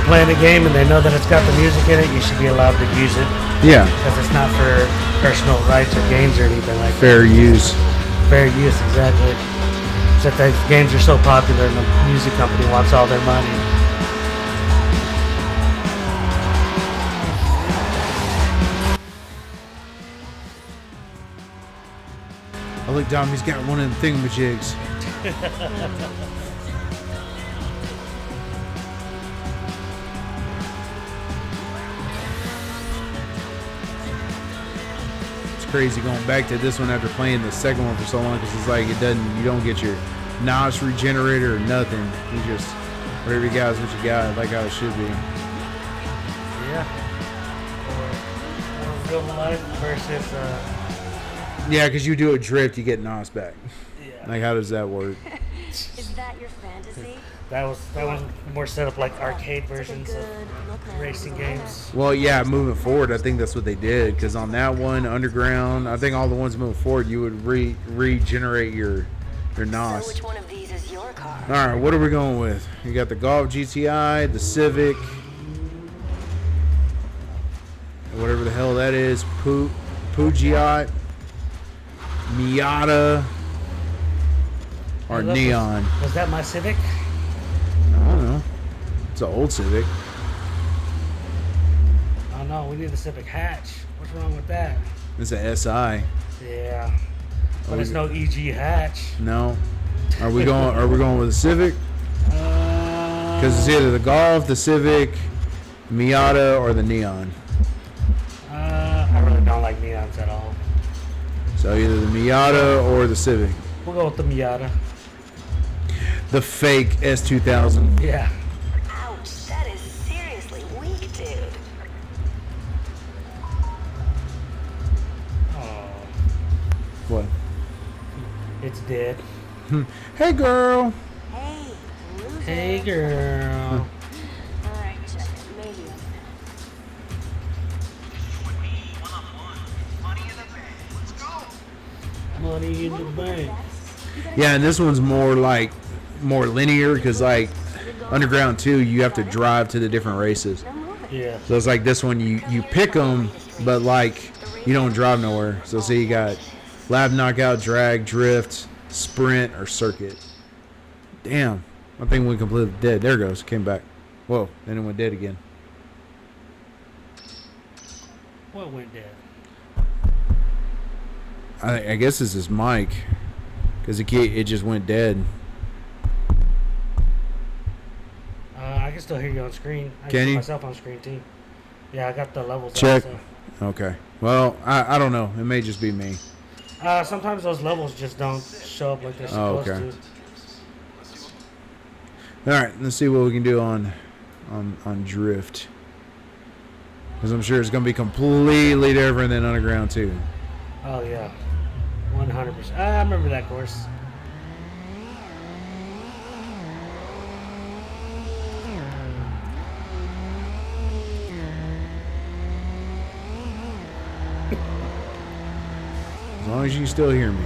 playing a game and they know that it's got the music in it, you should be allowed to use it. Yeah. Because it's not for personal rights or games or anything like Fair that. use. Fair use, exactly. Except that games are so popular and the music company wants all their money. I look down, he's got one of them thingamajigs. It's crazy going back to this one after playing the second one for so long because it's like you don't get your NOS regenerator or nothing. You just, whatever you got is what you got, like how it should be. Yeah. Or real life versus. Yeah, because you do a drift, you get NOS back. Yeah. Like, how does that work? Is that your fantasy? That was more set up like arcade versions of racing games. Well, yeah, moving forward, I think that's what they did. Because on that one, Underground, I think all the ones moving forward, you would regenerate your NOS. So which one of these is your car? All right, what are we going with? You got the Golf GTI, the Civic, whatever the hell that is, Peugeot, Miata, or Neon. Was that my Civic? I don't know. It's an old Civic. Oh no, we need the Civic hatch. What's wrong with that? It's a SI. Yeah, but there's no EG hatch. No. Are we going with the Civic? Because it's either the Golf, the Civic, Miata, or the Neon. I really don't like neons at all. So either the Miata or the Civic. We'll go with the Miata. The fake S2000. Yeah. Ouch, that is seriously weak, dude. Oh, What? it's dead. Hey, girl. Hey, loser. Hey, girl. Alright, check it. Maybe a Money in the bank. Yeah, and this one's more linear because like Underground 2, you have to drive to the different races. Yeah. So it's like this one, you pick them, but like you don't drive nowhere. So see, you got lap, knockout, drag, drift, sprint, or circuit. Damn, I think we completely dead. There it goes, came back. Whoa, then it went dead again. What went dead? I guess it's his mic because it just went dead. I can still hear you on screen. I Can see you? myself on screen too. Yeah, I got the levels. Check. Up, Okay. Well, I don't know. It may just be me. so. Sometimes those levels just don't show up like they're Oh, supposed okay. to. All right, let's see what we can do on drift. Because I'm sure it's going to be completely different than Underground 2. Oh yeah, 100%. I remember that course. As long as you can still hear me.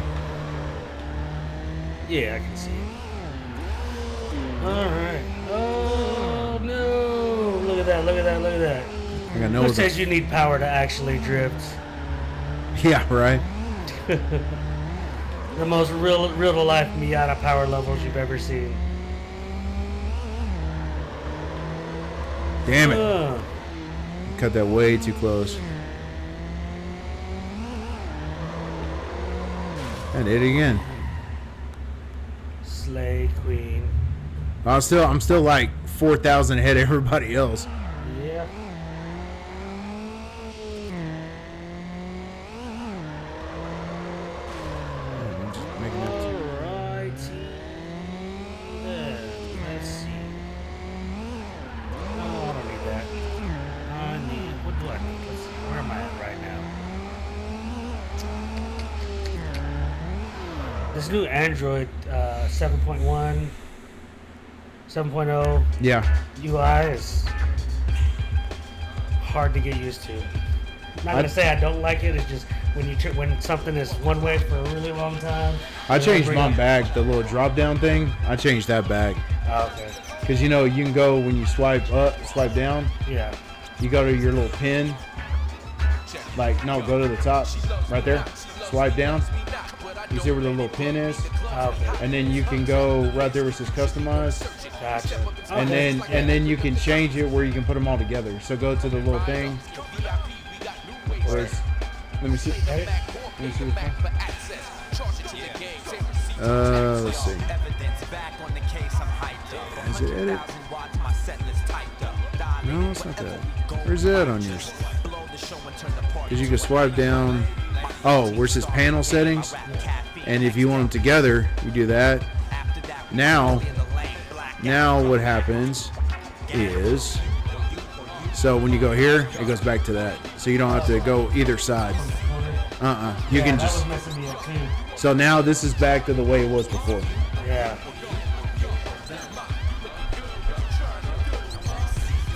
Yeah, I can see it. All right. Oh no! Look at that! Look at that! Look at that! I got no. Who says you need power to actually drift? Yeah, right. The most real to life Miata power levels you've ever seen. Damn it. Ugh. Cut that way too close. And hit it again. Slay Queen. I'm still like 4,000 ahead of everybody else. Yeah. Just making it- Alrighty. Then, let's see. No, I don't need that. What do I need? Let's see. Where am I at right now? This new Android 7.1, 7.0 Yeah. UI is hard to get used to. I'm not gonna say I don't like it. It's just when something is one way for a really long time. I changed bring mine it- back, the little drop down thing. I changed that back. Oh, okay. Because you know you can go when you swipe up, swipe down. Yeah. You go to your little pin. Like no, go to the top, right there. Swipe down. You see where the little pin is, Okay. and then you can go right there where it says customize, Gotcha. and Okay, then and then you can change it where you can put them all together. So go to the little thing. Where's, let me see. Right? Let me see. Let's see. Is it edit? No, it's not that. Where's that on yours? Because you can swipe down. Oh, where it says panel settings. And if you want them together, you do that. Now what happens is, so when you go here, it goes back to that. So you don't have to go either side. You Yeah, can that just. was messing me up too. So now this is back to the way it was before. Yeah.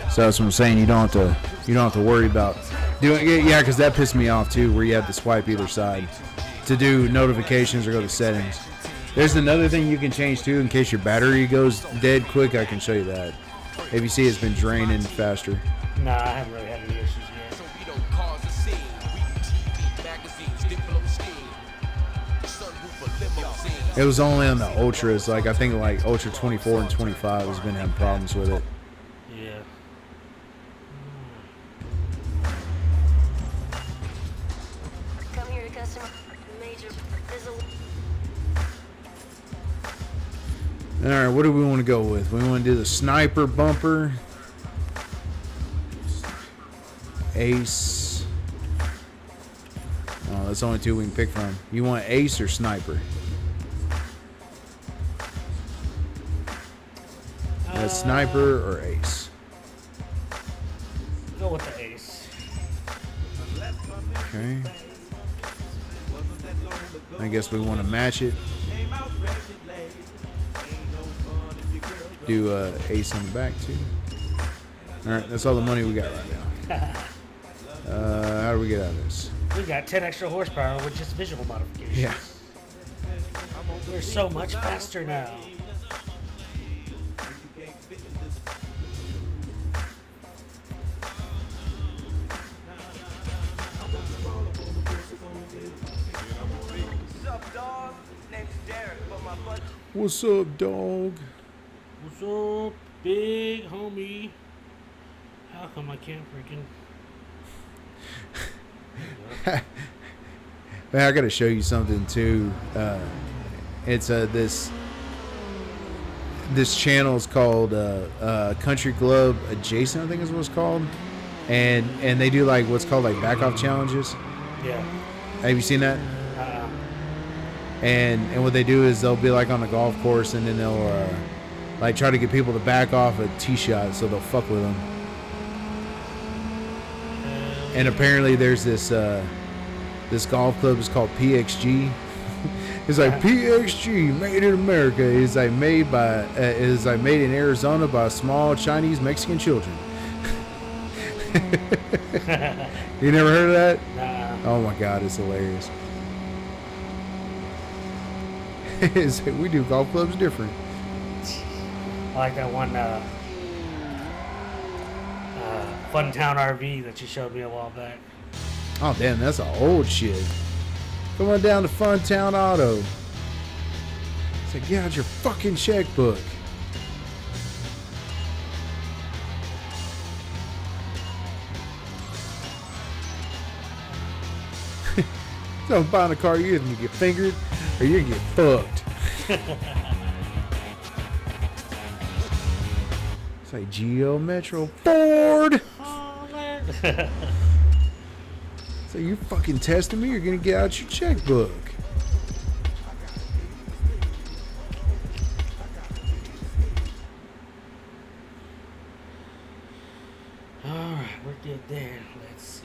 So that's what I'm saying. You don't have to worry about doing it. Yeah, because that pissed me off too, where you have to swipe either side to do notifications or go to settings. There's another thing you can change too, in case your battery goes dead quick. I can show you that. If you see it's been draining faster. Nah, I haven't really had any issues yet. It was only on the Ultras. Like I think like Ultra 24 and 25 has been having problems with it. Yeah. Come here to customer. Major. There's a All right, what do we want to go with? We want to do the sniper bumper, Ace. Oh, that's the only two we can pick from. You want Ace or sniper? Sniper or Ace? Go with the Ace. Okay. I guess we want to match it. Do Ace on the back too. All right, that's all the money we got right now. How do we get out of this? We got 10 extra horsepower with just visual modifications. Yeah. We're so much faster now. What's up, dog? What's up, big homie? How come I can't freaking... Man, I gotta show you something too. It's this channel is called Country Club Adjacent, I think is what it's called, and they do like what's called like back off challenges. Yeah. Have you seen that? And what they do is they'll be like on a golf course, and then they'll like try to get people to back off a tee shot, so they'll fuck with them. And apparently there's this golf club is called PXG. It's like PXG, made in America. It's like made in Arizona by small Chinese Mexican children. You never heard of that? Nah. Oh my God, it's hilarious. It's like, we do golf clubs different. I like that one Fun Town RV that you showed me a while back. Oh damn, that's an old shit. Come on down to Funtown Auto. It's like, get out your fucking checkbook. So I'm buying a car, you're gonna get fingered or you're gonna get fucked. It's like Geo Metro Ford. So you fucking testing me, you're gonna get out your checkbook. Alright, we're good there. Let's see.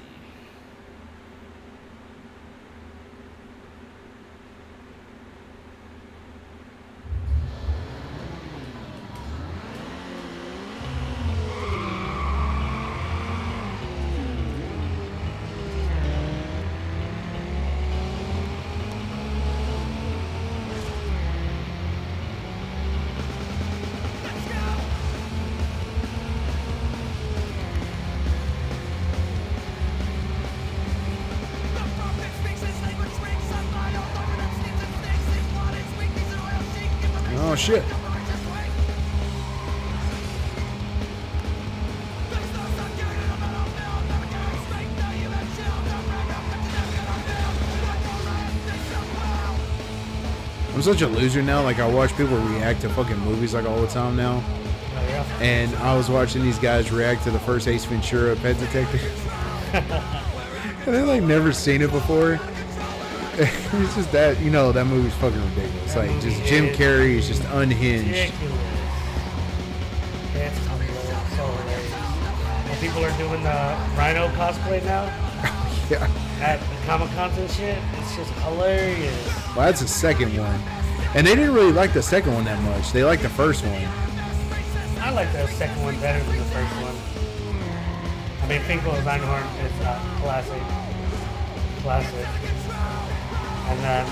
Oh shit. I'm such a loser now. Like, I watch people react to fucking movies like all the time now. Oh, yeah. And I was watching these guys react to the first Ace Ventura Pet Detective. And they like never seen it before. It's just that, you know, that movie's fucking ridiculous. That Like, just movie Jim is Carrey is just unhinged. ridiculous. That's hilarious. So hilarious. When people are doing the Rhino cosplay now Yeah. at the Comic Cons and shit, it's just hilarious. Well, that's the second one. And they didn't really like the second one that much. They liked the first one. I like the second one better than the first one. I mean, Finkel and Reinhorn is classic. Classic. And then,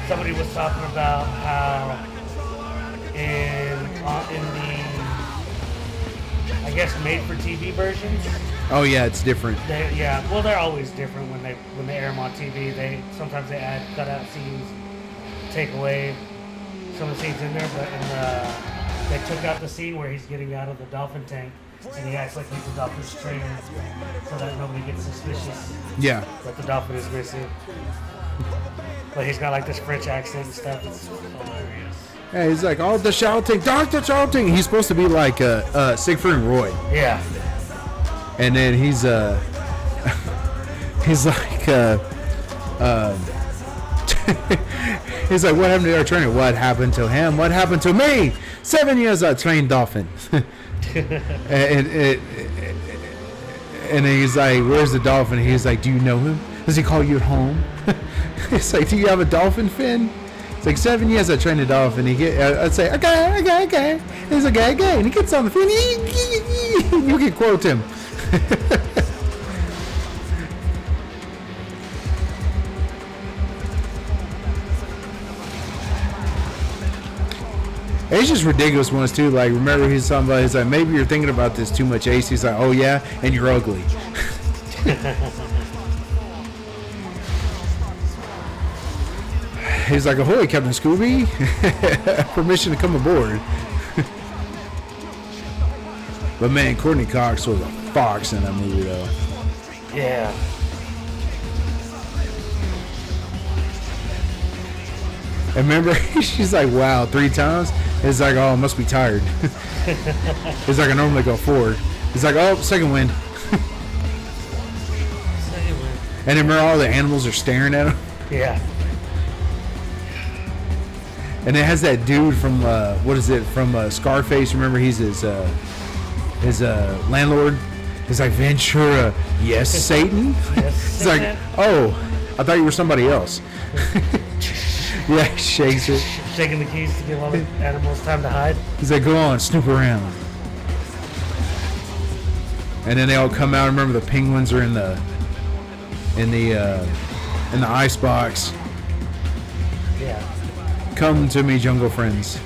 somebody was talking about how in the, I guess, made-for-TV versions, Oh yeah, it's different. they're always different when they air them on TV. Sometimes they add cutout scenes, take away some of the scenes in there, but they took out the scene where he's getting out of the dolphin tank and he acts like he's a dolphin's trainer so that nobody gets suspicious Yeah. that the dolphin is missing. But he's got like this French accent and stuff. It's hilarious. Yeah, he's like, oh, the shouting, Dr. Shouting. He's supposed to be like Siegfried and Roy. Yeah. And then he's he's like he's like, what happened to our trainer? What happened to him? What happened to me? 7 years I trained dolphin. and then he's like, where's the dolphin? He's like, do you know him? Does he call you at home? It's like, do you have a dolphin fin? It's like 7 years I trained a dolphin. I'd say, okay. He's like, okay. And he gets on the fin. You can quote him. It's just ridiculous ones too. Like, remember he's talking about, he's like, maybe you're thinking about this too much, Ace. He's like, oh yeah, and you're ugly. He's like, ahoy, Captain Scooby. Permission to come aboard. But man, Courtney Cox was a fox in that movie though. Yeah. And remember, she's like, wow, 3 times? It's like, oh, I must be tired. It's like, I normally go 4. It's like, oh, second wind. And then remember, all the animals are staring at him. Yeah. And it has that dude from, what is it, from Scarface. Remember, he's his landlord. He's like, Ventura, yes, Satan? Yes, He's like, oh, I thought you were somebody else. Yeah, he shakes it. Shaking the keys to give all the animals time to hide. He's like, go on, snoop around. And then they all come out. Remember, the penguins are in the ice box. Yeah. Come to me, jungle friends.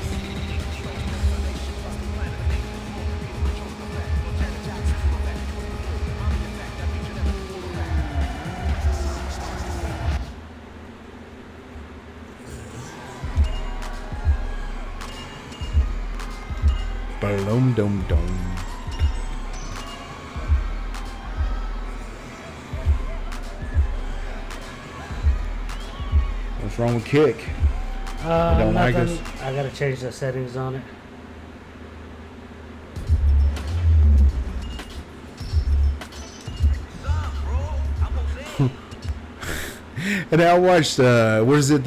Balom dom dom. What's wrong with Kick? I don't like Nothing. us. I gotta change the settings on it. And I watched, what is it,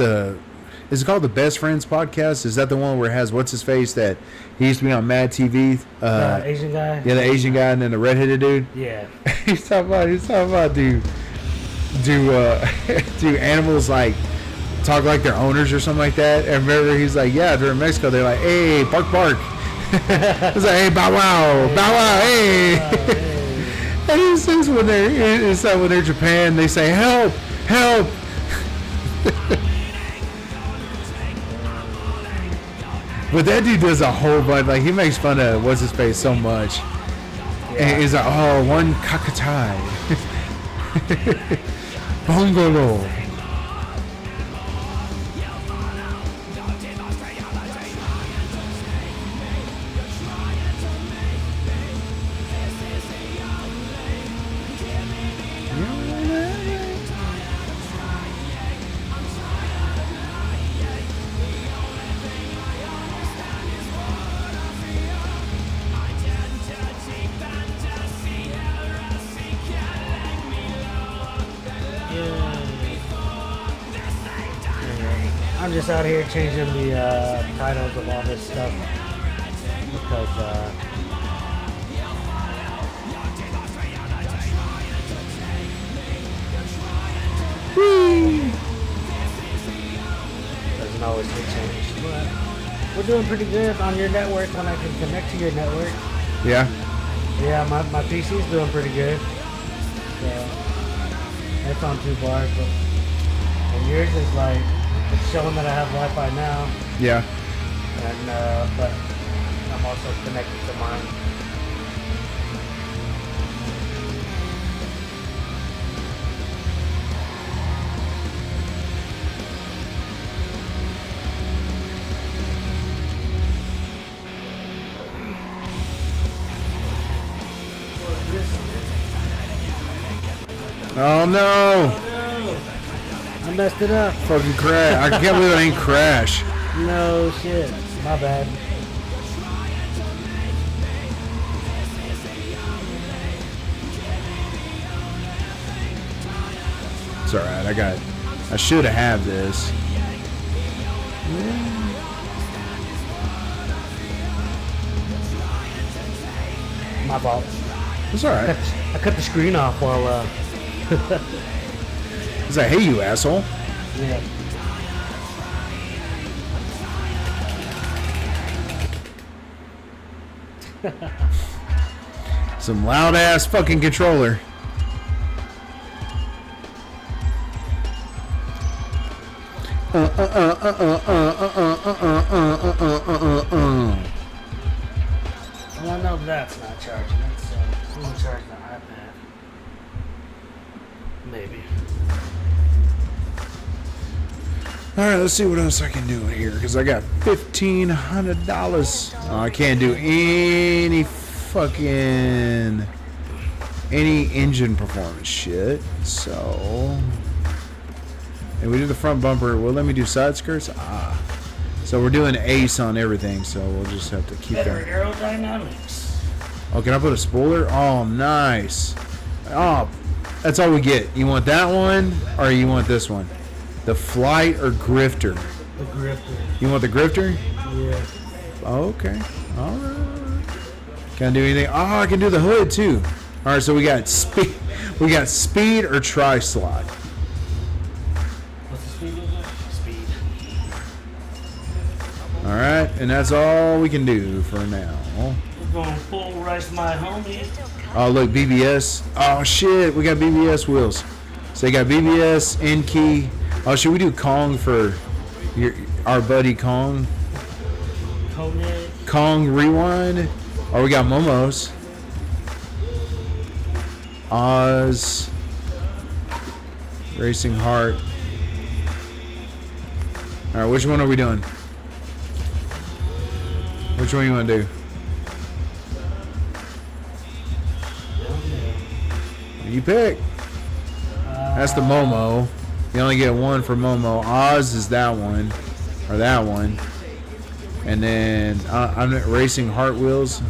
is it called the Best Friends podcast? Is that the one where it has, what's his face, that he used to be on Mad TV? Asian guy? Yeah, the Asian guy and then the redheaded dude. Yeah. He's talking about do animals like talk like their owners or something like that? And remember, he's like, yeah, they're in Mexico. They're like, hey, bark, bark. It's like, hey, bow wow, bow wow, hey. And he says when they're Japan, they say, help, help. But that dude does a whole bunch. Like, he makes fun of what's his face so much. And he's like, oh, one kakatai. Bungalow. I'm just out here changing the titles of all this stuff because doesn't always get changed. But we're doing pretty good on your network when I can connect to your network. Yeah. Yeah, my PC's doing pretty good. So it's on 2 bars, but and yours is like it's showing that I have Wi-Fi now, Yeah. and but I'm also connected to mine. Oh no! I messed it up. Fucking crash! I can't believe it ain't crash. No shit. My bad. It's alright. I should have this. My fault. It's alright. I cut the screen off while It's like, hey, you asshole. yeah. Some loud ass fucking controller. Well, no, that's not charging. That's I'm gonna charge the iPad. Maybe. All right, let's see what else I can do here because I got $1,500. Oh, I can't do any engine performance shit. So, and we do the front bumper. Well, let me do side skirts. So we're doing ace on everything. So we'll just have to keep Better that. aerodynamics. Oh, can I put a spoiler? Oh, nice. Oh, that's all we get. You want that one or you want this one? The Flight or Grifter? The grifter. You want the Grifter? Yeah. Okay. All right. Can I do anything? Oh, I can do the hood too. All right. So we got speed. We got speed or tri-slot. What's the speed of it? Speed. All right, and that's all we can do for now. We're gonna full rush my homie. Oh, look, BBS. Oh shit, we got BBS wheels. So you got BBS, N key. Oh, should we do Kong for our buddy Kong? Koenig. Kong Rewind. Oh, we got Momos. Oz. Racing Heart. All right, which one are we doing? Which one you want to do? You pick. That's the Momo. You only get one for Momo. Oz is that one, or that one. And then I'm Racing Heart Wheels.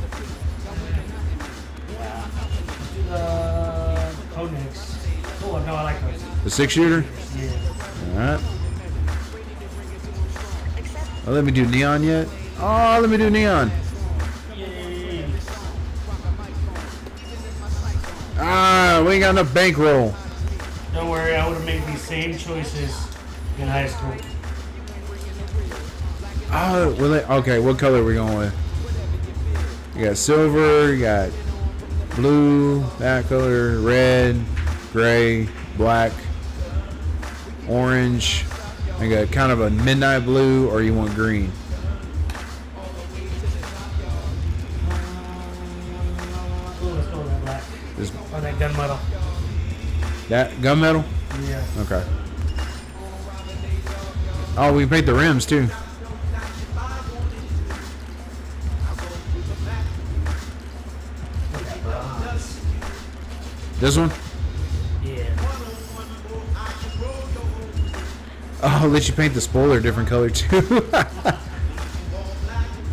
Koenigs. Oh no, I like those. The 6-shooter. Yeah. All right. Oh, let me do neon yet. Oh, let me do neon. Yay. Ah, we ain't got enough bankroll. Don't worry, I would have made these same choices in high school. Oh, okay, what color are we going with? You got silver, you got blue, that color, red, gray, black, orange. I got kind of a midnight blue, or you want green? Ooh, let's go with that black. This, Or that gunmetal. that gunmetal? Yeah. Okay. Oh, we paint the rims too. This one? Yeah. Oh, I'll let you paint the spoiler a different color too.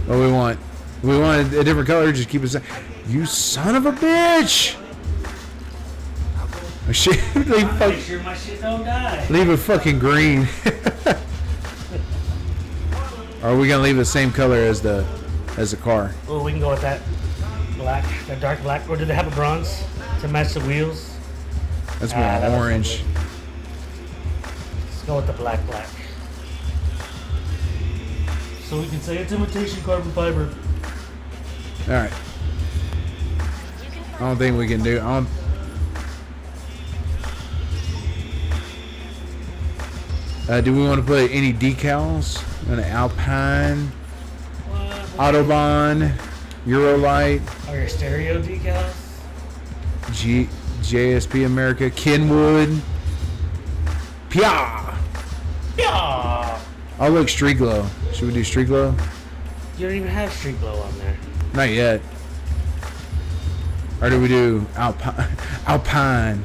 What we want? We want a different color. Just keep it. You son of a bitch! Oh, shit, Make sure my shit don't die. leave it fucking green. Or are we gonna leave the same color as the car? Oh, we can go with that black, that dark black. Or do they have a bronze to match the wheels? That's more that looks orange. good. Let's go with the black. So we can say it's imitation carbon fiber. All right. I don't think we can do. Do we want to put any decals? An Alpine, Autobahn, Eurolight, Are your stereo decals? JSP America, Kenwood, Pia. Yeah. Oh look, Street Glow. Should we do Street Glow? You don't even have street glow on there. Not yet. Or do we do Alpine? Alpine.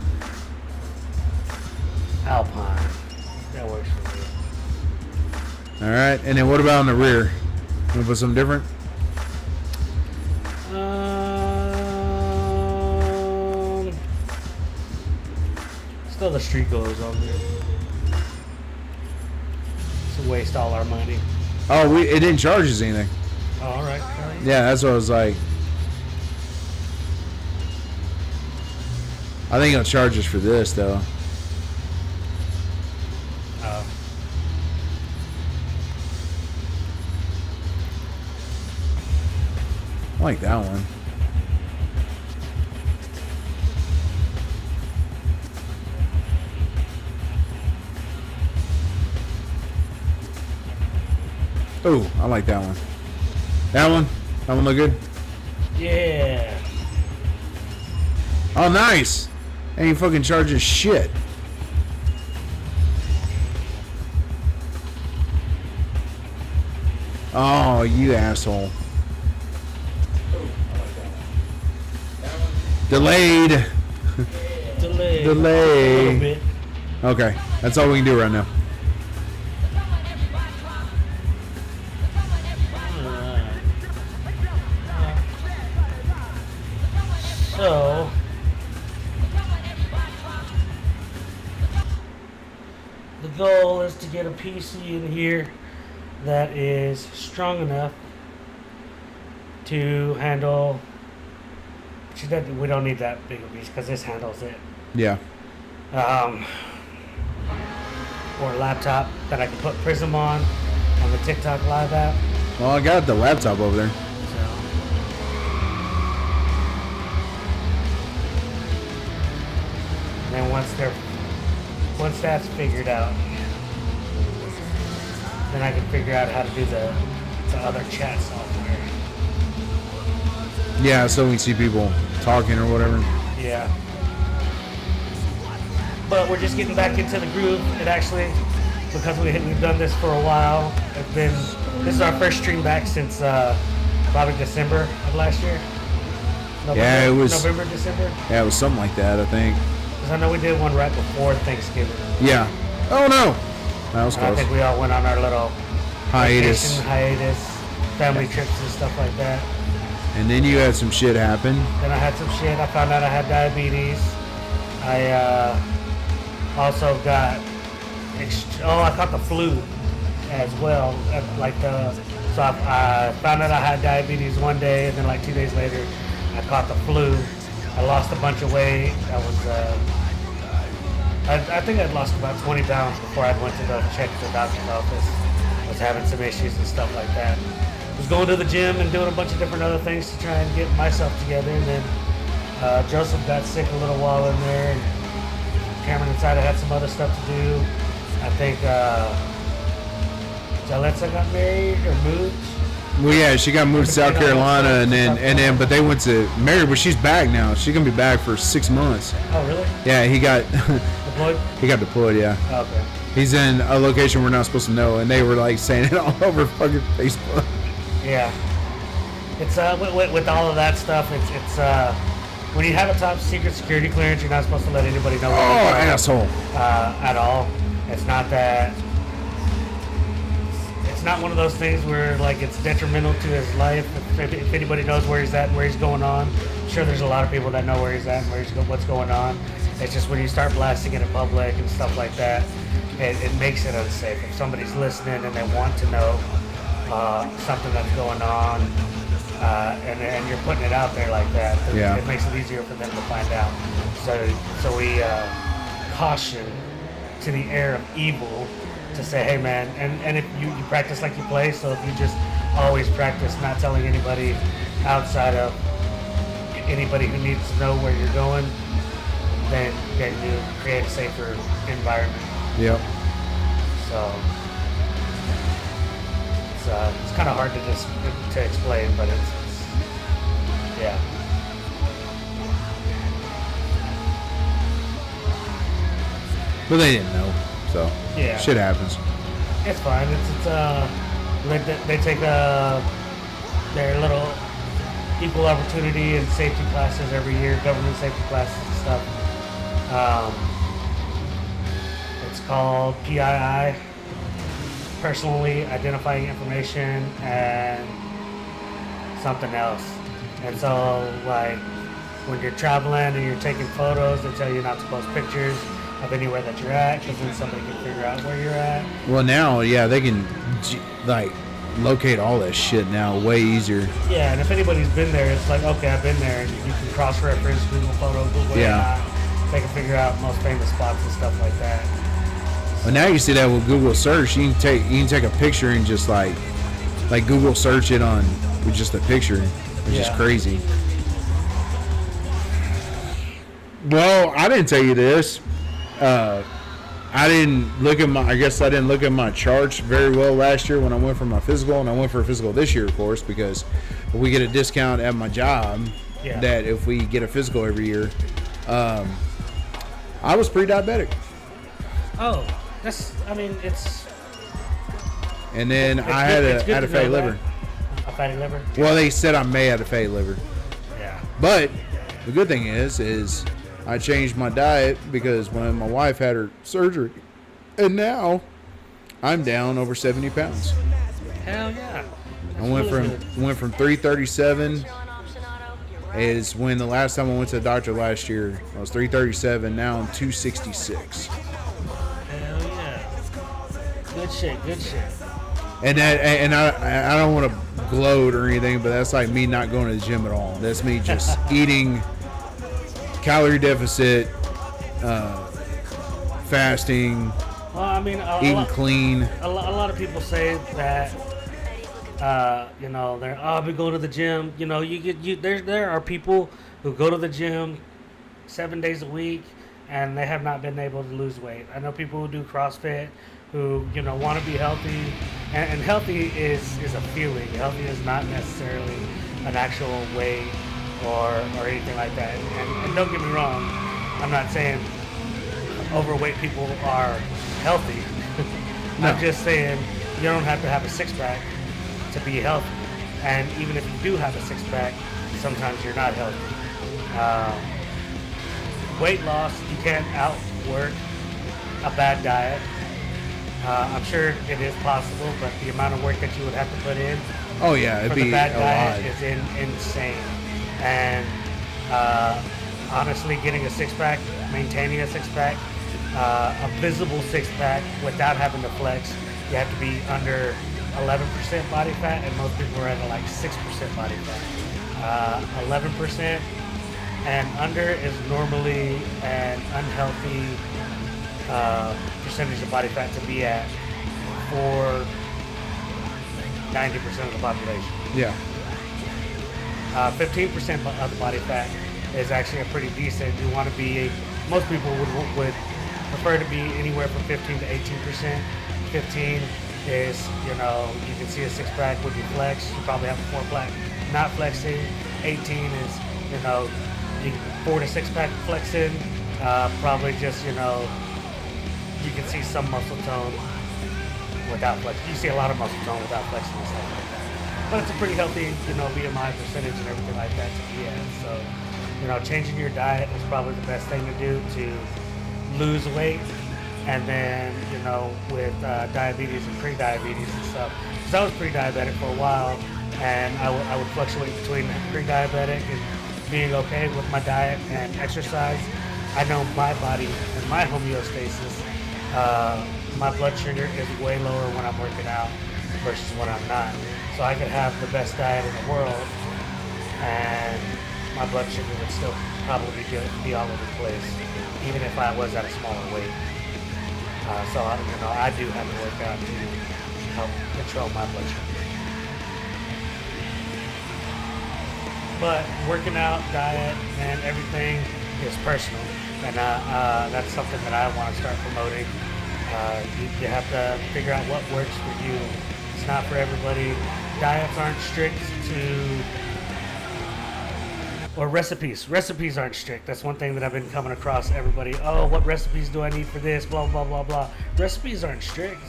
Alpine. That works for me. All right, and then what about on the rear? Want to put something different? Still the street glows on there. To waste all our money. Oh, it didn't charge us anything. Oh, all right. Yeah, that's what I was like. I think it'll charge us for this though. Oh. I like that one. Oh, I like that one. That one? That one look good? Yeah. Oh, nice. Ain't fucking charging shit. Oh, you asshole. Delayed. Delay. Delay. A little bit. Okay, that's all we can do right now. So, the goal is to get a PC in here that is strong enough to handle. We don't need that big a piece because this handles it. Yeah. Or a laptop that I can put Prism on the TikTok Live app. Well, I got the laptop over there. So, and then once that's figured out, then I can figure out how to do the other chat software. Yeah, so we can see people talking or whatever. Yeah. But we're just getting back into the groove. It actually, because we've done this for a while, this is our first stream back since probably December of last year. Yeah, it was November, December. Yeah, it was something like that, I think. Because I know we did one right before Thanksgiving. Yeah. Oh no. That was And I close. think we all went on our little Hiatus. vacation hiatus, family trips and stuff like that. And then you had some shit happen. Then I had some shit. I found out I had diabetes. I also got, I caught the flu as well. So I found out I had diabetes one day, and then like 2 days later, I caught the flu. I lost a bunch of weight. I think I'd lost about 20 pounds before I went to go check the doctor's office. I was having some issues and stuff like that. I was going to the gym and doing a bunch of different other things to try and get myself together. And then Joseph got sick a little while in there. And Cameron decided I had some other stuff to do. I think Jalessa got married or moved. Well, yeah, she got moved to South Carolina, but they went to married, but she's back now. She's gonna be back for 6 months. Oh, really? Yeah, he got Deployed? he got deployed. Yeah, Oh, okay. he's in a location we're not supposed to know, and they were like saying it all over fucking Facebook. Yeah. It's with all of that stuff. It's when you have a top secret security clearance, you're not supposed to let anybody know. Oh, asshole! At all. It's not that. It's not one of those things where like it's detrimental to his life. If anybody knows where he's at and where he's going on, I'm sure there's a lot of people that know where he's at and what's going on. It's just when you start blasting it in public and stuff like that, it makes it unsafe. If somebody's listening and they want to know, something that's going on, and you're putting it out there like that. Yeah. It makes it easier for them to find out. So we caution to the air of evil to say, hey man, and if you practice like you play, so if you just always practice not telling anybody outside of anybody who needs to know where you're going, then you create a safer environment. Yep. So it's kind of hard to explain, but it's yeah. But they didn't know, so Yeah. shit happens. It's fine. They take their little equal opportunity and safety classes every year, government safety classes and stuff. It's called PII, personally identifying information, and something else. And so, like, when you're traveling and you're taking photos, they tell you not to post pictures of anywhere that you're at, because then somebody can figure out where you're at. Well, now, yeah, they can like locate all that shit now way easier. Yeah, and if anybody's been there, it's like, okay, I've been there, and you can cross-reference Google Photos, Google Yeah. AI. They can figure out most famous spots and stuff like that. But now you see that with Google search, you can take a picture and just like Google search it on with just a picture, which is Yeah. crazy. Well, I didn't tell you this. I didn't look at my charts very well last year when I went for my physical, and I went for a physical this year, of course, because we get a discount at my job. Yeah. That if we get a physical every year, I was pre-diabetic. Oh, it's And then It's I good- had it's good a to fatty know liver. that. A fatty liver? Well, they said I may have a fatty liver, Yeah. but the good thing is I changed my diet because when my wife had her surgery, and now I'm down over 70 pounds. Hell yeah. I went from 337 is when the last time I went to the doctor last year. I was 337. Now I'm 266. Hell yeah. Good shit. And I don't want to gloat or anything, but that's like me not going to the gym at all. That's me just eating, calorie deficit, fasting, Well, I mean, eating clean. a lot of people say that, I'll be going to the gym. You know, there are people who go to the gym 7 days a week and they have not been able to lose weight. I know people who do CrossFit who, want to be healthy, and healthy is a feeling. Healthy is not necessarily an actual weight or anything like that. And don't get me wrong, I'm not saying overweight people are healthy. No. I'm just saying you don't have to have a six-pack to be healthy. And even if you do have a six-pack, sometimes you're not healthy. Weight loss, you can't outwork a bad diet. I'm sure it is possible, but the amount of work that you would have to put in Oh yeah, it'd for be the bad a diet lot. is insane. And honestly, getting a six-pack, maintaining a six-pack, a visible six-pack without having to flex, you have to be under 11% body fat, and most people are at like 6% body fat. 11% and under is normally an unhealthy percentage of body fat to be at for 90% of the population. Yeah. 15% of the body fat is actually a pretty decent. You want to be, most people would prefer to be anywhere from 15 to 18%. 15 is, you can see a six-pack when you flex. You probably have a four-pack not flexing. 18 is, 4 to 6-pack flexing. Probably just, you can see some muscle tone without flexing. You see a lot of muscle tone without flexing and stuff like that. But it's a pretty healthy, BMI percentage and everything like that to be at. So, changing your diet is probably the best thing to do to lose weight. And then, with diabetes and pre-diabetes and stuff. Because I was pre-diabetic for a while, and I would fluctuate between pre-diabetic and being okay with my diet and exercise. I know my body and my homeostasis, my blood sugar is way lower when I'm working out. versus when I'm not. So I could have the best diet in the world, and my blood sugar would still probably be all over the place, even if I was at a smaller weight. So I do have to work out to help control my blood sugar. But working out, diet, and everything is personal, and that's something that I want to start promoting. You have to figure out what works for you. It's not for everybody. Diets aren't strict or recipes. Recipes aren't strict. That's one thing that I've been coming across. Everybody, oh, what recipes do I need for this? Blah blah blah blah. Recipes aren't strict.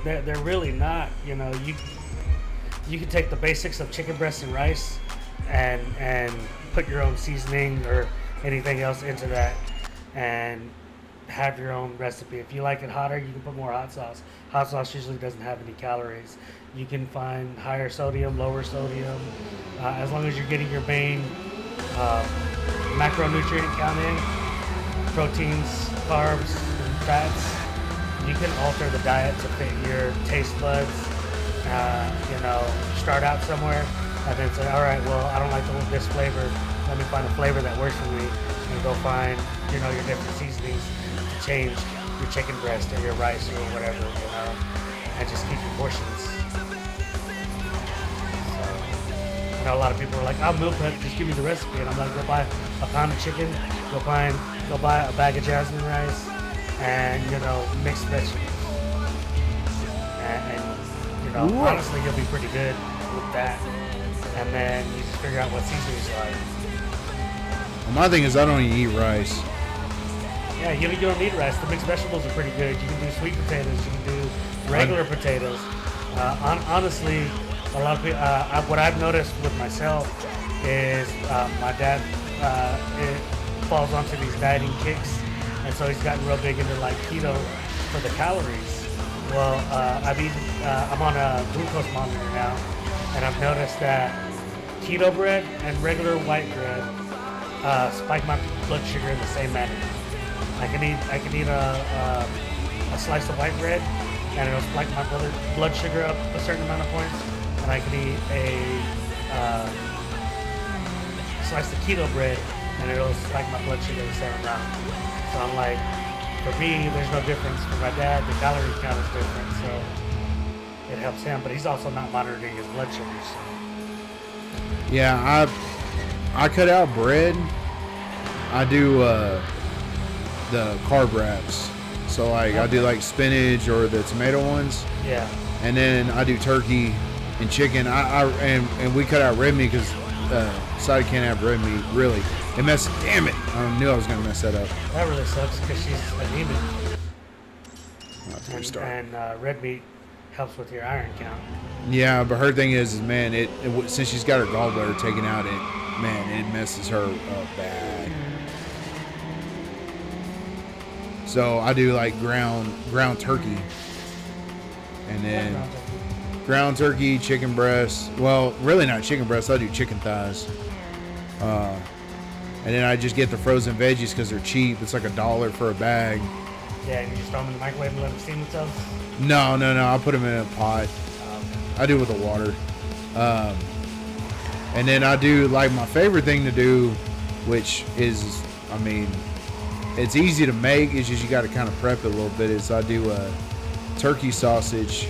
They're really not. You can take the basics of chicken breast and rice, and put your own seasoning or anything else into that, and have your own recipe. If you like it hotter, you can put more hot sauce. Hot sauce usually doesn't have any calories. You can find higher sodium, lower sodium, as long as you're getting your main macronutrient count in, proteins, carbs, and fats. You can alter the diet to fit your taste buds. Start out somewhere and then say, all right, well, I don't like this flavor. Let me find a flavor that works for me, and go find your different seasonings to change your chicken breast or your rice or whatever, and just keep your portions. So, a lot of people are like, I'll meal prep, just give me the recipe, and I'm like, go buy a pound of chicken, go buy a bag of jasmine rice, and mixed vegetables, and honestly, you'll be pretty good with that. And then you just figure out what seasonings you like. Well, my thing is I don't even eat rice. Yeah, you don't need rice. The mixed vegetables are pretty good. You can do sweet potatoes. You can do regular potatoes. Honestly, a lot of people, what I've noticed with myself is my dad falls onto these dieting kicks, and so he's gotten real big into like keto for the calories. Well, I'm on a glucose monitor now, and I've noticed that keto bread and regular white bread spike my blood sugar in the same manner. I can eat a slice of white bread, and it'll spike my blood sugar up a certain amount of points, and I can eat a slice of keto bread, and it'll spike my blood sugar the same amount. So I'm like, for me, there's no difference. For my dad, the calorie count is different, so it helps him. But he's also not monitoring his blood sugar. So. Yeah, I cut out bread. I do the carb wraps. So I do like spinach or the tomato ones. Yeah. And then I do turkey and chicken. And we cut out red meat because Sadie can't have red meat. Really, damn it! I knew I was gonna mess that up. That really sucks because she's anemic. And red meat helps with your iron count. Yeah, but her thing is man, since she's got her gallbladder taken out, it messes her up bad. So I do like ground turkey, and then ground turkey, chicken breast. Well, really not chicken breast. I do chicken thighs. And then I just get the frozen veggies because they're cheap. It's like $1 for a bag. Yeah, and you just throw them in the microwave and let them steam themselves? No. I put them in a pot. I do it with the water. And then I do like my favorite thing to do, which is, it's easy to make. It's just you got to kind of prep it a little bit. Is I do a turkey sausage,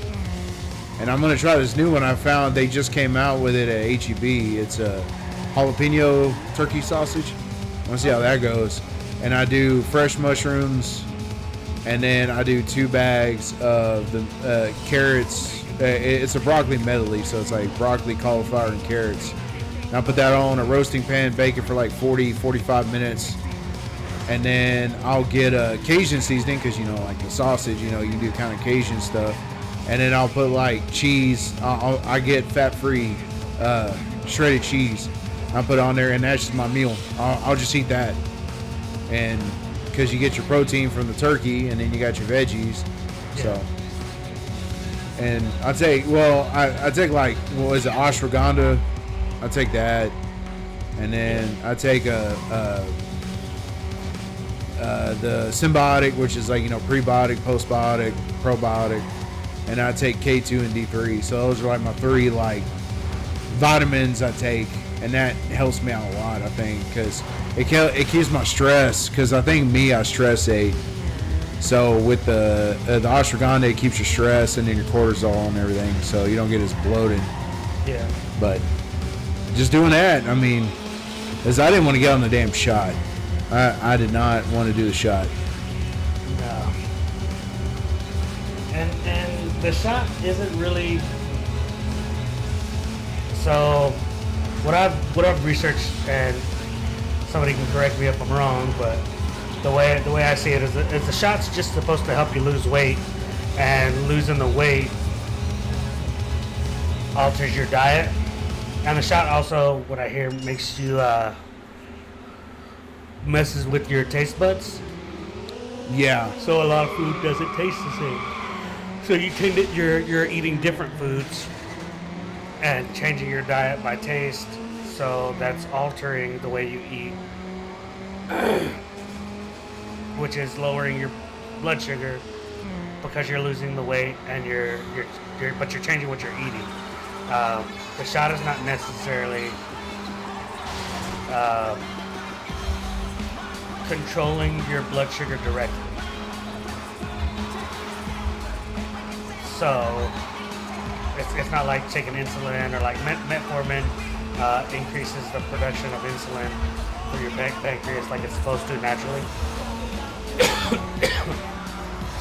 and I'm gonna try this new one I found. They just came out with it at HEB. It's a jalapeno turkey sausage. I want to see how that goes. And I do fresh mushrooms, and then I do 2 bags of the carrots. It's a broccoli medley, so it's like broccoli, cauliflower, and carrots. And I put that on a roasting pan, bake it for like 40-45 minutes. And then I'll get a Cajun seasoning because, like the sausage, you can do kind of Cajun stuff. And then I'll put like cheese. I get fat-free shredded cheese. I put it on there, and that's just my meal. I'll just eat that. And because you get your protein from the turkey, and then you got your veggies. Yeah. So. And I take like, what is it, ashwagandha? I take that. And then I take the Symbiotic, which is like, prebiotic, postbiotic, probiotic. and I take K2 and D3. So those are like my three like vitamins I take, and that helps me out a lot. I think because it keeps my stress. Because I think I stress ate. So with the ashwagandha, it keeps your stress and then your cortisol and everything, so you don't get as bloated. Yeah. But just doing that, I mean, as I didn't want to get on the damn shot. I did not want to do the shot. No. And the shot isn't really. So, what I've researched, and somebody can correct me if I'm wrong, but the way I see it is the shot's just supposed to help you lose weight, and losing the weight alters your diet. And the shot also, what I hear, makes you messes with your taste buds. Yeah. So a lot of food doesn't taste the same. So you're eating different foods and changing your diet by taste. So that's altering the way you eat, which is lowering your blood sugar because you're losing the weight and but you're changing what you're eating. The shot is not necessarily controlling your blood sugar directly. So it's not like taking insulin, or like metformin increases the production of insulin for your pancreas like it's supposed to naturally.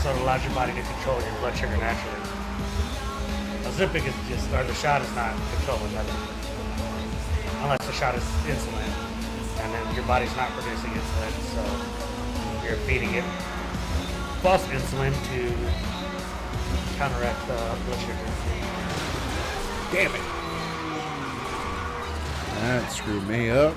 So it allows your body to control your blood sugar naturally. Ozempic the shot is not controlling nothing. Unless the shot is insulin. And then your body's not producing insulin, so you're feeding it false insulin to counteract the blood sugar. Damn it. That screwed me up.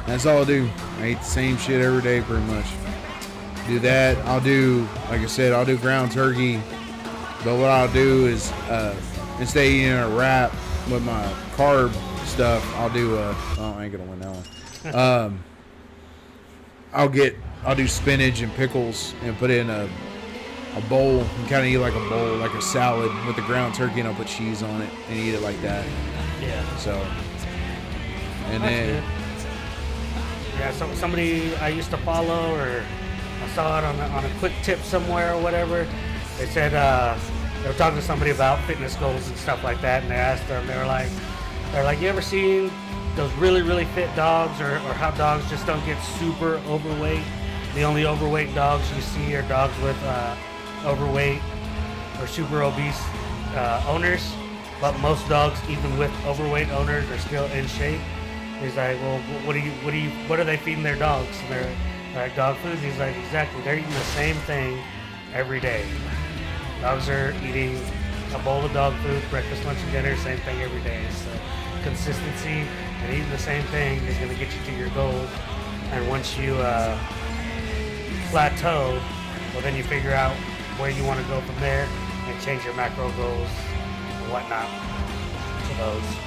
That's all I do. I eat the same shit every day pretty much. Do that. I'll do, like I said, I'll do ground turkey. But what I'll do is, instead of eating a wrap with my carb stuff, I'll do I ain't gonna win that one. I'll do spinach and pickles and put it in a bowl and kind of eat like a bowl, like a salad with the ground turkey, and I'll put cheese on it and eat it like that. Yeah. So, and That's then. good. Yeah, somebody I used to follow, or I saw it on a quick tip somewhere or whatever. They said they were talking to somebody about fitness goals and stuff like that, and they asked them, they're like, you ever seen those really, really fit dogs, or how dogs just don't get super overweight? The only overweight dogs you see are dogs with overweight or super obese owners, but most dogs, even with overweight owners, are still in shape. He's like, well, what are they feeding their dogs? And they're like, dog food. He's like, exactly. They're eating the same thing every day. Dogs are eating a bowl of dog food, breakfast, lunch, and dinner, same thing every day. So consistency and eating the same thing is going to get you to your goals. And once you plateau, well, then you figure out where you want to go from there and change your macro goals and whatnot to those.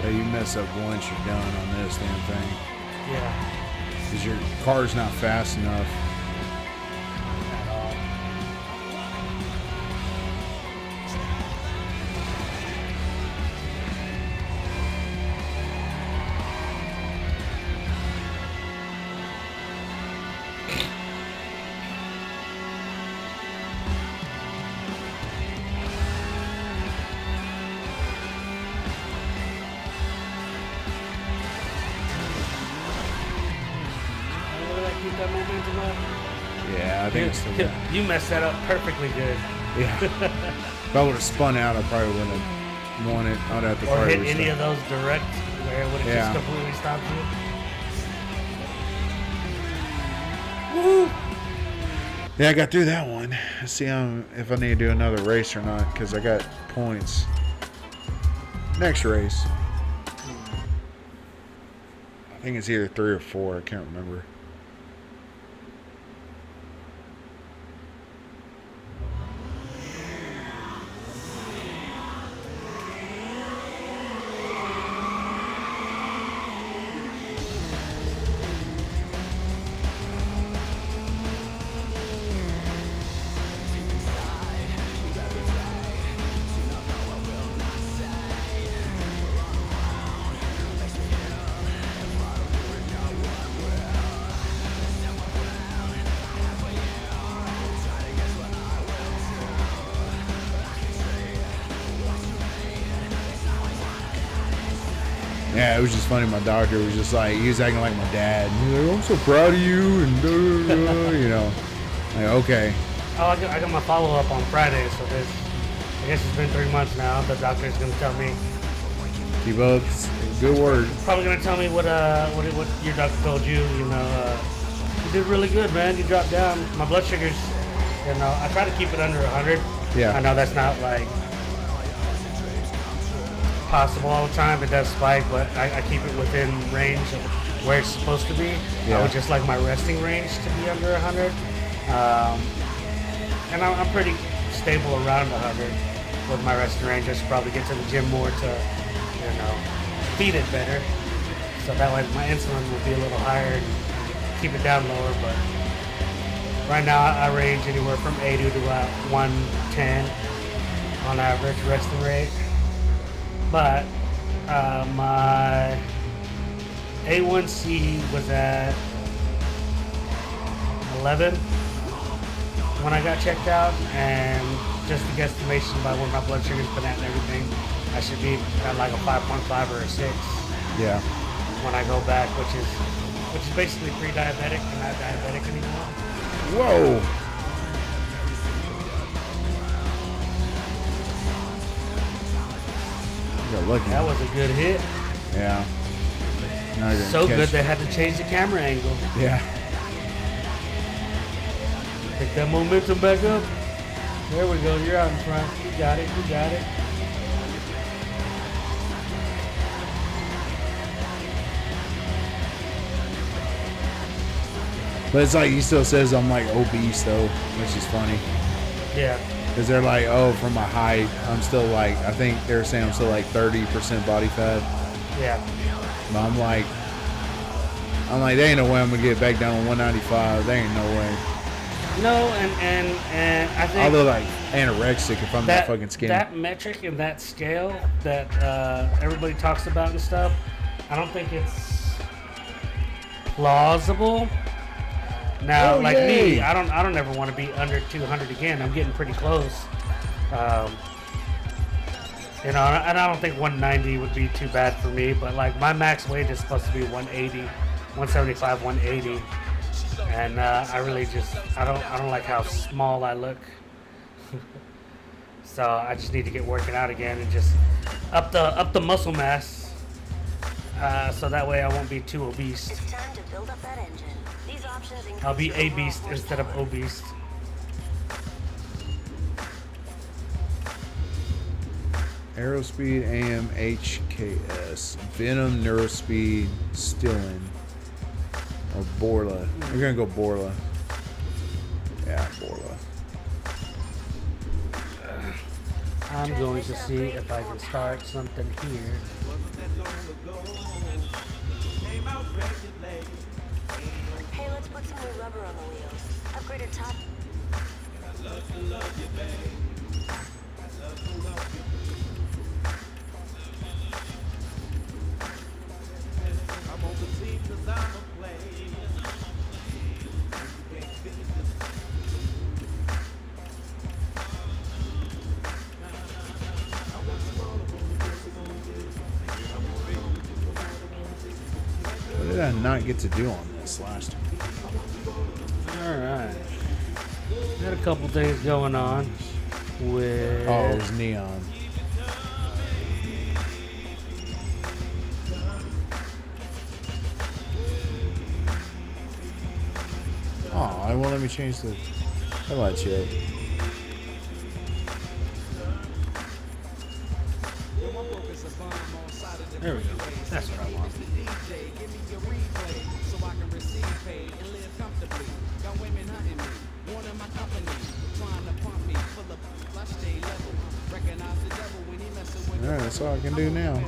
You mess up once, you're done on this damn thing. Yeah. Because your car's not fast enough. At all. Look at that keep that momentum up? Yeah, I think it's still good. You messed that up perfectly good. Yeah. If I would have spun out, I probably wouldn't have won it. I'd have to Or probably hit any of restart. those direct where it would have Yeah. just completely stopped you. Woo! Yeah, I got through that one. Let's see if I need to do another race or not, because I got points. Next race. I think it's either 3 or 4. I can't remember. Yeah, it was just funny. My doctor was just like, he was acting like my dad. He's like, I'm so proud of you, and you know. Like, okay. Oh, I got my follow-up on Friday, so I guess it's been 3 months now. The doctor's going to tell me. Keep up. Good word. Probably going to tell me what your doctor told you. You know, you did really good, man. You dropped down. My blood sugars, you know, I try to keep it under 100. Yeah. I know that's not, like, possible all the time. It does spike, but I keep it within range of where it's supposed to be. Yeah. I would just like my resting range to be under 100. And I'm pretty stable around 100 with my resting range. I should probably get to the gym more to, you know, feed it better. So that way my insulin will be a little higher and keep it down lower. But right now I range anywhere from 80 to about 110 on average resting rate. But my A1C was at 11 when I got checked out, and just a guesstimation by where my blood sugar's been at and everything, I should be at like a 5.5 or a 6 Yeah. when I go back, which is basically pre-diabetic and not diabetic anymore. Whoa. You got lucky. That was a good hit. Yeah. Now you're gonna So catch- good they had to change the camera angle. Yeah. Pick that momentum back up. There we go. You're out in front. You got it. You got it. But it's like, he still says I'm like obese though, which is funny. Yeah. Because they're like, oh, from my height, I'm still like, I think they're saying I'm still like 30% body fat. Yeah. But I'm like, there ain't no way I'm going to get back down on 195. There ain't no way. No, and I think I'll look like anorexic if I'm that fucking skinny. that metric and that scale that everybody talks about and stuff, I don't think it's plausible. Now, Oh, like yay. me, I don't ever want to be under 200 again. I'm getting pretty close. You know, and I don't think 190 would be too bad for me, but like my max weight is supposed to be 180, 175, 180. And I really just I don't like how small I look. So I just need to get working out again and just up the muscle mass, so that way I won't be too obese. It's time to build up that engine. These options increase I'll be your a overall beast weight. instead of obese. Aerospeed AM HKS. Venom, Neurospeed, Stillin. Or Borla. We're going to go Borla. Yeah, Borla. I'm going to see if I can start something here. Hey, let's put some new rubber on the wheels. Upgraded top. What did I not get to do on this last time? Alright. Got a couple things going on with. Oh, it was neon. Oh, it won't let me change the headlights yet. There we go. That's what I want. Alright, that's all I can do now.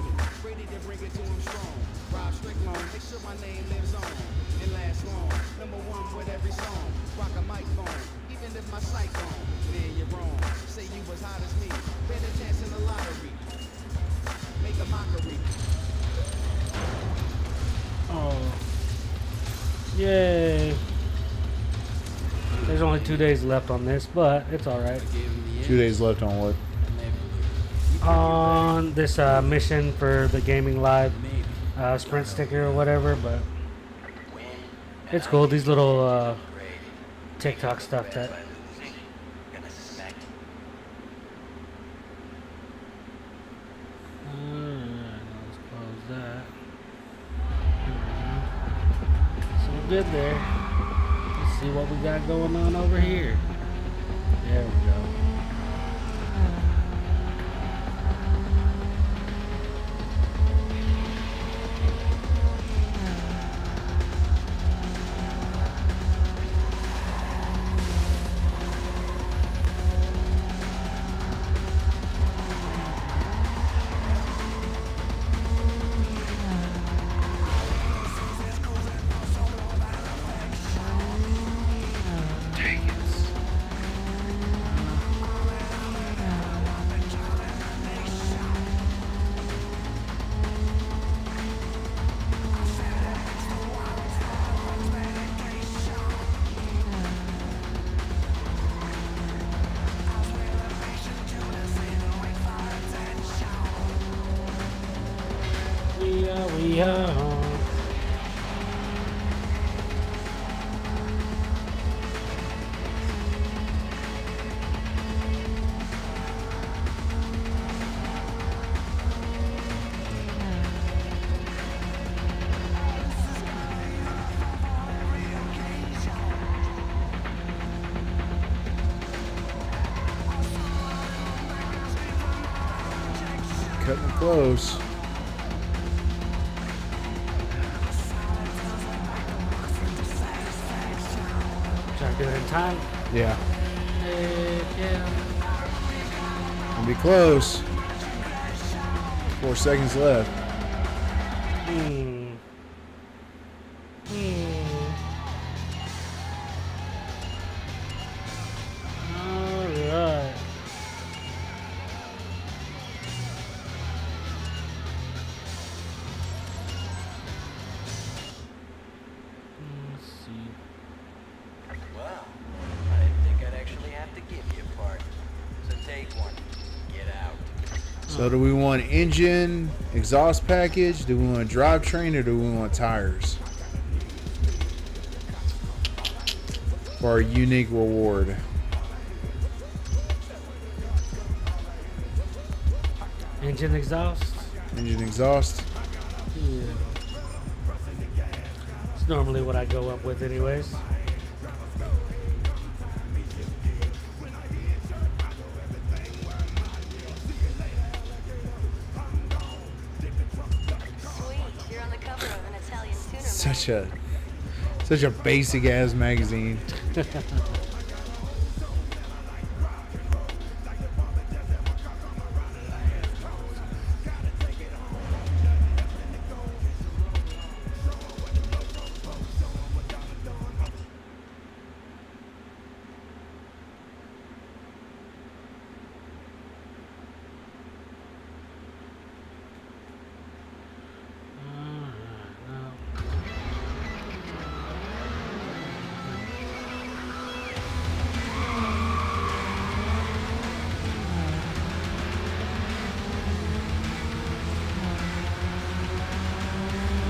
Oh. Yay. There's only 2 days left on this, but it's alright. 2 days left on what? On this mission for the Gaming Live sprint sticker or whatever, but it's cool. These little TikTok stuff that. Alright, let's close that. So we're good there. Let's see what we got going on over here. There we go. We are home. Cutting it close. Trying to do it in time. Yeah. Yeah. Gonna be close. 4 seconds left. Hmm. Alright. Let's see. Well, I didn't think I'd actually have to give you a part. So take one. Get out. So do we want engine, exhaust package? Do we want drivetrain or do we want tires? For our unique reward. Engine exhaust. Engine exhaust. Yeah. It's normally what I go up with, anyways. Sweet, you're on the cover of an Italian tuner. Such a basic ass magazine.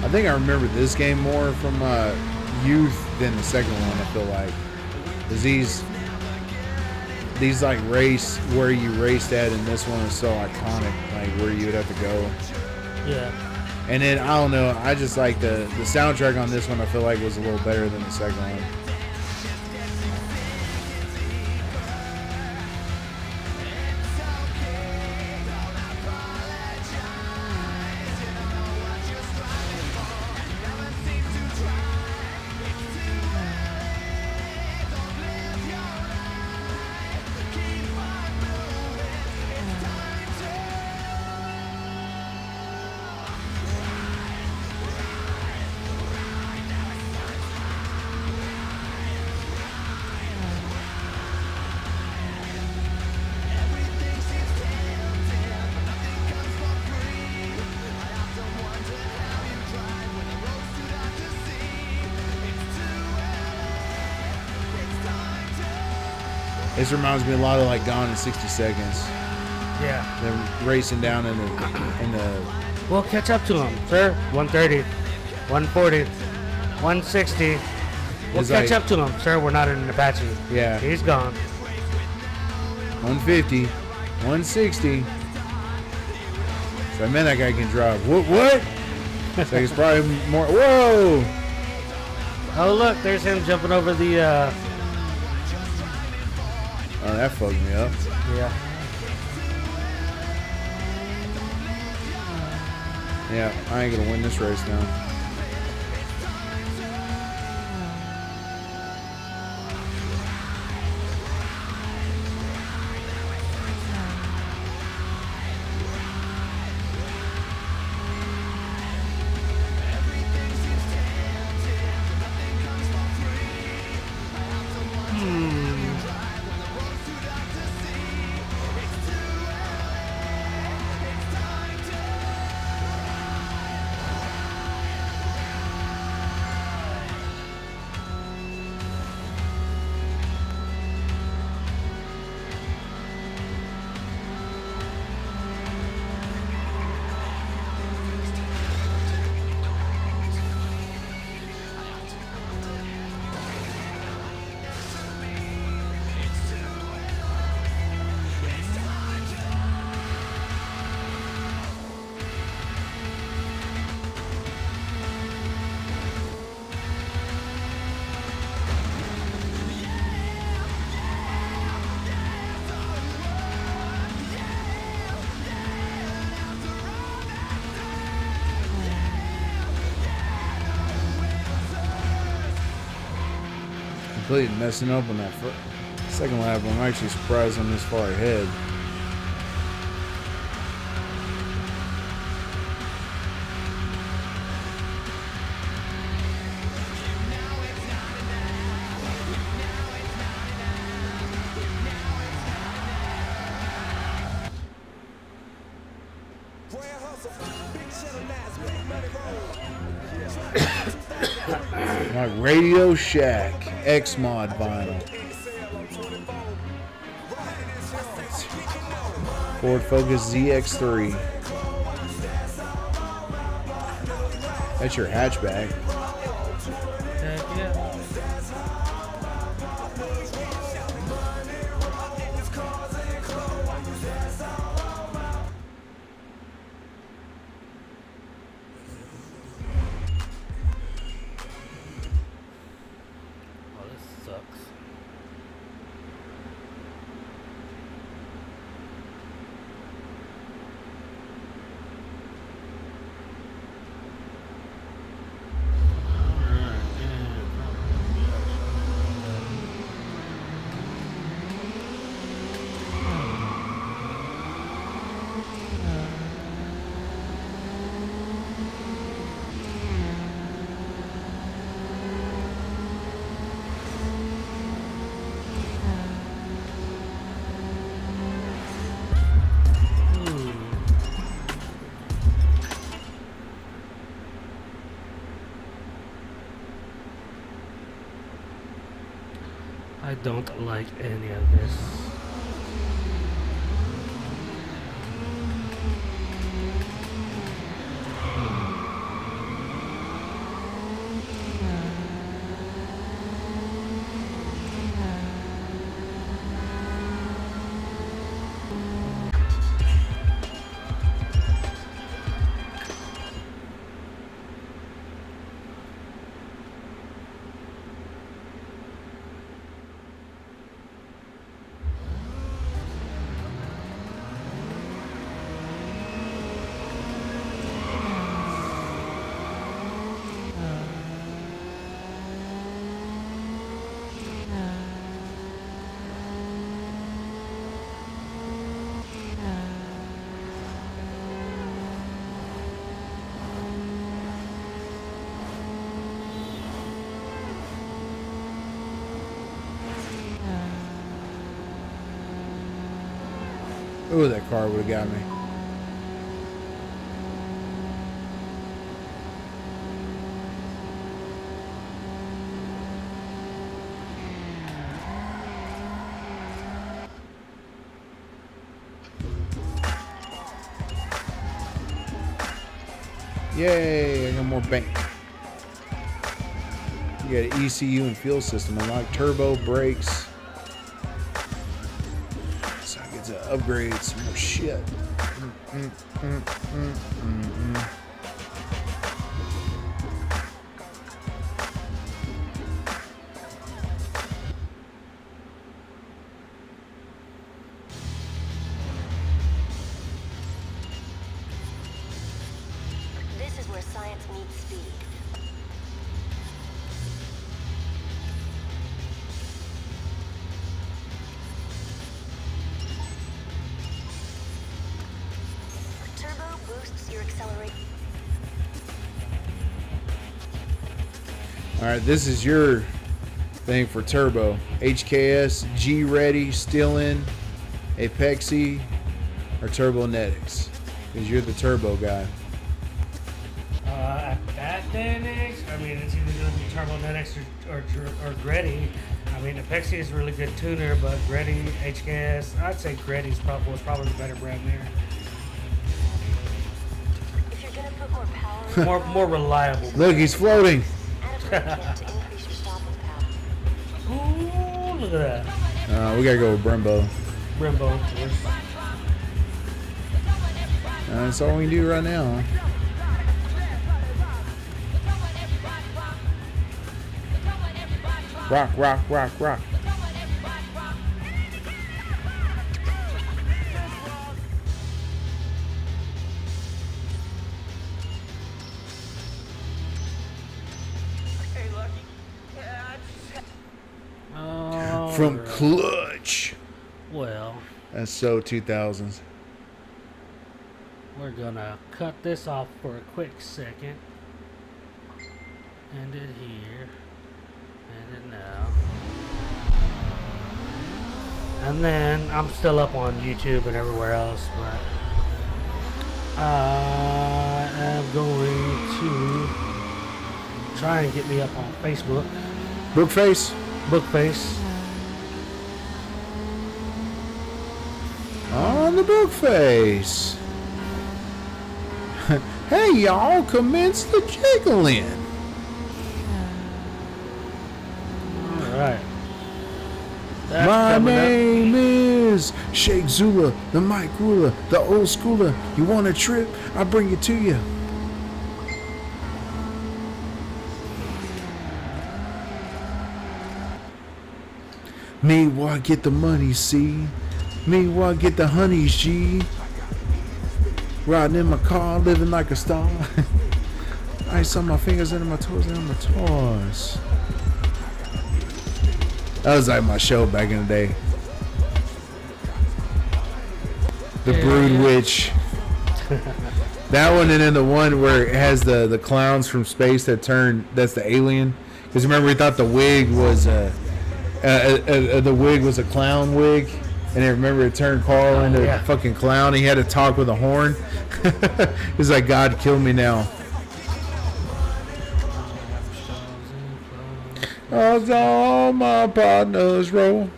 I think I remember this game more from youth than the second one. I feel like, 'cause these like race where you raced at, and this one is so iconic, like where you would have to go. Yeah. And then I don't know, I just like the soundtrack on this one. I feel like was a little better than the second one. This reminds me a lot of like Gone in 60 Seconds. Yeah. Them racing down in the. We'll catch up to him, sir. 130, 140, 160. We'll It's catch like- up to him, sir. We're not in an Apache. Yeah. He's gone. 150, 160. So I meant that guy can drive. What? So he's probably more. Whoa! Oh, look, there's him jumping over the, Oh, that fucked me up. yeah. Yeah, I ain't gonna win this race now. Completely messing up on that second lap. I'm actually surprised I'm this far ahead. Like Radio Shack X Mod vinyl. Ford Focus ZX3. That's your hatchback. Heck yeah. Oh, this sucks. I don't like any of this. Oh, that car would have got me. Yay, I got more bank. You got an ECU and fuel system unlocked, turbo, brakes. So I get to upgrade some more shit. This is where science meets speed. Turbo boosts your acceleration. All right, this is your thing for turbo. HKS, G Ready, still in, Apexi, or Turbonetics. Because you're the turbo guy. At that day and age, I mean, it's either going to be Turbonetics or Greddy. I mean, Apexi is a really good tuner, but Greddy, HKS, I'd say Greddy's was probably the better brand there. If you're gonna put more power, More reliable. Look, he's floating. add a brake kit to increase your stopping power. Ooh, look at that. We gotta go with Brembo. Brembo, of course. That's all we can do right now. Rock, rock, rock, rock. Hey, Lucky. From Clutch. Well, That's so 2000s. we're gonna cut this off for a quick second. End it here. End it now. And then I'm still up on YouTube and everywhere else, but I am going to try and get me up on Facebook, Brookface. Bookface. On the Brookface. Hey, y'all, commence the jiggling. All right. That's My coming up. name is Sheikh Zula, the Mike Ruler, the old schooler. You want a trip? I'll bring it to you. Me, why get the money, see? Me, why get the honeys, G? Riding in my car, living like a star. Ice on my fingers and on my toes and on my toes. That was like my show back in the day. The Yeah, Brood yeah. Witch. That one, and then the one where it has the clowns from space that turn. That's the alien. Because remember, we thought the wig was the wig was a clown wig, and then remember it turned Carl into yeah. a fucking clown. He had to talk with a horn. He's like, God, kill me now. As all my partners roll.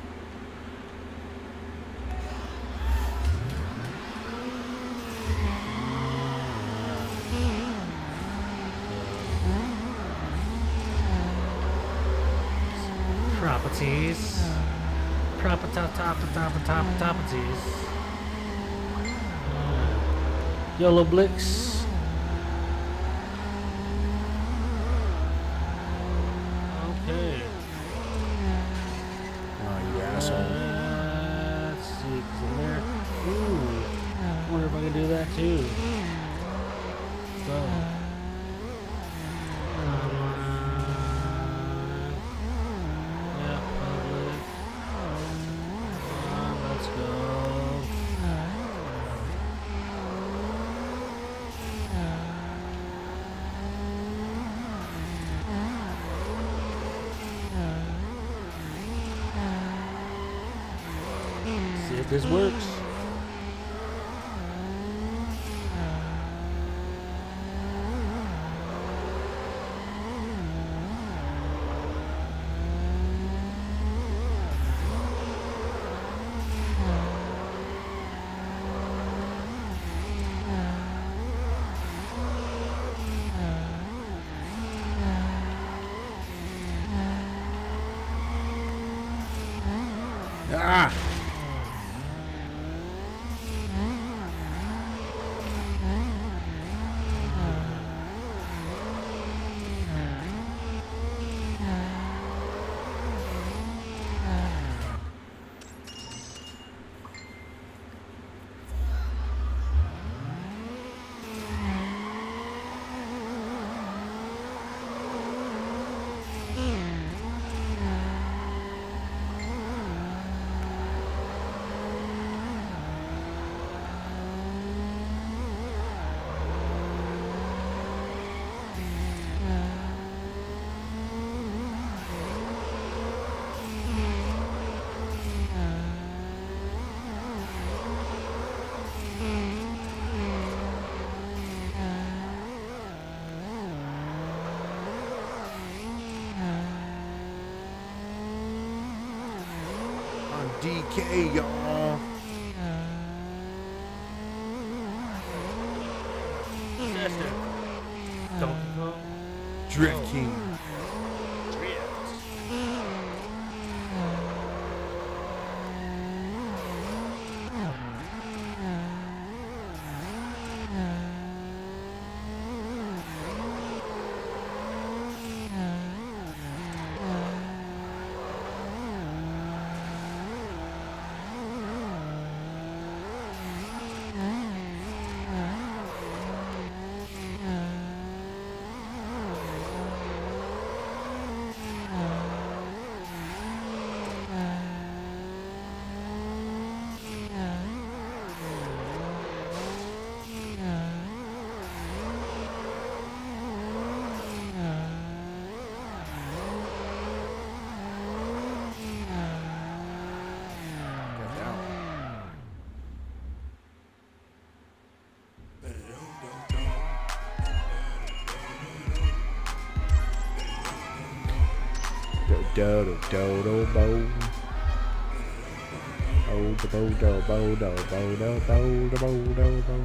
Properties. Properties. YOLO Blix. Okay. Oh, you asshole. Let's see, 'cause in there. Ooh. I wonder if I can do that too. So. Yeah, public. Let's go. See if this works. Ah! On DK, y'all. Donkey Kong. Drift King. Do do do do bo. Oh, do bo do bo do bo do bo do bo do bo.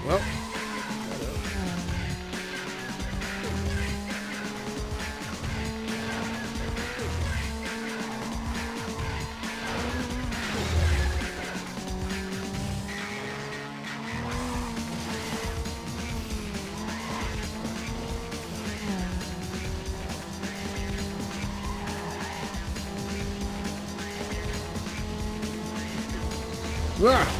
Well. Ah!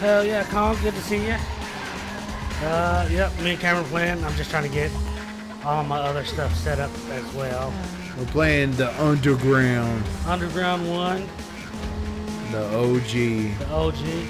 Hell yeah, Kong, good to see you. Yep, me and Cameron playing. I'm just trying to get all my other stuff set up as well. We're playing the Underground, Underground 1, the OG. the OG.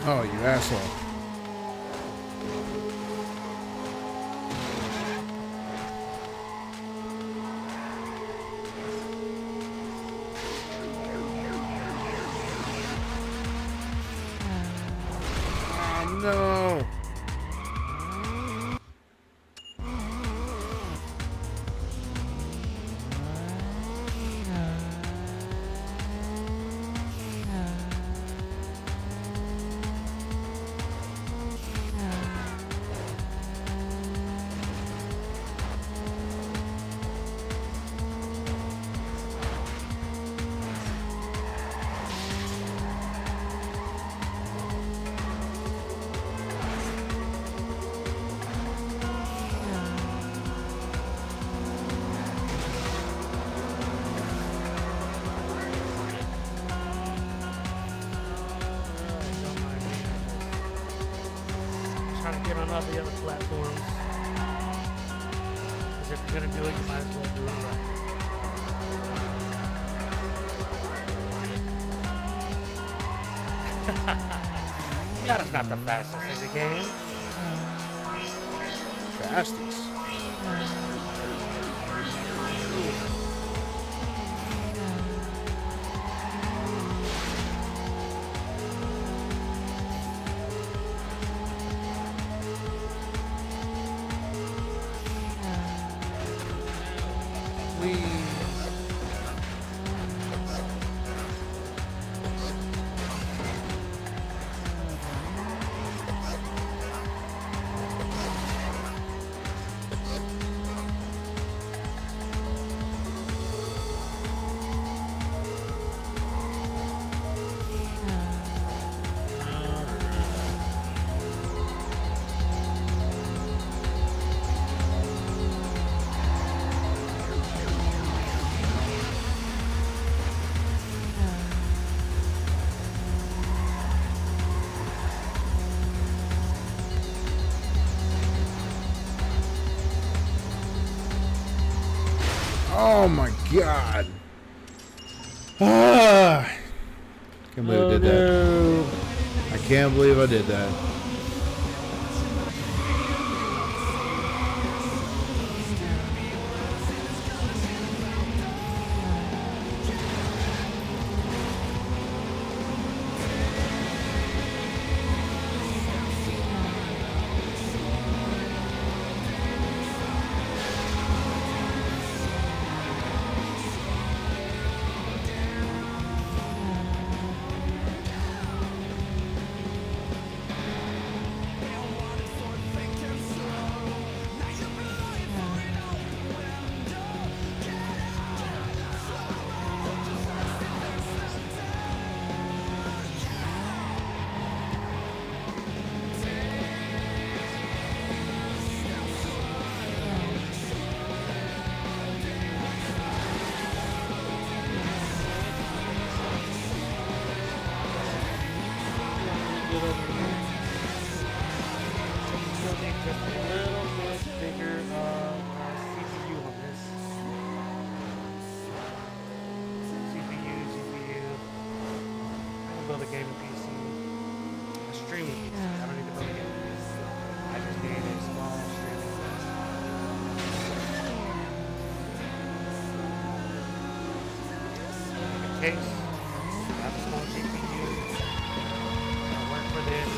Oh, you asshole. Oh, no. Don't mind me. Trying to get on all the other platforms. Because if you're gonna do it, you might as well do it right. That is not the fastest in the game. Fastest. Oh my god. Ah. Can't believe I did that. I can't believe I did that. Still need just a little bit bigger CPU on this. CPU. I can build a gaming PC. A streaming PC. I don't need to build a gaming PC. I just need a small streaming PC. Make a case. Have a small GPU. I'll work for this.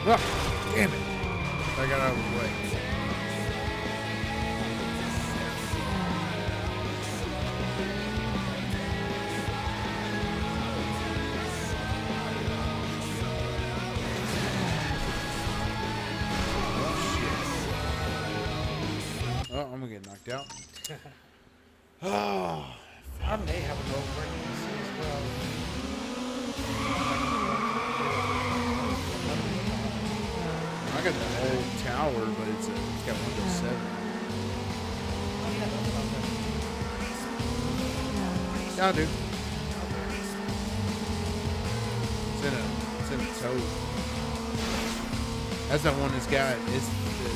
Oh, damn it. I got out of the way. Oh, I'm gonna get knocked out. Oh, I may have a gold working PC as well. I got the old tower, but it's got Windows 7. Oh, yeah, that's about that. Yeah, I do. It's in a tote. That's that one that's got.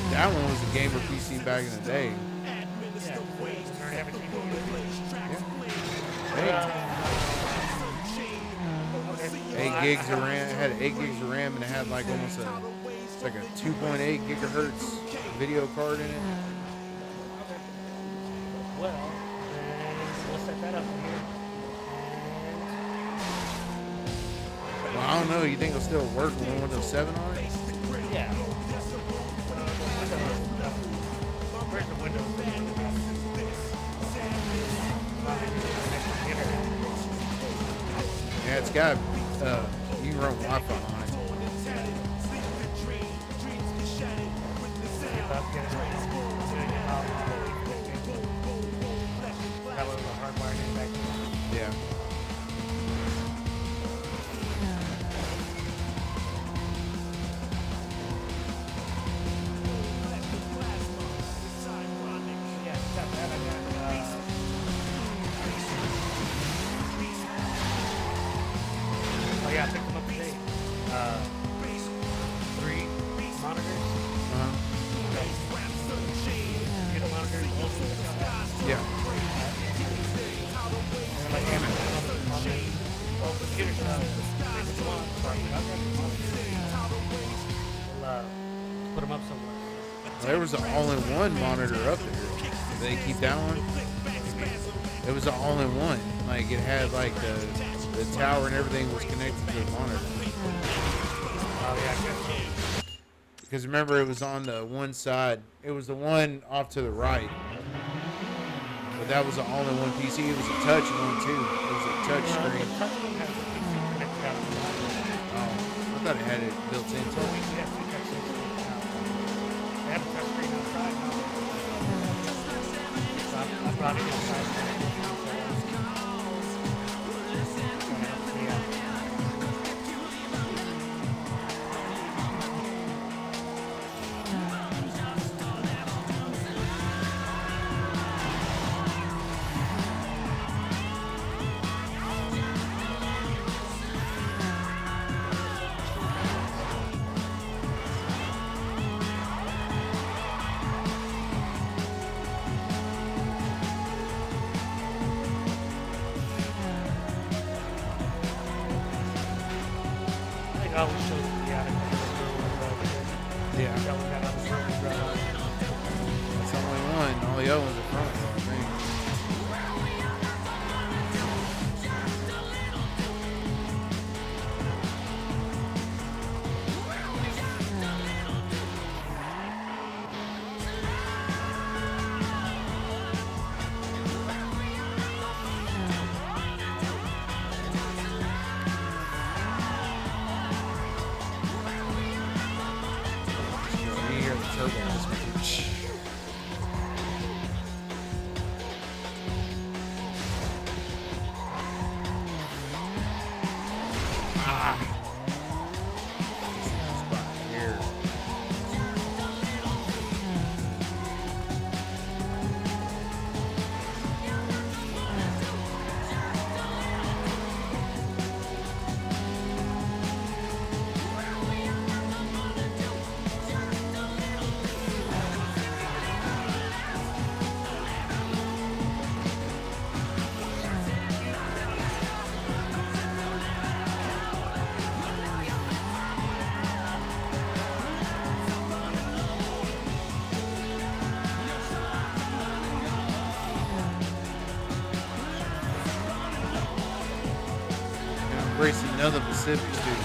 That one was a gamer PC back in the day. Yeah. 8 gigs of RAM. It had 8 gigs of RAM and it had like almost like a 2.8 gigahertz video card in it. Well, then we'll set that up here. Well, I don't know. You think it'll still work with Windows 7 on it? Yeah. Where's the Windows? Yeah, it's got. You can run Wi-Fi on it. That was a hardwired in back then. Yeah. Yeah, got that. I got, oh yeah, I picked them up today. 3 monitors. Computer monitors. Yeah. And like Amazon on the old computer stuff. They just want, so I'll grab the monitors. We'll put them up somewhere. Well, there was an all-in-one monitor up there. Did they keep that one? It was an all-in-one. Like it had like the tower and everything was connected to the monitor. Oh yeah, I guess. Because remember, it was on the one side. It was the one off to the right. But that was an all-in-one PC. It was a touch one too. It was a touch screen. The touch one has the PC connected out of the monitor. Oh, I thought it had it built into So we it. have 2 touch screens now. They have a touch screen outside now. So I brought it inside. Yeah. I think I always shows the attic. Yeah. That one got out of the room. That's the only one. All the other ones are front. I think. You hear the turbo in this one. Spot here. Embracing another Pacific student.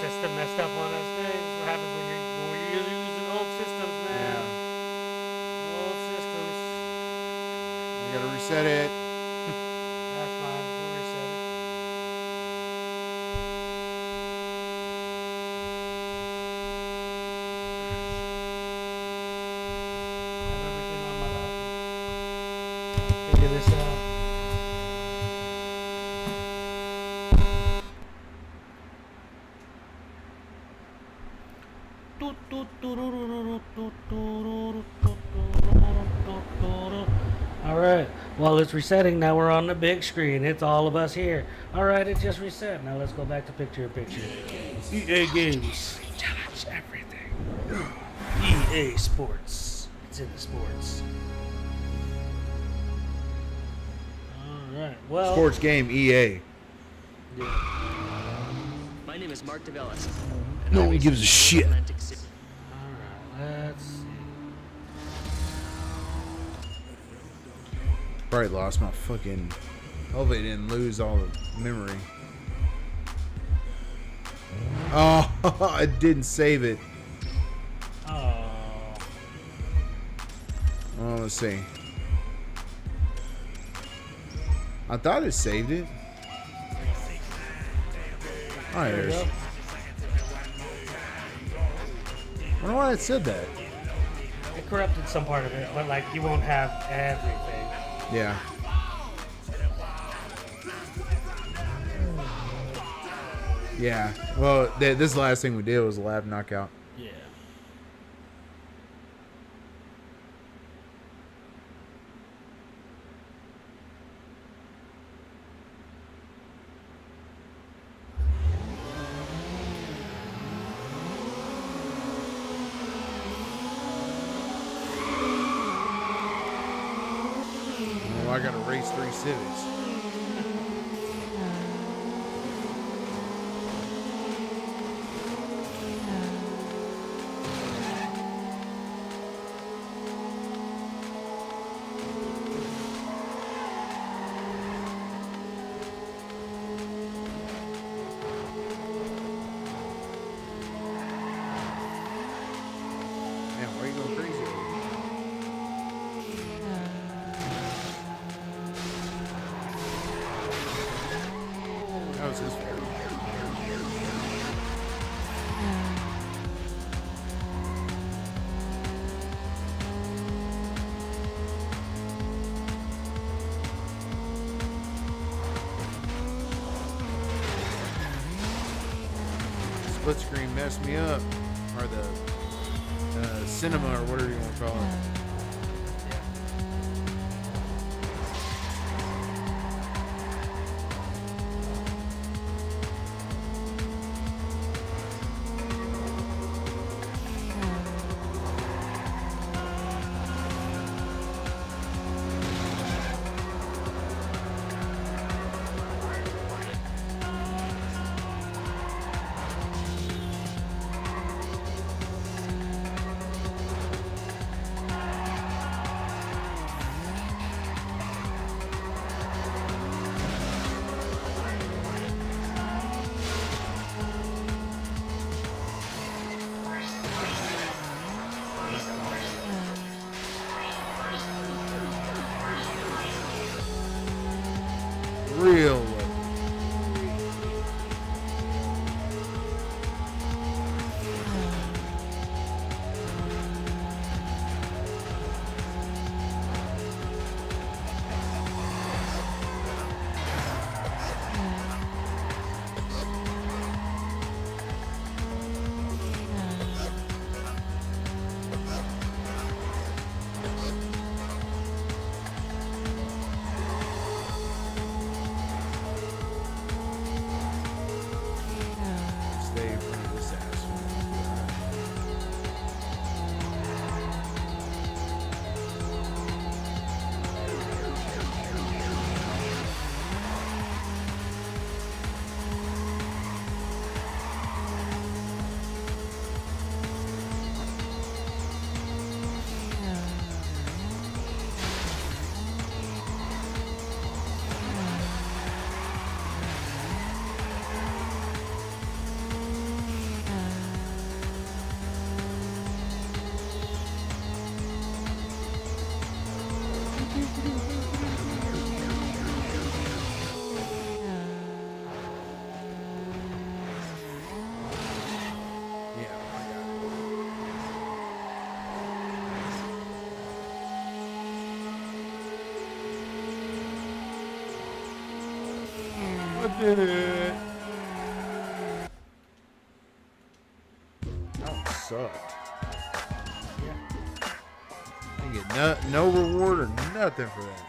system messed up on us. Hey, this is what happens when you're using old systems, man. Old systems. I gotta reset it. That's fine. We'll reset it. I have everything on my laptop. Figure this out. All right. While it's resetting, now we're on the big screen. It's all of us here. All right, it just reset. Now let's go back to picture-in-picture. EA Games. Challenge everything. EA Sports. It's in the sports. All right. Well. Sports game EA. My name is Mark DeVellis. No one gives a shit. Atlantic City. All right. Let's see. Probably lost my fucking. Hopefully, I didn't lose all the memory. Oh, I didn't save it. Oh. Oh, let's see. I thought it saved it. Oh, There there's. we go. I wonder why it said that. It corrupted some part of it, but like you won't have everything. Yeah. Yeah. Well, this is the last thing we did was a lab knockout. Yeah. Well, I got to race 3 Civics. Man, why are you going crazy over here? That was his fault. Split screen messed me up, or the cinema, or whatever you want to call it. did it. That sucked. Didn't get no reward or nothing for that.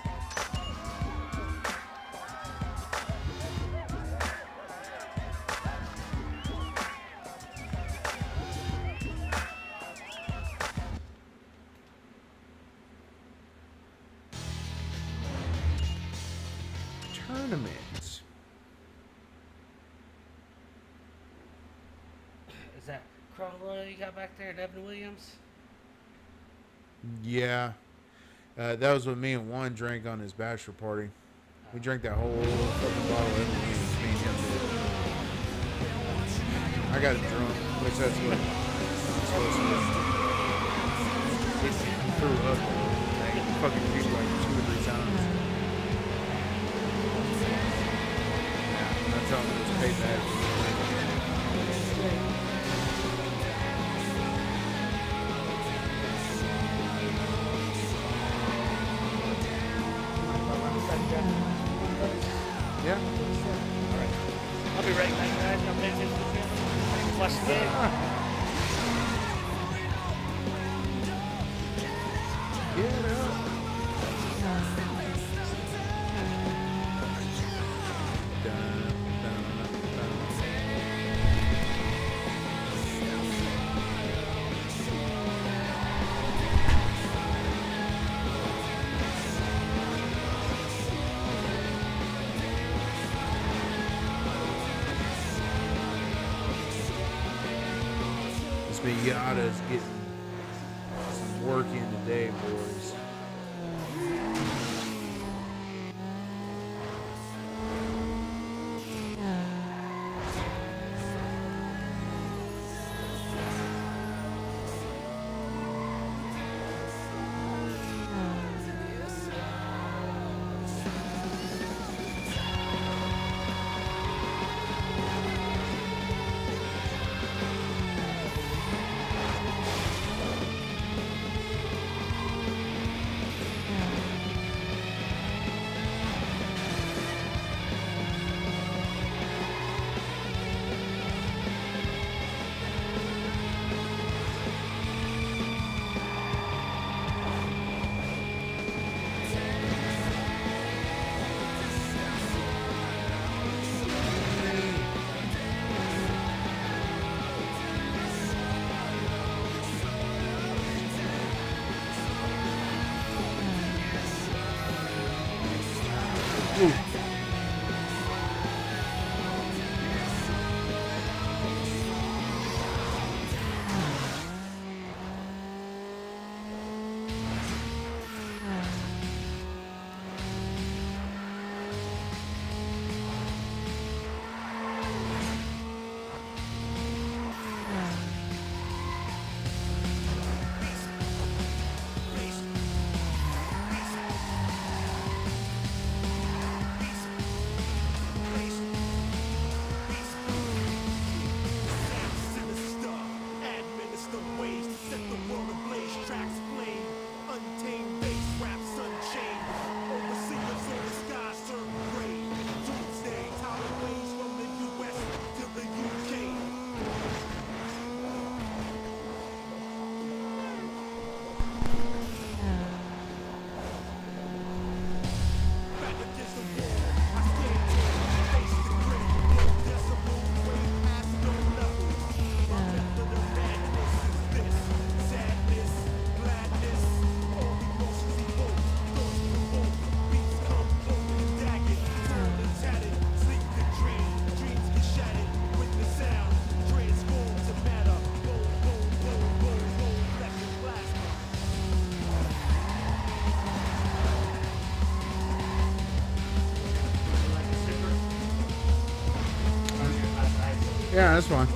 Tournaments. Is that Crowell you got back there, Devin Williams? Yeah. That was what me and Juan drank on his bachelor party. We drank that whole fucking bottle of Williams. Me and him did. I got drunk, which that's what I'm supposed to do. He threw up. I fucking puked like 2 or 3 times. Yeah, I'm telling him it's payback. Yeah. Alright. I'll be right back, guys. I'm heading into the gym. Flush the game. Get up. Dun, dun, dun. This Miata's getting some work in today, boys. Yeah, that's fine.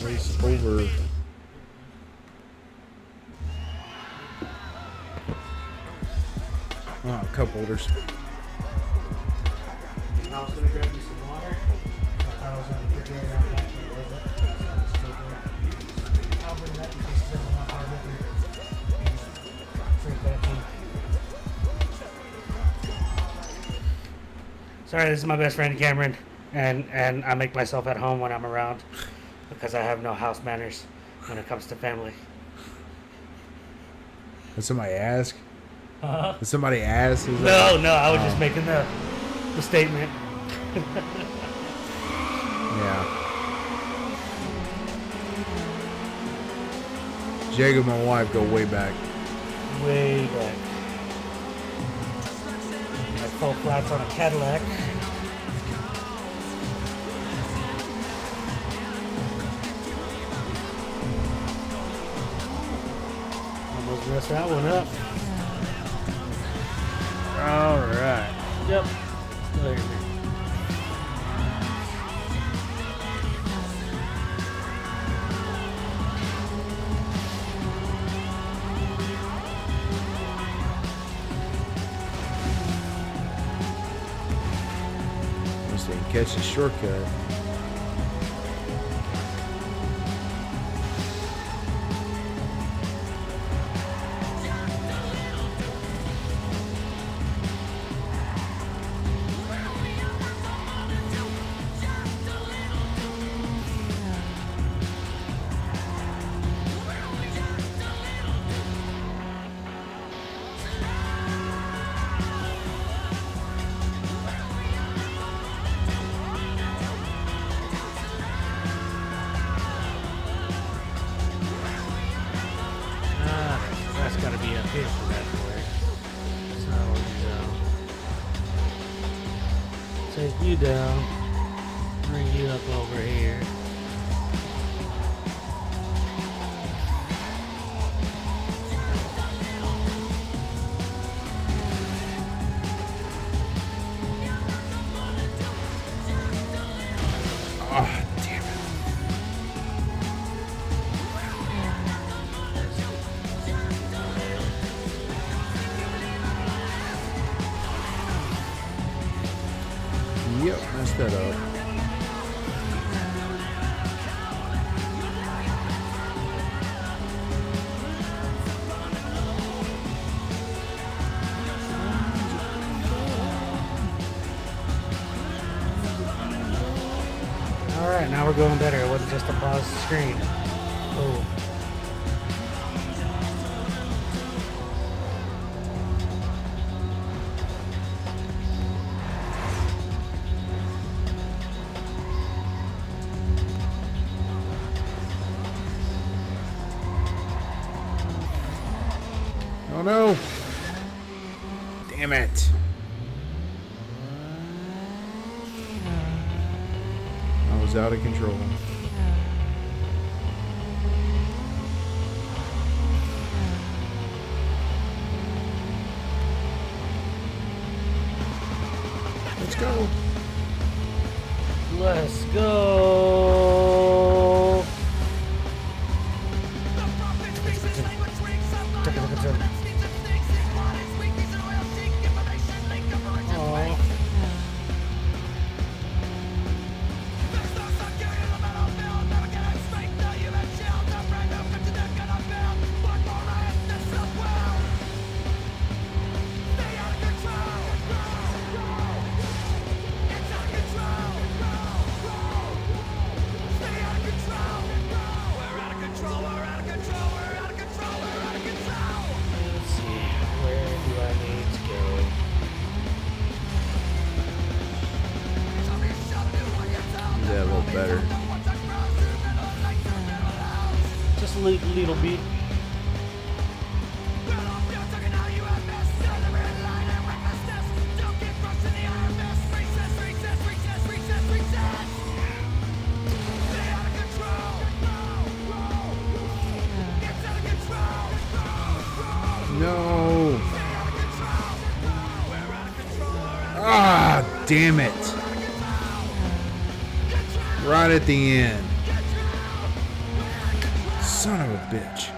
Race over. Oh, cup holders. I was gonna grab you some water. I was gonna prepare it out back here. I'll bring that in case there's enough hard liquor. Drink that too. Sorry, this is my best friend Cameron, and I make myself at home when I'm around because I have no house manners when it comes to family. Did somebody ask? Uh-huh. Did somebody ask? Is No, I was just making the statement. Yeah. Jacob and my wife go way back. Way back. Like full flats on a Cadillac. Almost messed that one up. Alright. Yep. There you go. Must didn't catch the shortcut. That's gotta be up here for that way. So, take you down, bring you up over here. Oh, damn it. Yep, messed that up. Alright, now we're going better. It wasn't just a pause screen. Oh. Oh no! Damn it! I was out of control. Let's go! Let's go! Aw. Let's see, where do I need to go? Yeah, a little better. Just a little bit. No! Ah, damn it! Right at the end. Son of a bitch.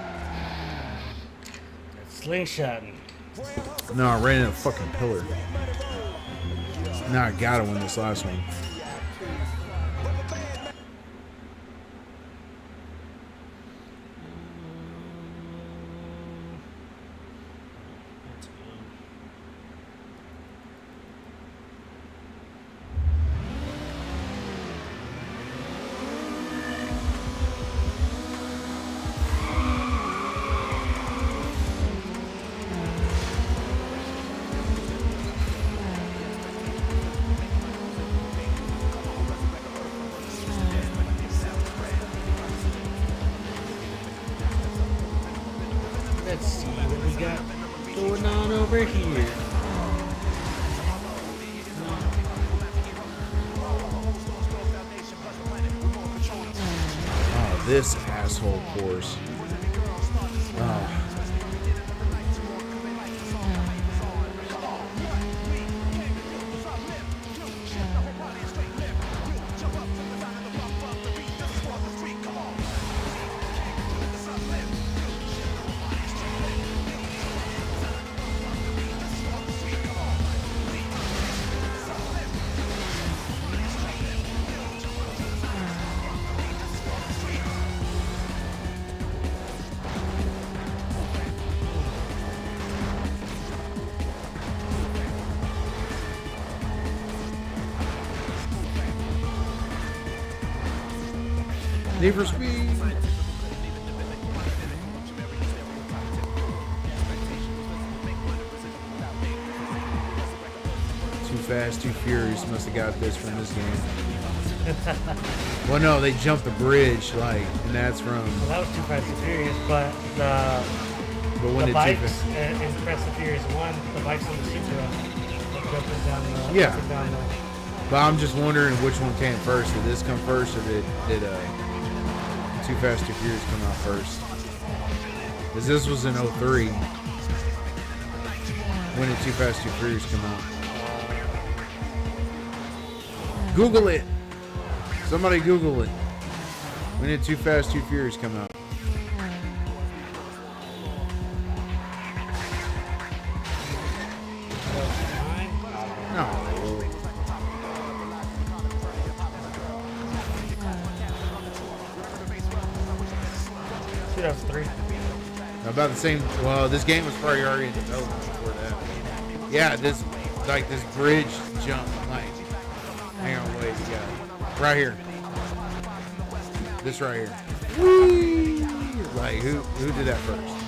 Slingshotting. No, I ran into a fucking pillar. Now I gotta win this last one. Let's see what we got going on over here. Oh, this asshole course. Oh. Need for Speed. Too Fast, Too Furious must have got this from this game. Well, no, they jumped the bridge, like, and that's from. Well, that was Too Fast and Furious, but But when the did bikes in Fast and Furious 1, the bikes on the Supra, like jumping down the. Yeah. up and down the. But I'm just wondering which one came first. Did this come first, or did Too Fast, Too Furious come out first? Because this was in 03. When did Too Fast, Too Furious come out? Google it. Somebody Google it. When did Too Fast, Too Furious come out? No. 2003. About the same. Well, this game was probably already in development before that. Yeah, this bridge jump. Like, hang on, wait, you got it. Right here. This right here. Whee! Like, who did that first?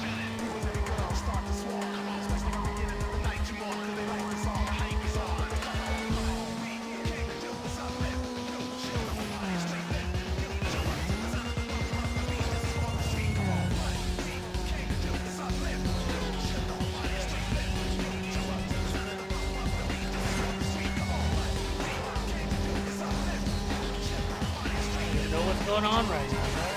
You know what's going on right now, guys?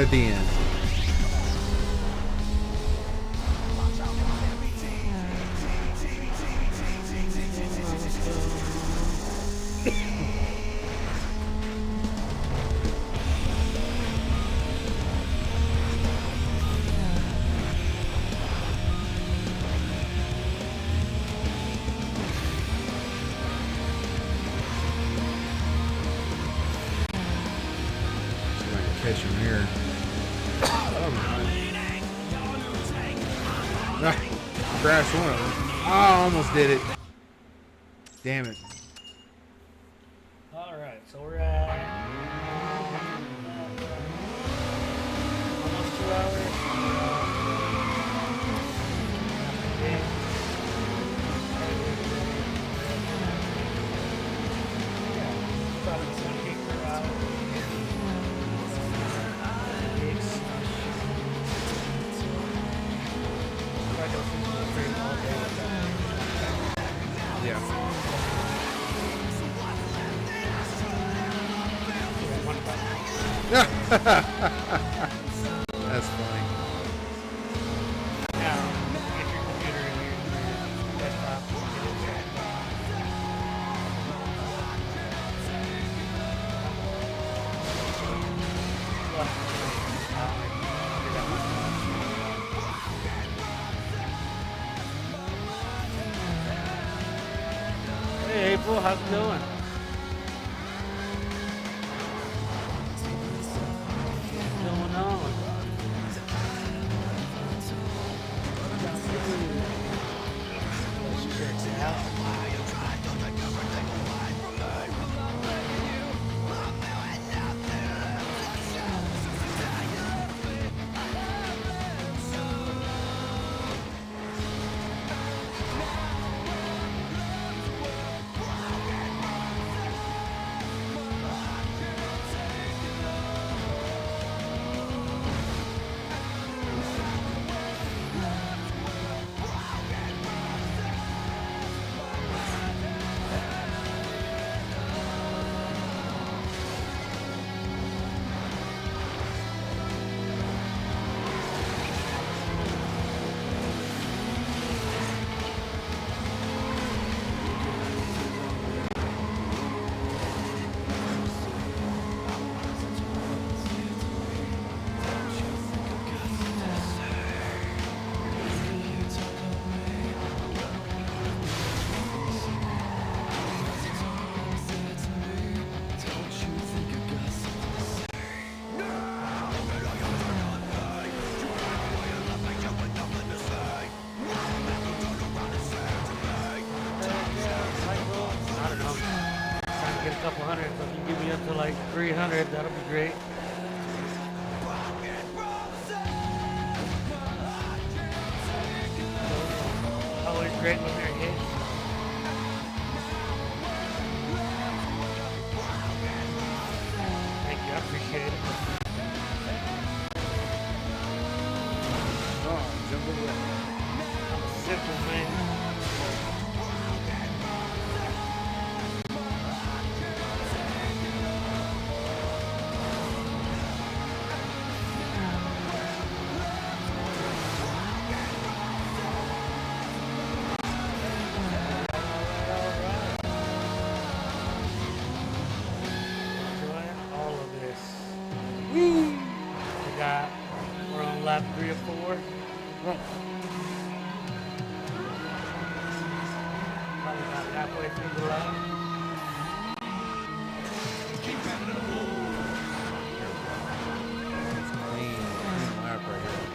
right at the end. See if I can catch him here. Crashed one of them. Oh, I almost did it. Damn it. All right, so we're at almost 2 hours. Probably 28 per hour. Yeah. That's funny. Now, get your computer in your desktop. Get it set. Hey April, how's it going? What's going on? Let's check it out. I don't know. Trying to get a couple hundred, so if you can give me up to like 300, that'll be great. Always great when they're hits. Thank you, I appreciate it. Oh, jump away. I'm a simple man. Enjoying all of this. We're on lap 3 or 4. Probably about halfway through the lap. It's clean lap right here.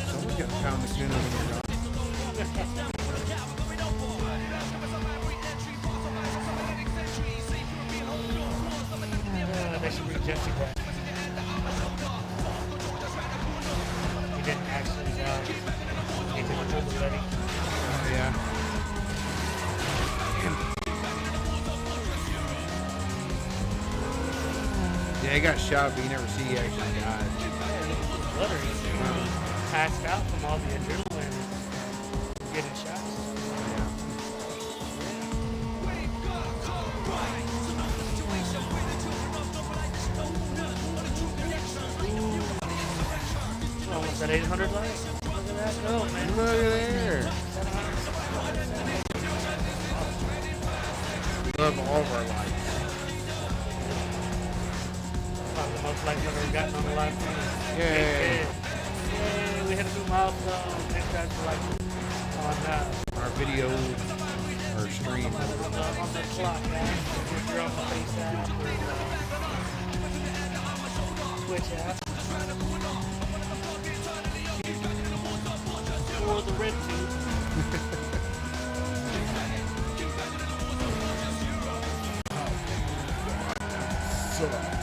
Someone got pound the tuna when you're gone. They should reject that. He didn't actually die. He didn't pull the Betty. Yeah. he got shot, but you never see he actually died. Literally, passed out from all the adrenaline and getting shot. Almost at 800 likes. Look at that go, man. Look at there. We love all of our likes. Probably the most likes I've ever gotten on the live stream. Yay. Yay, we hit a new milestone. Thanks guys for liking on Our video or stream. on the clock, guys. If you're on the Face app or Twitch app. Or the red tube. Sucked.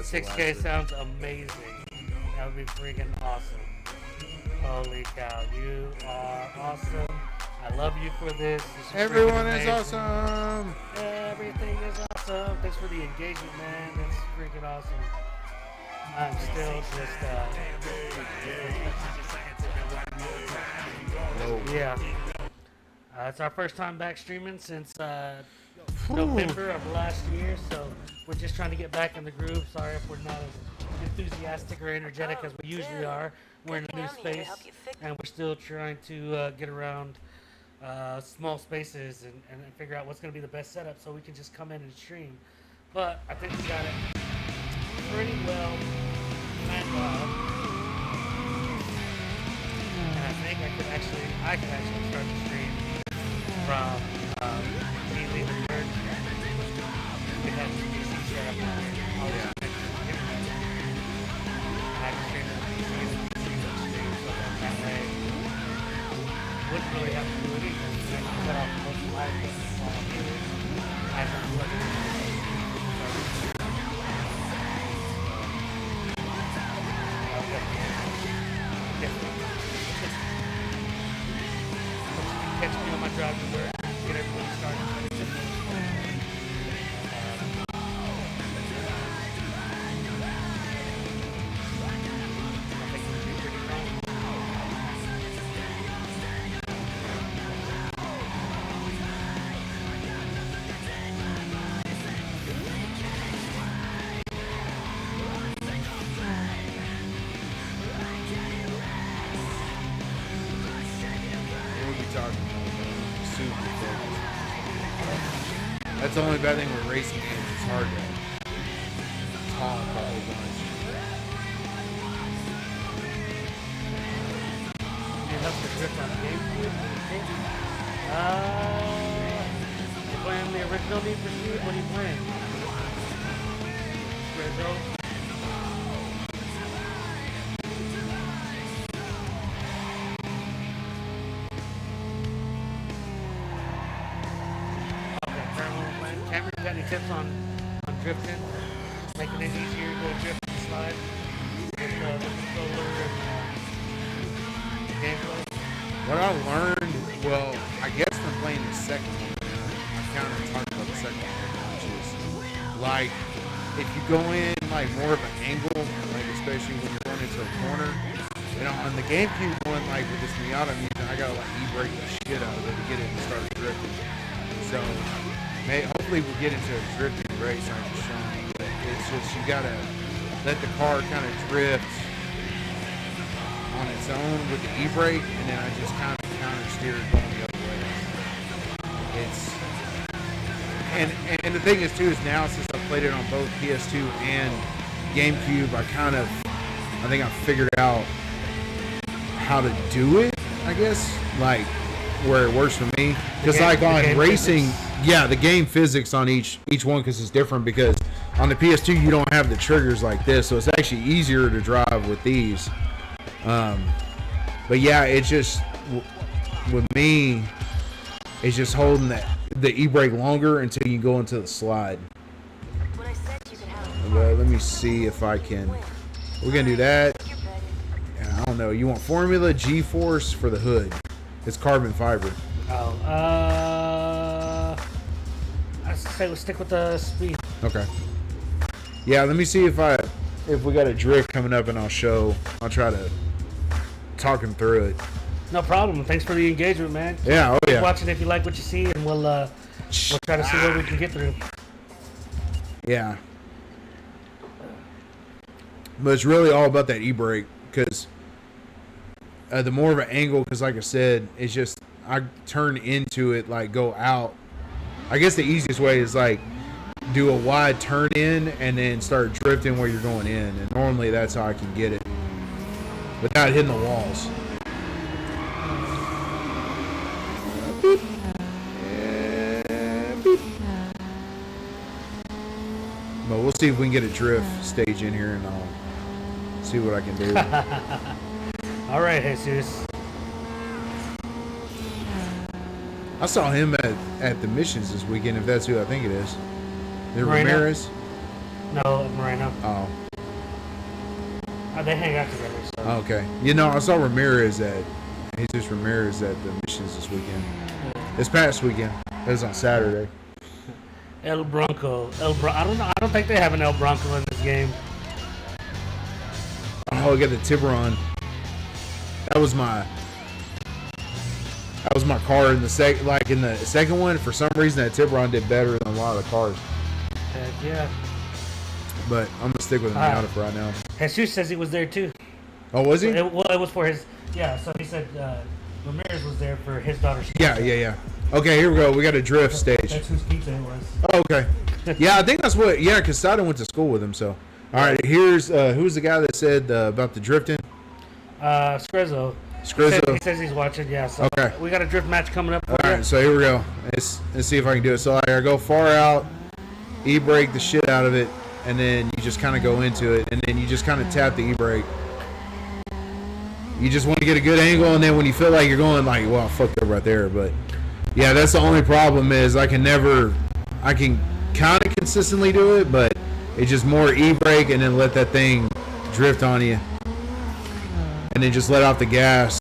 6K sounds amazing. That would be freaking awesome. Holy cow, you are awesome. I love you for this. This is Everyone freaking is amazing. awesome. Everything is awesome. Thanks for the engagement, man. That's freaking awesome. I'm still just, yeah. It's our first time back streaming since November of last year, so we're just trying to get back in the groove. Sorry if we're not as enthusiastic or energetic as we usually are. We're in a new space, and we're still trying to get around small spaces and figure out what's going to be the best setup so we can just come in and stream. But I think we got it pretty well planned out. And I think I could actually start the stream from me leaving church. We had the PC set up all this internet. I can stream it using the PC stream so that way wouldn't really have to do anything. I can cut off most of my business while I'm here. As I'm looking at the catch me on my drive to work, get everyone started. I think it'll be pretty fun. We'll be talking about super focused. That's the only bad thing with racing games. It's hard to talk a whole bunch. You have to drift on the GameCube. You playing the original Need for Speed? What are you playing? Rizzo? Okay, Cameron, you got any tips on drifting? Making it easier to drift and slide with the controller and gameplay? What I learned, well, I guess from playing the second one, I kind of talked about the second one, which is like if you go in like more of an angle, like especially when you're going into a corner, you know, on the GameCube one, like with this Miata music, I gotta like e-brake the shit out of it to get it to start drifting. So hopefully we'll get into a drifting race. I can show you, but it's just you gotta let the car kind of drift on its own with the e-brake, and then I just kind of counter steer it going the other way. It's and the thing is too is now since I played it on both PS2 and GameCube, I think I figured out how to do it. I guess like where it works for me, because like on racing, yeah, the game physics on each one because it's different. Because on the PS2 you don't have the triggers like this, so it's actually easier to drive with these. But yeah, it's just with me, it's just holding the e-brake longer until you go into the slide. When I said you could have Well, let me see if I can. We're gonna do that. I don't know. You want Formula G-Force for the hood? It's carbon fiber. Oh, stick with the speed. Okay. Yeah, let me see if we got a drift coming up, and I'll try to talk him through it. No problem. Thanks for the engagement, man. Yeah, oh Keep yeah. watching if you like what you see, and we'll try to see what we can get through. Yeah. But it's really all about that e-brake, because the more of an angle, because like I said, it's just, I turn into it, like go out. I guess the easiest way is like do a wide turn in and then start drifting where you're going in. And normally that's how I can get it without hitting the walls. Beep. And beep. But we'll see if we can get a drift stage in here, and I'll see what I can do. All right, Jesus. I saw him at the missions this weekend, if that's who I think it is. Is it Moreno? Ramirez? No, Moreno. Oh. They hang out together. So. Okay. You know, I saw Jesus Ramirez at the missions this weekend. This past weekend. It was on Saturday. El Bronco. I don't know. I don't think they have an El Bronco in this game. Oh, I got the Tiburon. That was my car in the second one. For some reason, that Tiburon did better than a lot of the cars. Heck yeah. But I'm gonna stick with Miata for right now. Jesus says he was there too. Oh, was he? It was for his. Yeah. So he said Ramirez was there for his daughter's. Yeah. Okay, here we go. We got a drift stage. That's whose pizza it was. Oh, okay. Yeah, I think that's what. Yeah, because Sada went to school with him. So, all right. Here's who's the guy that said about the drifting? Scrizzo. Scrizzo. He says he's watching. Yeah. So Okay. we got a drift match coming up. All right. So here we go. Let's see if I can do it. So I go far out, e-brake the shit out of it, and then you just kind of go into it, and then you just kind of tap the e-brake. You just want to get a good angle, and then when you feel like you're going like, well, I fucked up right there, but yeah, that's the only problem is I can kind of consistently do it, but it's just more e-brake and then let that thing drift on you, and then just let off the gas.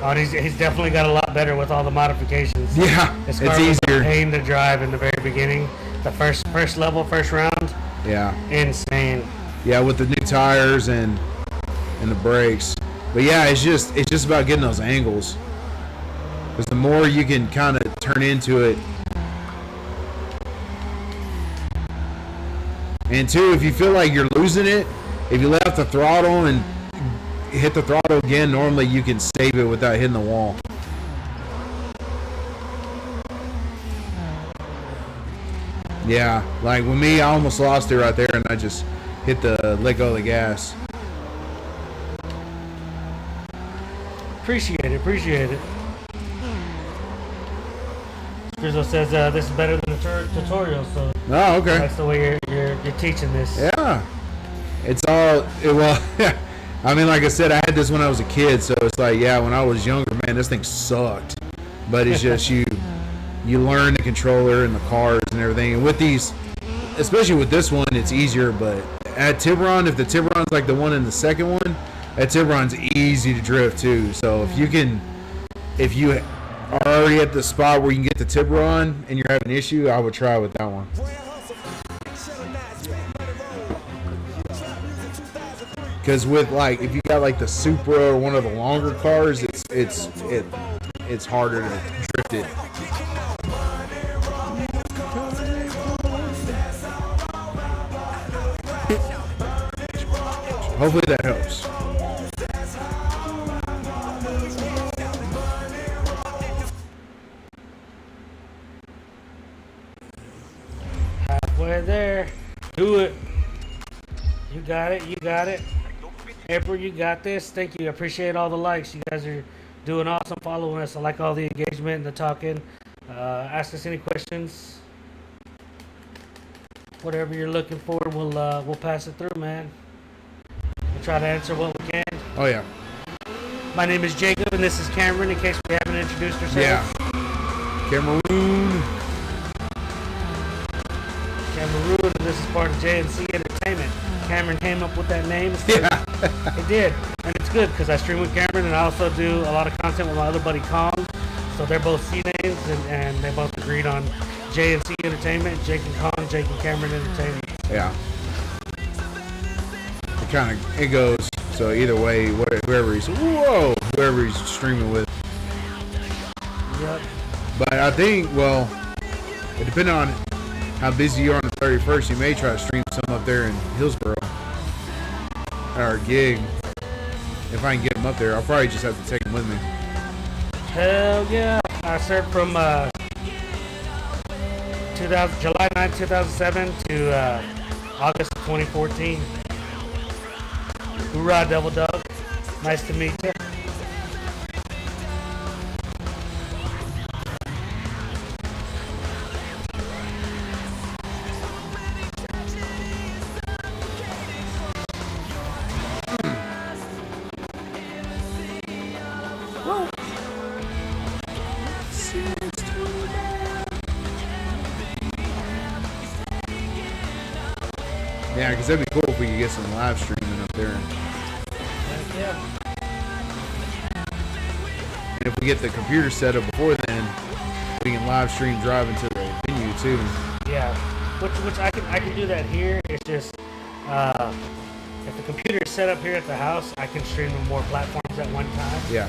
Oh, he's definitely got a lot better with all the modifications. Yeah, This it's car was easier. a pain to drive in the very beginning. The first round, Yeah. insane. Yeah, with the new tires and the brakes. But yeah, it's just about getting those angles. Because the more you can kind of turn into it. And two, if you feel like you're losing it, if you let off the throttle and hit the throttle again, normally you can save it without hitting the wall. Yeah, like with me, I almost lost it right there, and I just let go of the gas. Appreciate it. Rizzo says this is better than the tutorial, so Oh, okay. that's the way you're teaching this. Yeah. Well, I mean, like I said, I had this when I was a kid, so it's like, yeah, when I was younger, man, this thing sucked. But it's just you learn the controller and the cars and everything. And with these, especially with this one, it's easier. But at Tiburon, if the Tiburon's like the one in the second one, that Tiburon's easy to drift too. So if you are already at the spot where you can get the Tiburon and you're having an issue, I would try with that one. Because with like, if you got like the Supra or one of the longer cars, it's harder to drift it. Hopefully that helps. Halfway there. Do it. You got it. April, you got this. Thank you. I appreciate all the likes. You guys are doing awesome following us. I like all the engagement and the talking. Ask us any questions. Whatever you're looking for, we'll pass it through, man. We'll try to answer what we can. Oh yeah. My name is Jacob, and this is Cameron, in case we haven't introduced ourselves. Yeah. Cameroon. Cameroon, and this is part of JNC Entertainment. Cameron came up with that name. Yeah. It did, and it's good because I stream with Cameron, and I also do a lot of content with my other buddy Kong. So they're both C names, and they both agreed on J&C Entertainment, Jake and Kong, Jake and Cameron Entertainment. Yeah. It goes. So either way, whoever he's streaming with. Yep. But I think, well, depending on how busy you are on the 31st, you may try to stream some up there in Hillsboro. At our gig. If I can get them up there, I'll probably just have to take them with me. Hell yeah. I served from July 9, 2007 to August of 2014. Hoorah, Devil Dog. Nice to meet you. Yeah, because that'd be cool if we could get some live streaming up there. Yeah. And if we get the computer set up before then, we can live stream driving to the venue too. Yeah, which I can do that here. It's just if the computer is set up here at the house, I can stream on more platforms at one time. Yeah.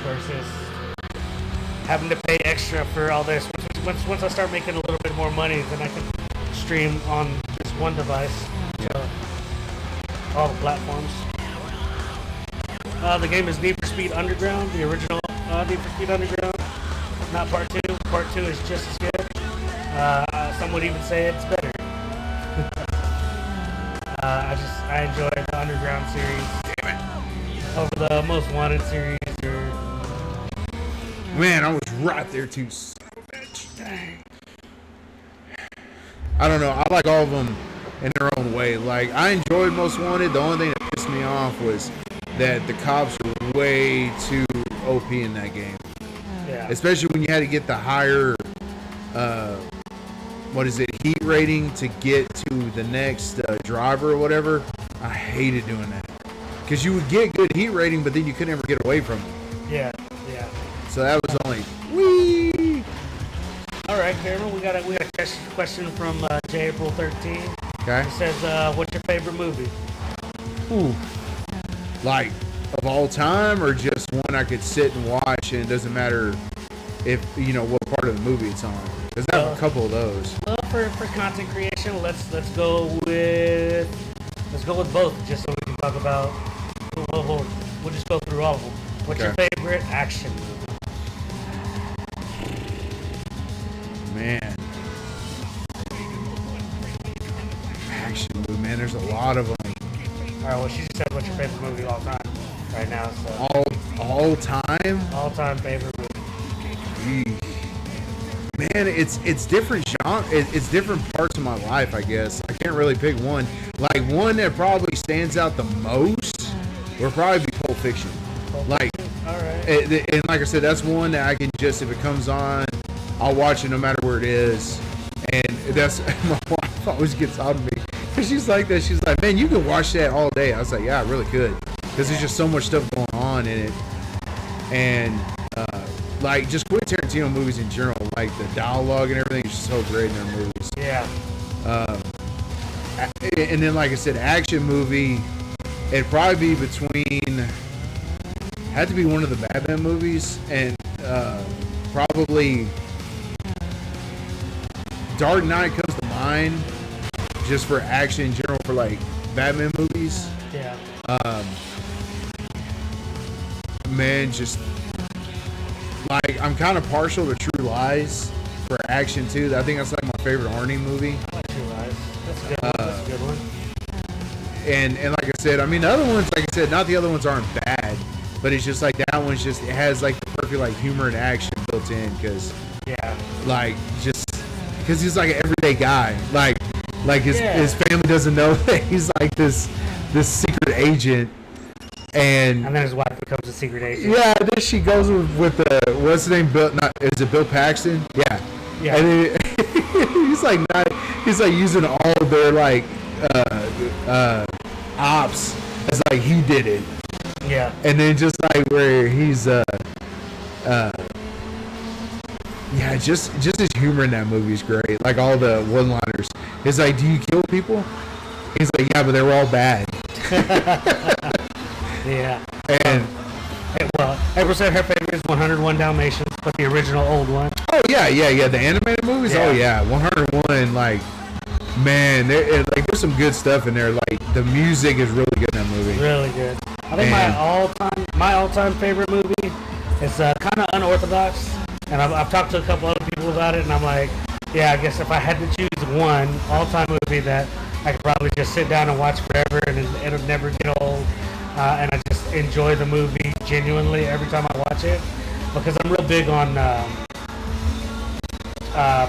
Versus having to pay extra for all this. Once I start making a little bit more money, then I can stream on just one device to all the platforms. The game is Need for Speed Underground, the original Need for Speed Underground, not Part 2. Part 2 is just as good. Some would even say it's better. I enjoy the Underground series. Damn it. Over the Most Wanted series. Man, I was right there too. Son of a bitch. Dang. I don't know. I like all of them in their own way. Like, I enjoyed Most Wanted. The only thing that pissed me off was that the cops were way too OP in that game. Yeah. Especially when you had to get the higher, heat rating to get to the next driver or whatever. I hated doing that. Because you would get good heat rating, but then you could never get away from it. Yeah. So that was only, whee! All right, Cameron, we got a question from J April 13. Okay. It says, "What's your favorite movie?" Ooh. Like, of all time, or just one I could sit and watch and it doesn't matter if, what part of the movie it's on? Because I have a couple of those. Well, for content creation, let's go with both, just so we can talk about. We'll just go through all of them. What's your favorite action movie? Man. Action movie, man. There's a lot of them. All right, well, she just said what's your favorite movie of all time right now. So All time? All-time favorite movie. Man, it's different genre. It's different parts of my life, I guess. I can't really pick one. Like, one that probably stands out the most would probably be Pulp Fiction. Like, all right. And like I said, that's one that I can just, if it comes on, I'll watch it no matter where it is. And that's, my wife always gets on me. Because she's like that. She's like, man, you can watch that all day. I was like, yeah, I really could. Because there's just so much stuff going on in it. And, like, just Quentin Tarantino movies in general, like the dialogue and everything is just so great in their movies. Yeah. And then, like I said, action movie, it'd probably be between, had to be one of the Batman movies, and probably Dark Knight comes to mind, just for action in general, for like Batman movies. Yeah. Man, just like, I'm kind of partial to True Lies for action too. I think that's like my favorite Arnie movie. I like True Lies. That's a good one. That's a good one. And like I said, I mean, the other ones, like I said, not the other ones aren't bad, but it's just like that one's just, it has like the perfect like humor and action built in, because like, just because he's like an everyday guy, like his family doesn't know that he's like this secret agent, and then his wife becomes a secret agent. Yeah, then she goes with the, what's his name, is it Bill Paxton? Yeah. And then, he's like using all of their like ops as like he did it. Yeah. And then just like where he's Yeah, just his humor in that movie is great. Like all the one-liners. It's like, do you kill people? He's like, yeah, but they were all bad. Yeah. And Well, April said her favorite is 101 Dalmatians, but the original old one. oh yeah, the animated movies. Yeah. Oh yeah, 101. Like, man, there's some good stuff in there. Like the music is really good in that movie. Really good. I think my all-time favorite movie is kind of unorthodox, and I've talked to a couple other people about it, and I'm like, yeah, I guess if I had to choose one all-time movie that I could probably just sit down and watch forever, and it'll never get old, and I just enjoy the movie genuinely every time I watch it, because I'm real big on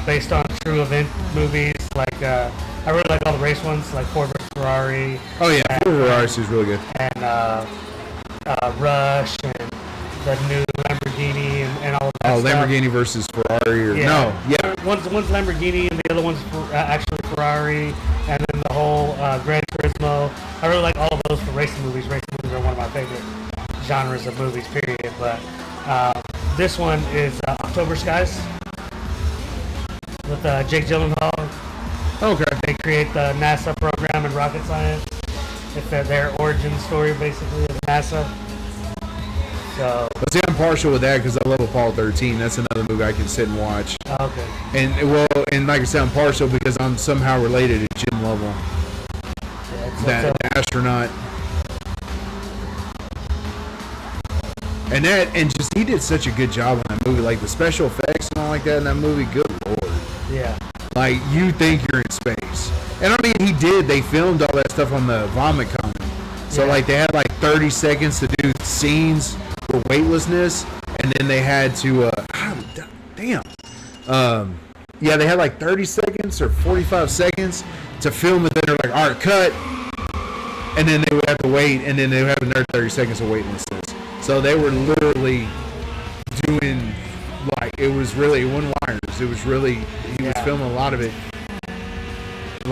based on true event movies. Like I really like all the race ones, like Ford vs Ferrari. Oh yeah, Ford vs. is really good. And Rush and the new Lamborghini and all of that Oh, stuff. Lamborghini versus Ferrari. One's Lamborghini and the other one's actually Ferrari, and then the whole Gran Turismo. I really like all of those for racing movies. Racing movies are one of my favorite genres of movies, period. But this one is October Skies with Jake Gyllenhaal. Okay. They create the NASA program in rocket science. It's their origin story, basically, of NASA. So, But see, I'm partial with that because I love Apollo 13. That's another movie I can sit and watch. okay. And like I said, I'm partial because I'm somehow related to Jim Lovell, Yeah, that astronaut. And just he did such a good job on that movie, like the special effects and all like that in that movie. Good lord, yeah. like you think you're in space. And I mean, he did. They filmed all that stuff on the Vomit Common, so Yeah. like they had like 30 seconds to do scenes for weightlessness, and then they had to yeah, they had like 30 seconds or 45 seconds to film it. Then they're like, all right, cut. And then they would have to wait, and then they would have another 30 seconds of weightlessness. So they were literally doing, like, it was really one-liners. It was really, he was filming a lot of it,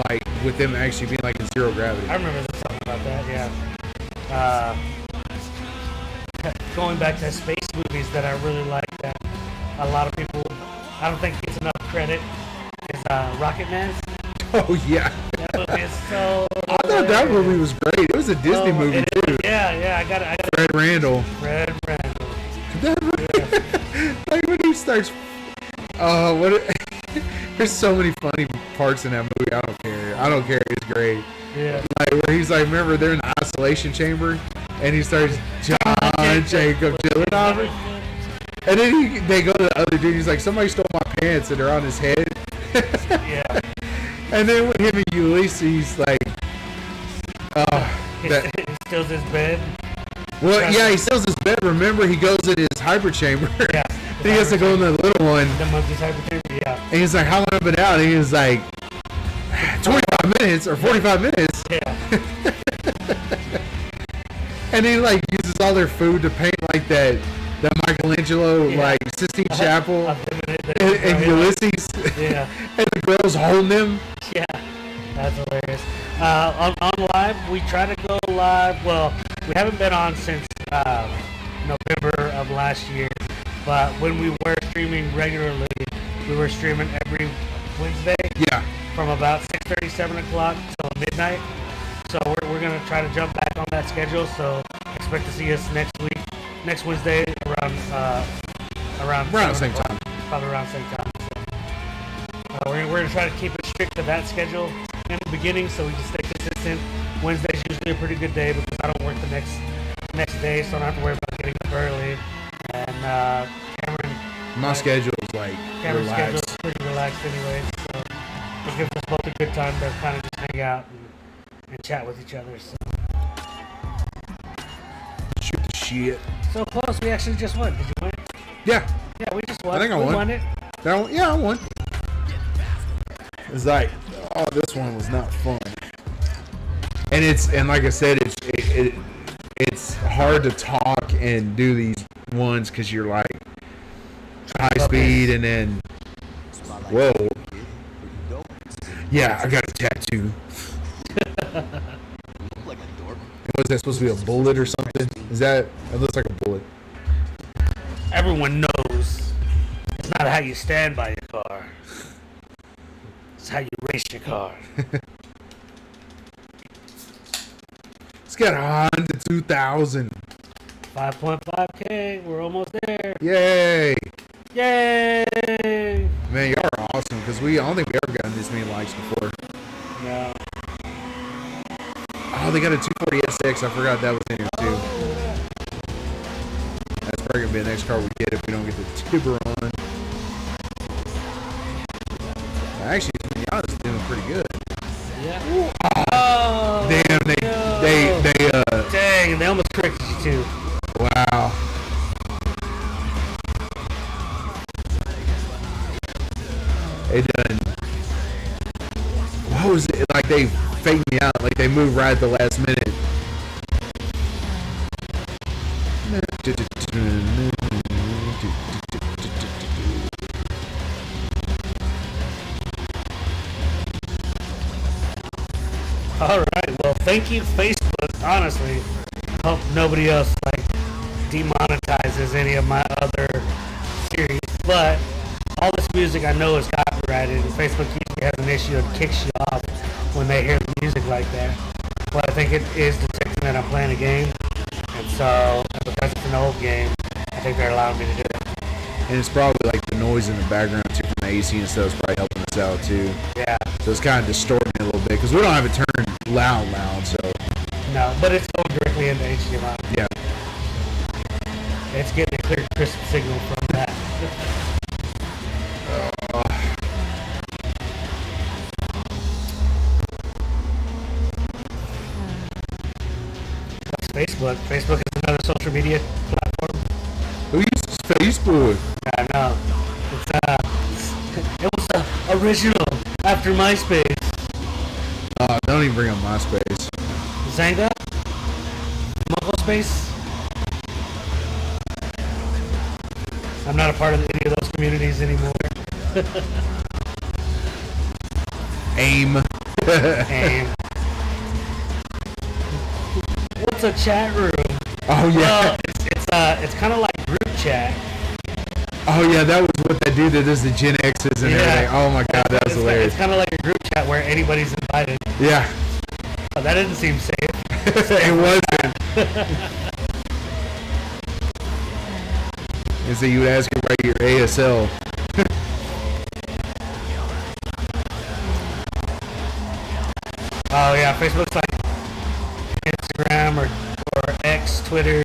like, with them actually being, like, in zero gravity. I remember something about that, yeah. Going back to space movies that I really like that a lot of people, I don't think gets enough credit, is Rocket Man. Oh, yeah. That movie is so I thought that movie was great. It was a Disney movie, it too. is. Yeah, I got it. Fred Randall. Fred Randall. That movie, like, when he starts, there's so many funny parts in that movie. I don't care. It's great. Yeah. Like where he's like, remember they're in the isolation chamber, and he starts John Jacob Gyllenhaal, and then they go to the other dude. He's like, somebody stole my pants, and they're on his head. Yeah. And then with him and Ulysses, like, He steals his bed. well, yeah, he sells his bed. Remember, he goes in his hyper chamber. Yeah. Then he has to go in the little one, The monkey's hypertension. Yeah. and he's like, how long have I been out? And he was like, 25 minutes or 45 minutes. Yeah. And he like uses all their food to paint like that Michelangelo like Sistine Chapel and Ulysses. Yeah. And the girl's holding him. Yeah. That's hilarious. On live, we try to go live. Well, we haven't been on since November of last year. But when we were streaming regularly, we were streaming every Wednesday Yeah. from about 6:30, 7 o'clock till midnight. So we're going to try to jump back on that schedule. So expect to see us next Wednesday around the same time. Probably around the same time. So, we're going to try to keep it strict to that schedule in the beginning so we can stay consistent. Wednesday's usually a pretty good day because I don't work the next day, so I don't have to worry about getting up early. And My schedule is like Cameron's schedule relaxed. is pretty relaxed anyway, so it gives us both a good time to kind of just hang out and chat with each other. So. Shoot the shit. So close, we actually just won. Did you win? Yeah. Yeah, we just won. I think I we won. won it. That one, yeah, I won. It's like, oh, this one was not fun. And like I said, it's hard to talk and do these ones because you're like high speed and then whoa. Yeah, I got a tattoo. And what's that supposed to be, a bullet or something? It looks like a bullet. everyone knows it's not how you stand by your car. It's how you race your car. It's got a Honda 2000. 5.5K, we're almost there. Yay! Yay! Man, y'all are awesome because I don't think we ever gotten this many likes before. No. Oh, they got a 240 SX. I forgot that was in here too. That's probably gonna be the next car we get if we don't get the Tiburon. Actually, Miata's doing pretty good. Yeah. Oh, Damn, they dang, they almost corrected you too. wow. They done. What was it? Like they faked me out. Like they moved right at the last minute. All right. Well, thank you, Facebook. Honestly, I hope nobody else like demonetizes any of my other series. But all this music I know is copyrighted, and Facebook usually has an issue and kicks you off when they hear the music like that. But I think it is detecting that I'm playing a game, and so because it's an old game, I think they're allowing me to do it. And it's probably like the noise in the background too from the AC and stuff is probably helping us out too. Yeah. So it's kind of distorting it a little bit because we don't have it turned loud. So No, but it's going directly into HDMI. yeah. It's getting a clear, crisp signal from that. That's Facebook. Facebook is another social media platform. Who uses Facebook? I know. It was original after MySpace. Don't even bring up MySpace. Zanga? Muggle Space? I'm not a part of any of those communities anymore. AIM. And what's a chat room? Oh yeah. Well, it's kind of like group chat. Oh yeah, that was what that dude that does the Gen X's and everything. Oh my god, that was It's hilarious. kind of like a group chat where anybody's invited. Yeah. Oh, that didn't seem safe. It wasn't. And so you would ask about your ASL. Oh yeah, Facebook's like Instagram or X, Twitter.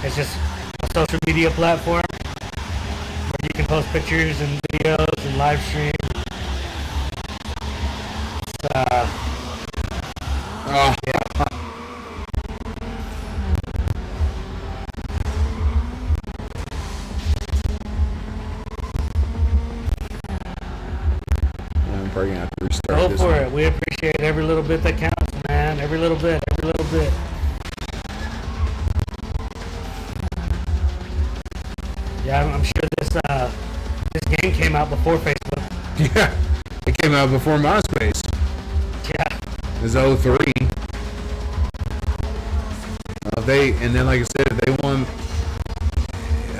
It's just a social media platform where you can post pictures and videos and live stream. Oh. I'm probably gonna have to restart Go this for one. it. We appreciate every little bit that counts, man. Every little bit. Every little bit. Yeah, I'm sure this game came out before Facebook. Yeah. It came out before MySpace. Yeah. It was 03. And then like I said, if they won,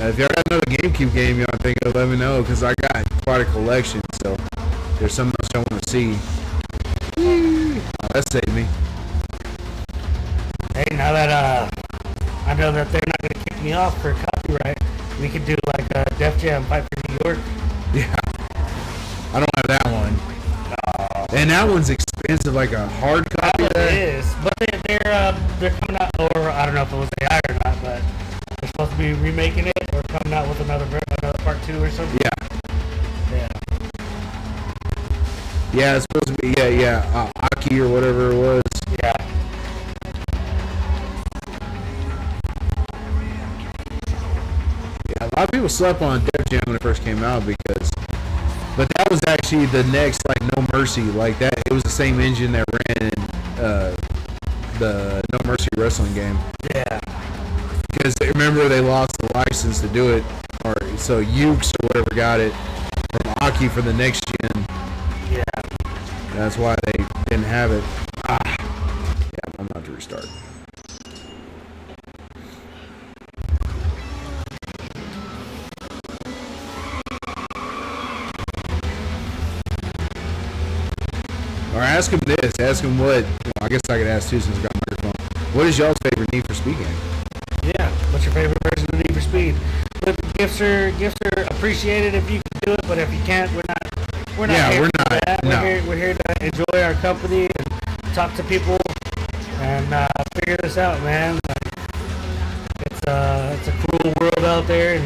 if y'all got another GameCube game y'all think of, let me know because I got quite a collection. So there's something else I want to see. Oh, that saved me. Hey, now that I know that they're not going to kick me off for copyright, we could do like a Def Jam Fight for New York. Yeah. I don't have that one. And that one's expensive, like a hard copy of It that. is, but they're coming out, or I don't know if it was AI or not, but they're supposed to be remaking it or coming out with another part 2 or something. Yeah. Yeah. Yeah, it's supposed to be, Aki or whatever it was. Yeah. Yeah, a lot of people slept on Def Jam when it first came out but that was actually the next, like, No Mercy. Like, that, it was the same engine that ran in the No Mercy wrestling game. Yeah. Because remember, they lost the license to do it, or so Ukes or whatever got it from Aki for the next gen. Yeah. That's why they didn't have it. Yeah, I'm about to restart. Or ask him this. Ask him what. Well, I guess I could ask too since I got a microphone. What is y'all's favorite Need for Speed game? Yeah. What's your favorite version of Need for Speed? But gifts are appreciated if you can do it, but if you can't, we're not. Yeah, here we're for not, that. no. We're here to enjoy our company and talk to people and figure this out, man. Like, it's a cruel world out there, and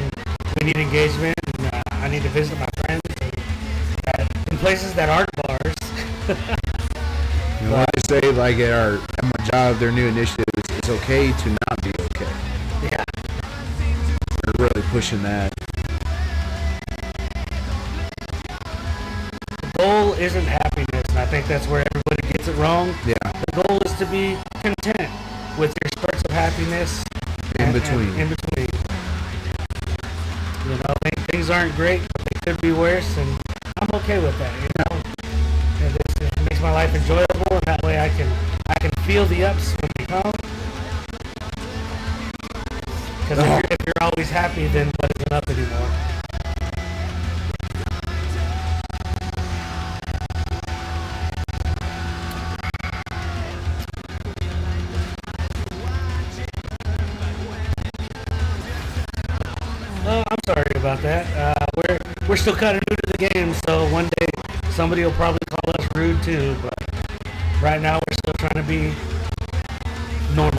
we need engagement. And I need to visit my friends in places that aren't bars. You know, what they say, like at my job, their new initiative is it's okay to not be okay. Yeah. They're really pushing that. The goal isn't happiness, and I think that's where everybody gets it wrong. Yeah. The goal is to be content with your spurts of happiness In between. in between. You know, things aren't great, but they could be worse, and I'm okay with that. You know, and it makes my life enjoyable, and that way I can feel the ups when they come. Because if you're always happy, then what isn't up anymore? Oh, I'm sorry about that. We're still kind of new to the game, so one day somebody will probably call us rude too. But right now we're still trying to be normal.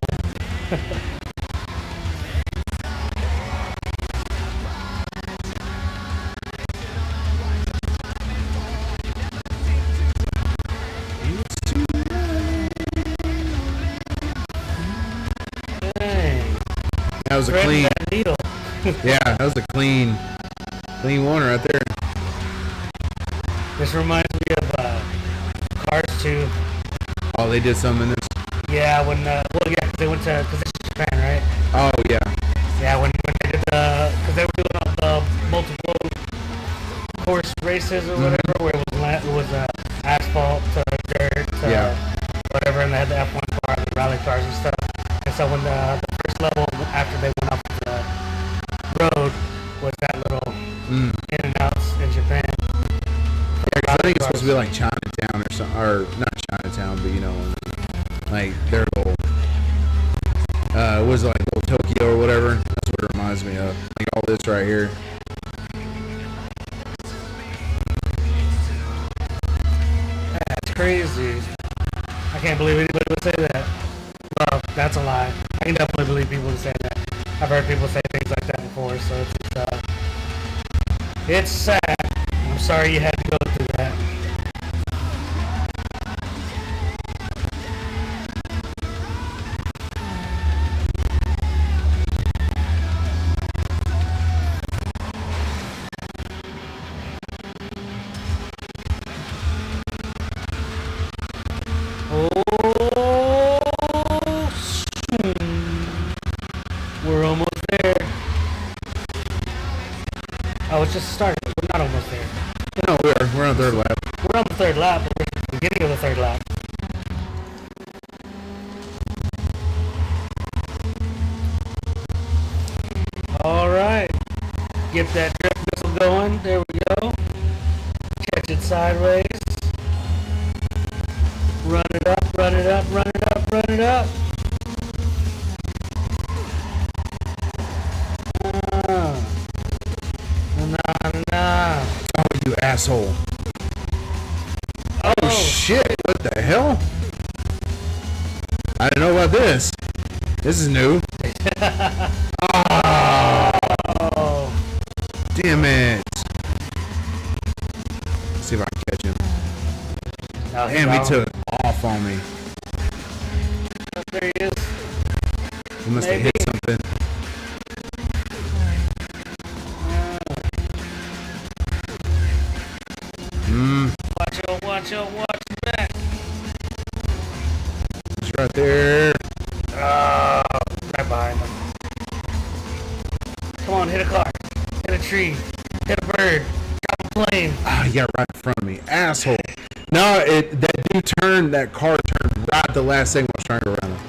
Dang. That was a Threading clean. that needle. Yeah, that was a clean one right there. This reminds me of Cars 2. Oh, they did something in this. Yeah, when they went to, because it's Japan, right? Oh yeah. Yeah, when they did because they were doing all the multiple course races or whatever, where it was asphalt to dirt to Yeah. whatever, and they had the F1 car, the rally cars and stuff. And so when the first level after they went off the road was that little in and outs in Japan. Yeah, 'cause I think it's supposed to be like Chinatown or something, or not Chinatown, but you know, like their little, was it like little Tokyo or whatever? That's what it reminds me of. Like all this right here. That's crazy. I can't believe anybody would say that. Well, that's a lie. I can definitely believe people would say that. I've heard people say things like that before, so it's sad. I'm sorry you had to go through that. Oh, soon. We're almost there. Oh, it's just started. We're not almost there. No, we're on third lap. We're on the third lap, but we're at the beginning of the third lap. All right. Get that drift missile going. There we go. Catch it sideways. Run it up, run it up, run it up, run it up. Nah. Oh, you asshole! Oh shit! What the hell? I didn't know about this. This is new. Oh. Damn it! Let's see if I can catch him. Now he's Damn, he out. took off on me. There he is. He must have hit something. Watch out, watch back. He's right there. Oh, right behind him. Come on, hit a car. Hit a tree. Hit a bird. Drop a plane. Ah, he got right in front of me. Asshole. No, that dude turned, that car turned right at the last second I was trying to go around him.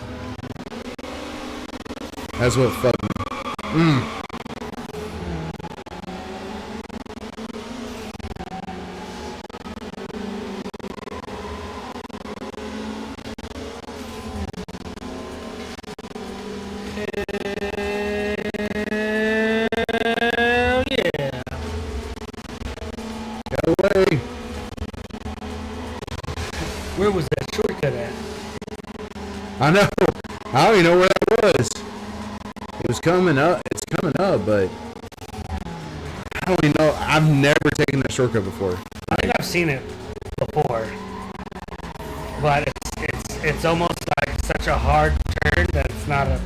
That's what fucked me. I know. I don't even know where that was. It was coming up. It's coming up, but I don't even know. I've never taken that shortcut before. I think I've seen it before, but it's almost like such a hard turn that it's not a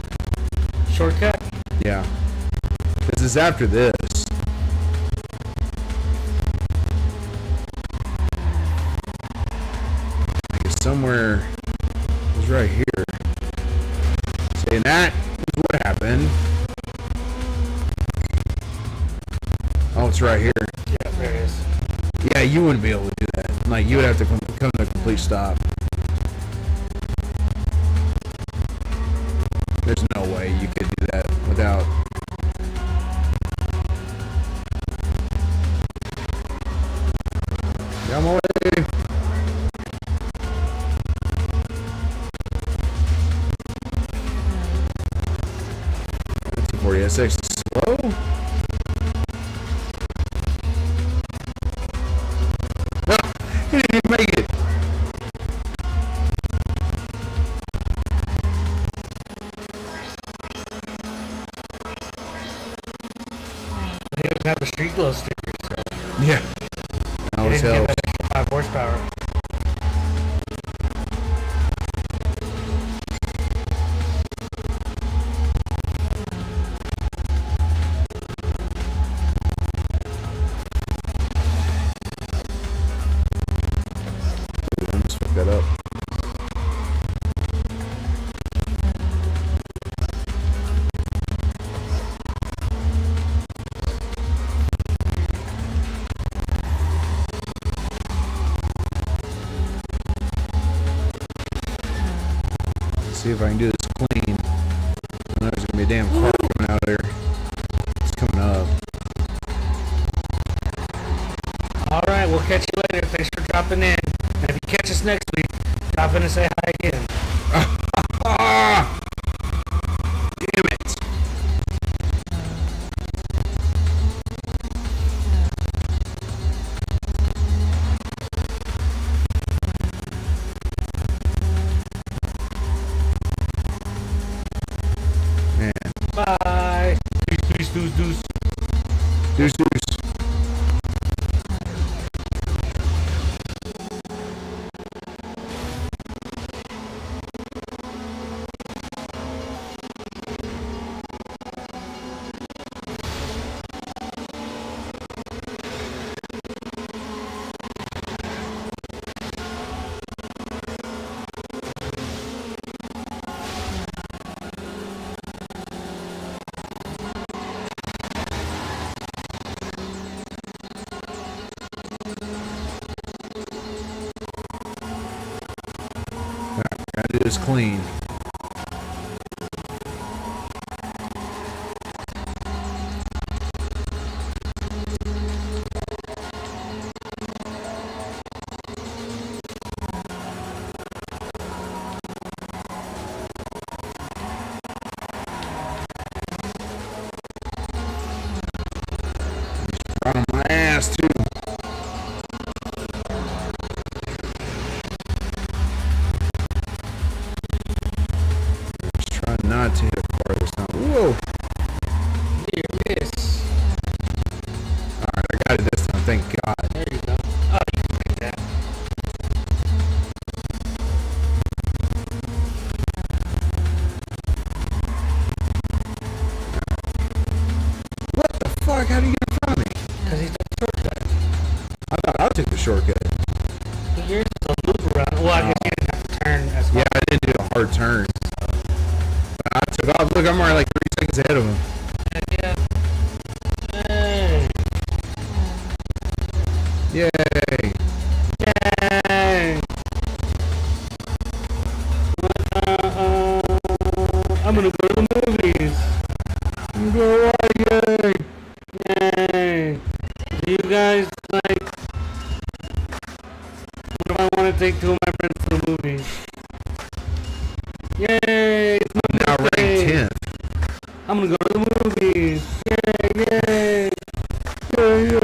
shortcut. Yeah. This is after this. I guess somewhere it was right here. Saying that is what happened. Oh, it's right here. Yeah, there it is. Yeah, you wouldn't be able to do that. Like, you would have to come to a complete stop. There's no way you could do that without... Get my way. 240 SX is slow. No, he didn't even make it. They don't have the street glow stickers, so Yeah. That they always didn't helps. get that extra 5 horsepower. Ooh, I almost fucked that up. Let's see if I can do this clean. I know there's gonna be a damn car coming out of there. It's coming up. Alright, we'll catch you later. Thanks for dropping in. And if you catch us next week, drop in and say hi again. Ah! Damn it! Man, Bye. Deuce, deuce, deuce. deuce deuce. Gotta do this clean. Right on my ass too. Just trying not to hit a car this time. Whoa! Here, miss. Alright, I got it this time, thank God. There you go. Oh, you can make that. What the fuck? How do you get in front of me? Because he's a shortcut. I thought I took the shortcut. But yours is a loop around. Well, I guess you didn't have to turn as Yeah, hard. I didn't do a hard turn. I took off. Look, I'm already like 3 seconds ahead of him. Yeah. Hey. Yay! Yay. I'm gonna go to the movies. Go yay! Yay. Do you guys like... What do I want to take two of my friends to the movies? Yay! It's my Now birthday. ranked 10th. I'm gonna go to the movies. Yay! Yay! Yay! Yay!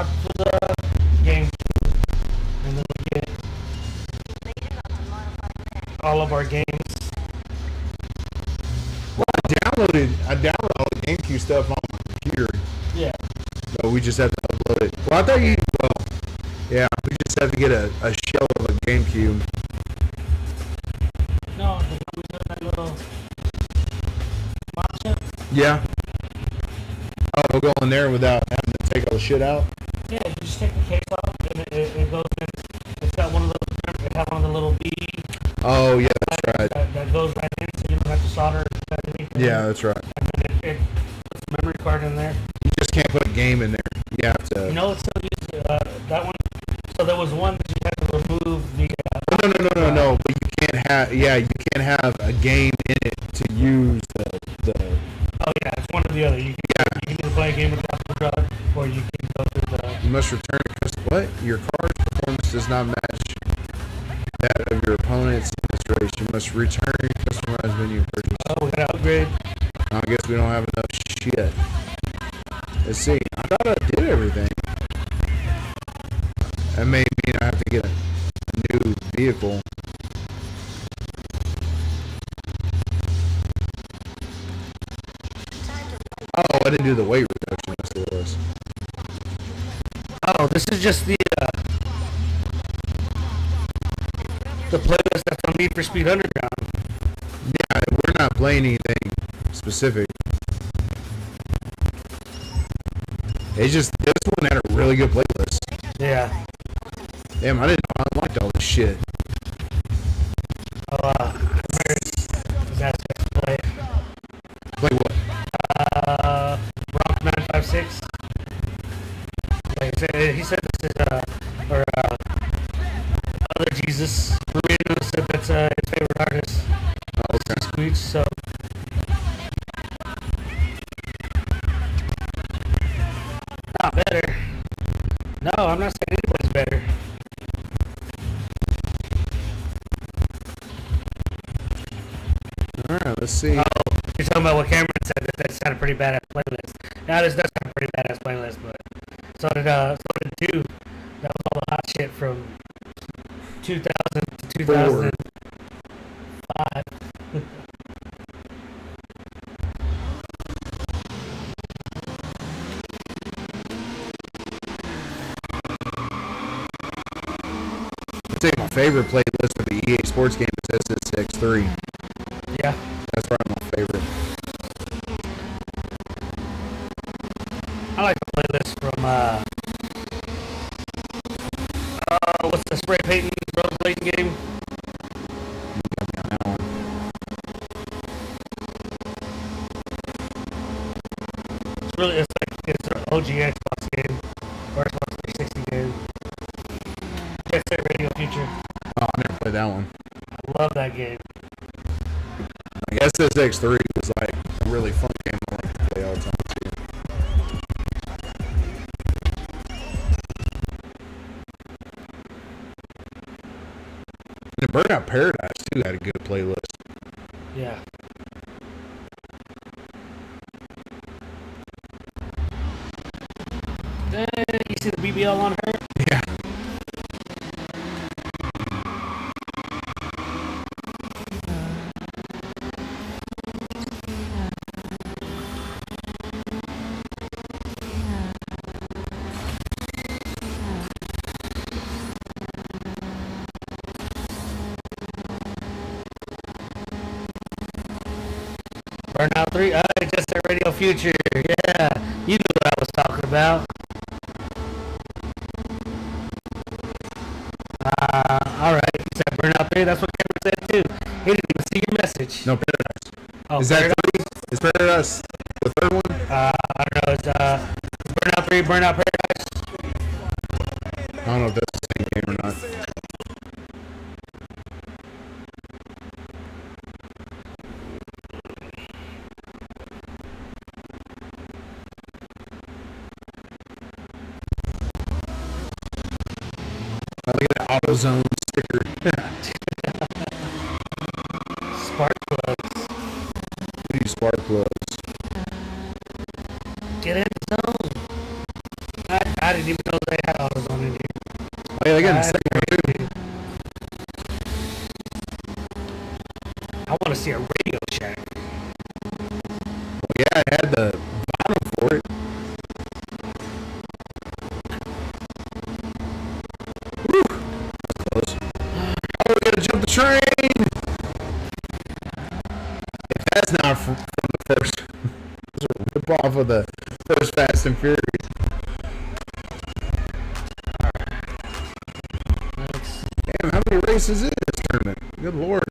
mod for the game, and then we get all of our games. Well, I downloaded all the GameCube stuff on my computer. Yeah. So we just have to upload it. Well, I thought yeah, we just have to get a shell of a GameCube. No, we have that little mod chip. Yeah. Oh, we'll go in there without having to take all the shit out? Yeah, you just take the case off, and it goes in. It's got one of the, it has one of the little beads Oh, yeah, that's right. that goes right in, so you don't have to solder anything. Yeah, that's right. And then it puts the memory card in there. You just can't put a game in there. You have to... You know, it still uses that one. So there was one that you had to remove the. No. But you can't have... Yeah, you can't have a game in it to use the Oh yeah, it's one or the other. You can either play a game without the drug, or you can go to the. You must return... What? Your card's performance does not match that of your opponent's in this race. You must return your customized menu purchase. Oh, we gotta upgrade. I guess we don't have enough shit. Let's see. I thought I did everything. That may mean I have to get a new vehicle. Oh, I didn't do the weight reduction. That's what it was. Oh, this is just the playlist that's on Need for Speed Underground. Yeah, we're not playing anything specific. It's just this one had a really good playlist. Yeah. Damn, I didn't know I liked all this shit. Oh, Disaster play. Play what? Bronx 956. Like he said this is Other Jesus. Marino said that's his favorite artist. Oh, okay. Screech, so. Not better. No, I'm not saying anybody's better. Alright, let's see. Oh, you're talking about what Cameron said, that sounded pretty badass playlist. Yeah, this does sound a pretty badass playlist, but so did 2. That was all the hot shit from 2000 to 2005. I'd say my favorite playlist of the EA Sports game is SSX3. Yeah. That's probably my favorite. I like the playlist from what's the spray painting rollerblading game? You got me on that one. It's an OG Xbox game or Xbox 360 game. Jet Set Radio Future. Oh, I never played that one. I love that game. I guess SSX3 was like a really fun game I like to play all the time too. And the Burnout Paradise too had a good playlist. Yeah. You see the BBL on her? Yeah. Burnout 3? Just that Radio Future. Yeah. You knew what I was talking about. Alright. You said Burnout 3? That's what Kevin said too. He didn't even see your message. No, Paradise. Oh, Is that Paradise? 3? Is Paradise the third one? I don't know. It's Burnout 3, Burnout Paradise. I don't know if that's the same game or not. I look at the AutoZone sticker. Spark plugs. We use spark plugs. Get in the zone. I didn't even know the second one too. I want to see a Radio Shack. Yeah, I had the vinyl for it. Whew. Close. Oh, we gotta jump the train. If that's not from the first, it's a rip off of the first Fast and Furious. Damn, how many races is this tournament? Good lord.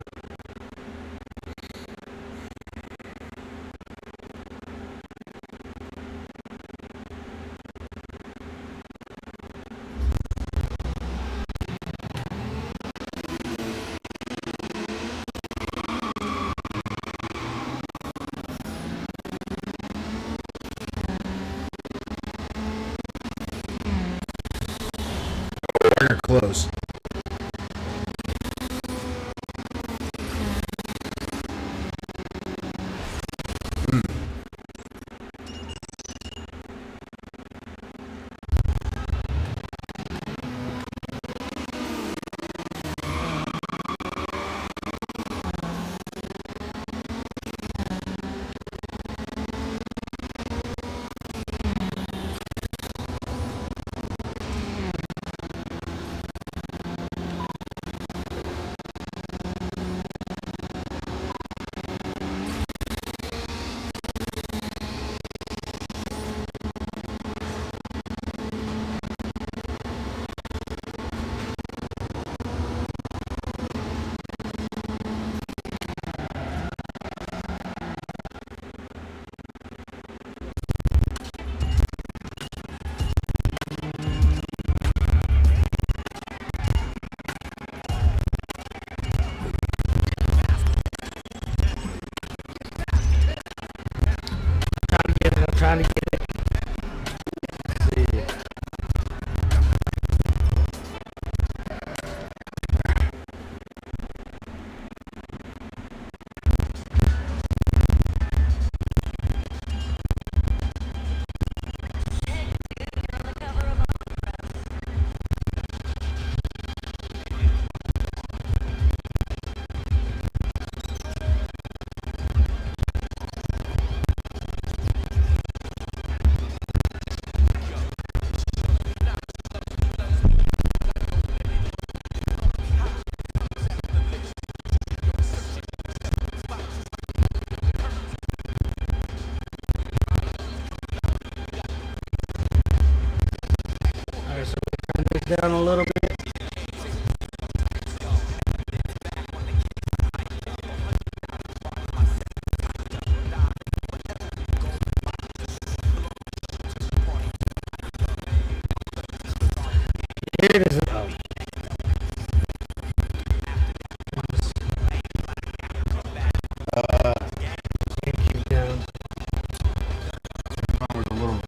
They're close. Trying to get it. Let's see. Alright, so we're turn this down a little bit. Here it is. Oh. GameCube down. With a little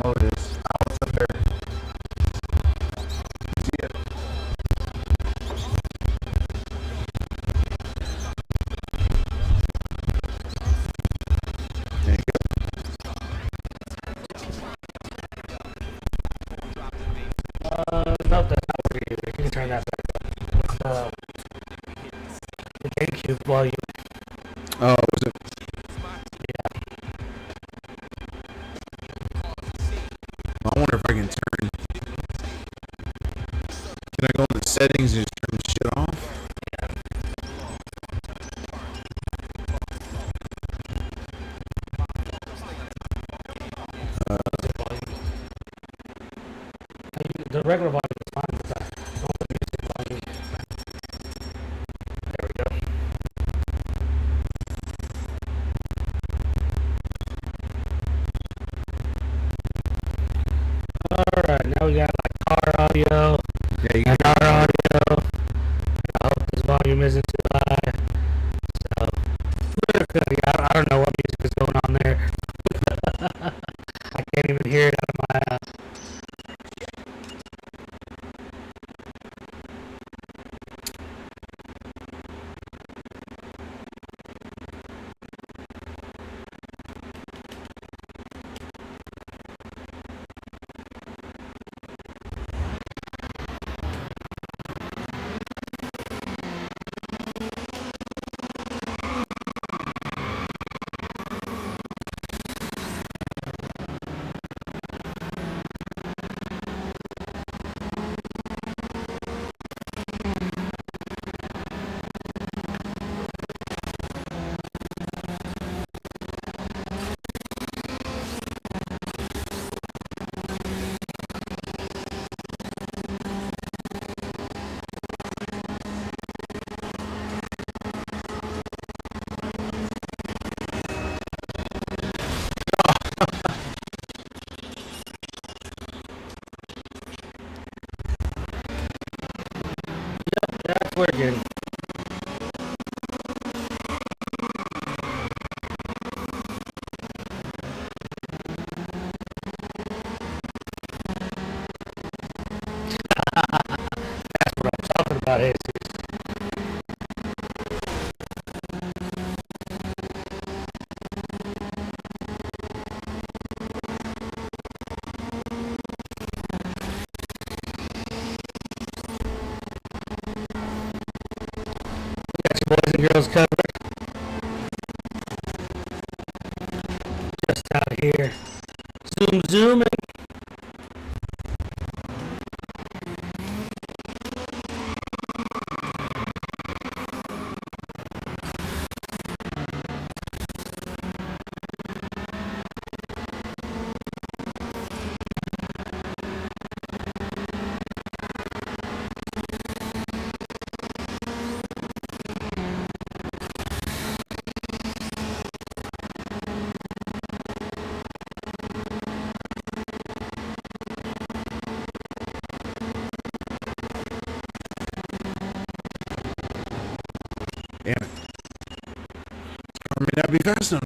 Lotus. Oh, what's up there? See it. There you go. Nope, that's not working either. You can turn that back up. It's the GameCube volume. Oh, was it? Yeah. I wonder if I can turn. Can I go in the settings and just turn the shit off? The regular volume is fine, but the music volume. There we go. Alright, now we got like car audio, Yeah, you and can. our audio. I hope this volume isn't too high. So, I don't know what music is going on there. I can't even hear it out of my working. That's what I'm talking about, Jesus. Got your boys and girls covered. Just out here. Zooming. Damn it. Or may not be fast enough.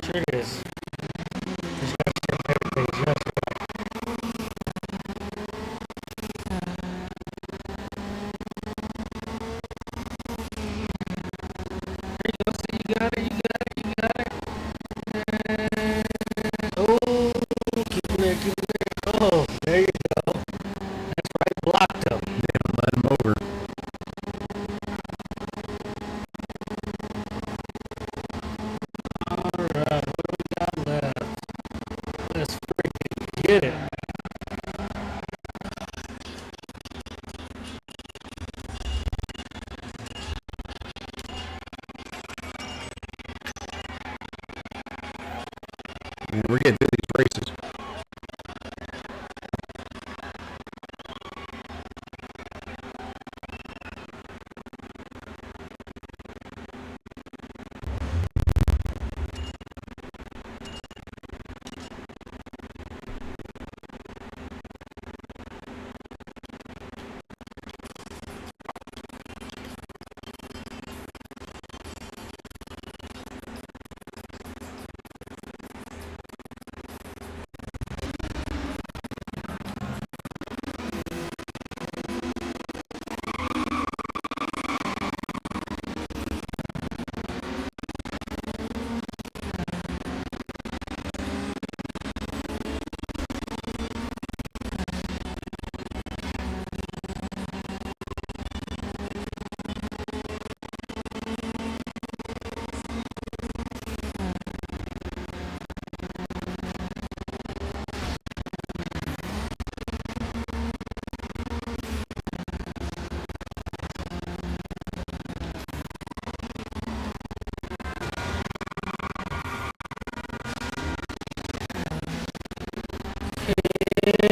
Sure is. Just gotta set everything just right. There you go. See, you got it. Oh, keep it there. Oh, there you go. That's right. Blocked him. Damn, let him over. Alright, what do we got left? Let's freaking get it. Man, we're getting through these races.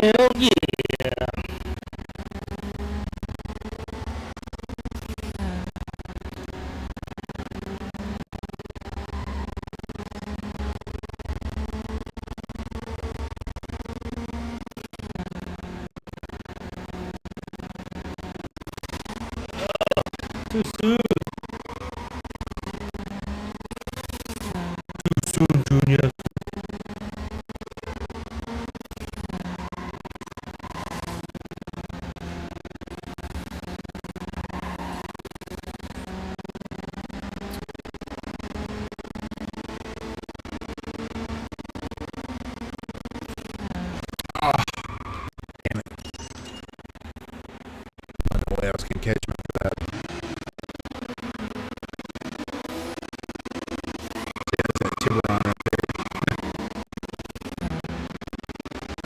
Hell yeah. Too soon. Too soon, Junior. Damn it. No way I was going to catch him for that. See, that's that Tiburon right there.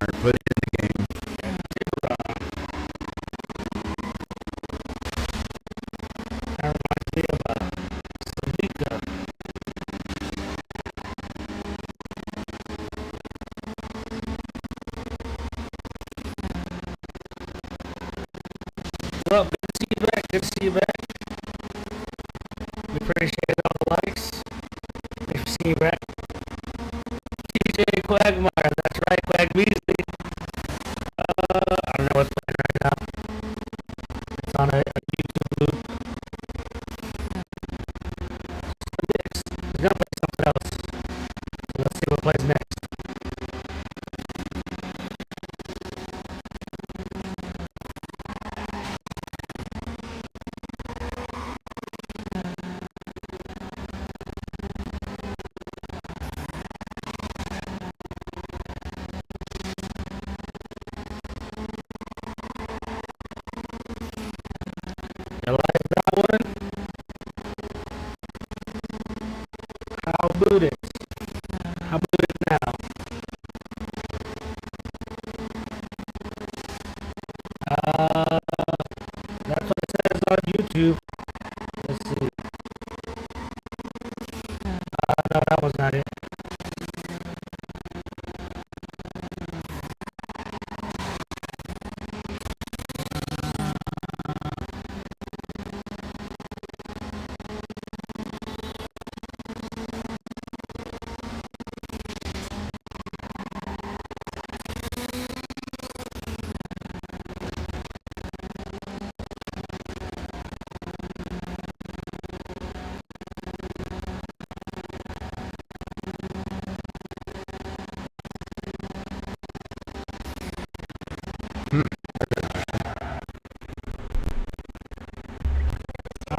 Alright, put it in the game. That reminds me of Salika. Well, good to see you back. Good to see you back. We appreciate all the likes. Thanks for seeing you back. TJ Quagmire, that's right, Quag Beasley. I don't know what's playing right now. It's on a YouTube. Let's see. No, that was not it.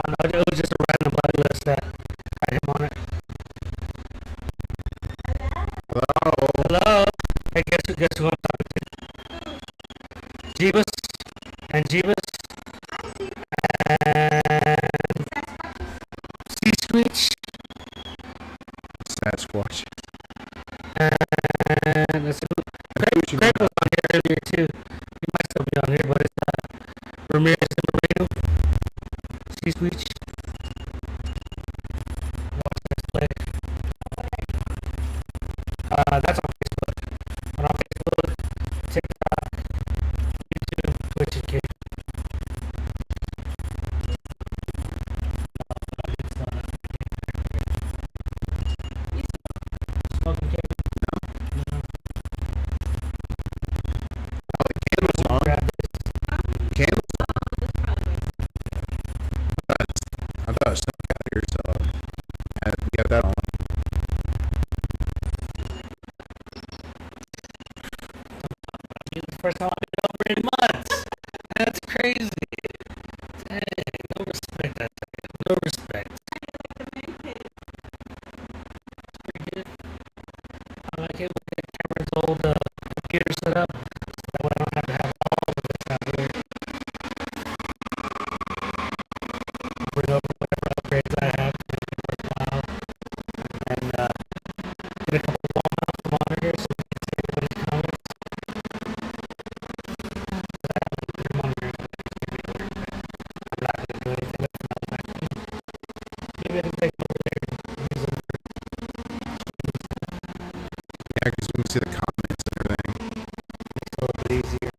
No, it was just a random playlist that had him on it. Hello. Hey, guess who I'm talking to? Jeebus and Jeebus and Sea Screech Sasquatch. and let's see, Craig was on here earlier too. He might still be on here, but it's Ramirez and Moreno. Sea Screech. Watch this play. That's on Facebook. But on Facebook, TikTok, YouTube, Twitch, and Kick. Smoking Kick. Candles on. Grab this. Candles on. I thought it was something out here, so I got that on. First time I've been over in months. That's crazy. Dang, no respect. That no respect. Pretty good. I like it when the camera's old computer set up, so that way I don't have to have all of this out here. Bring over whatever upgrades I have to make it worthwhile, and get a couple of wall mounts monitors so we can see everybody's comments. Maybe I can take them over there and use them Yeah, because we can see the comments and everything. a little bit easier.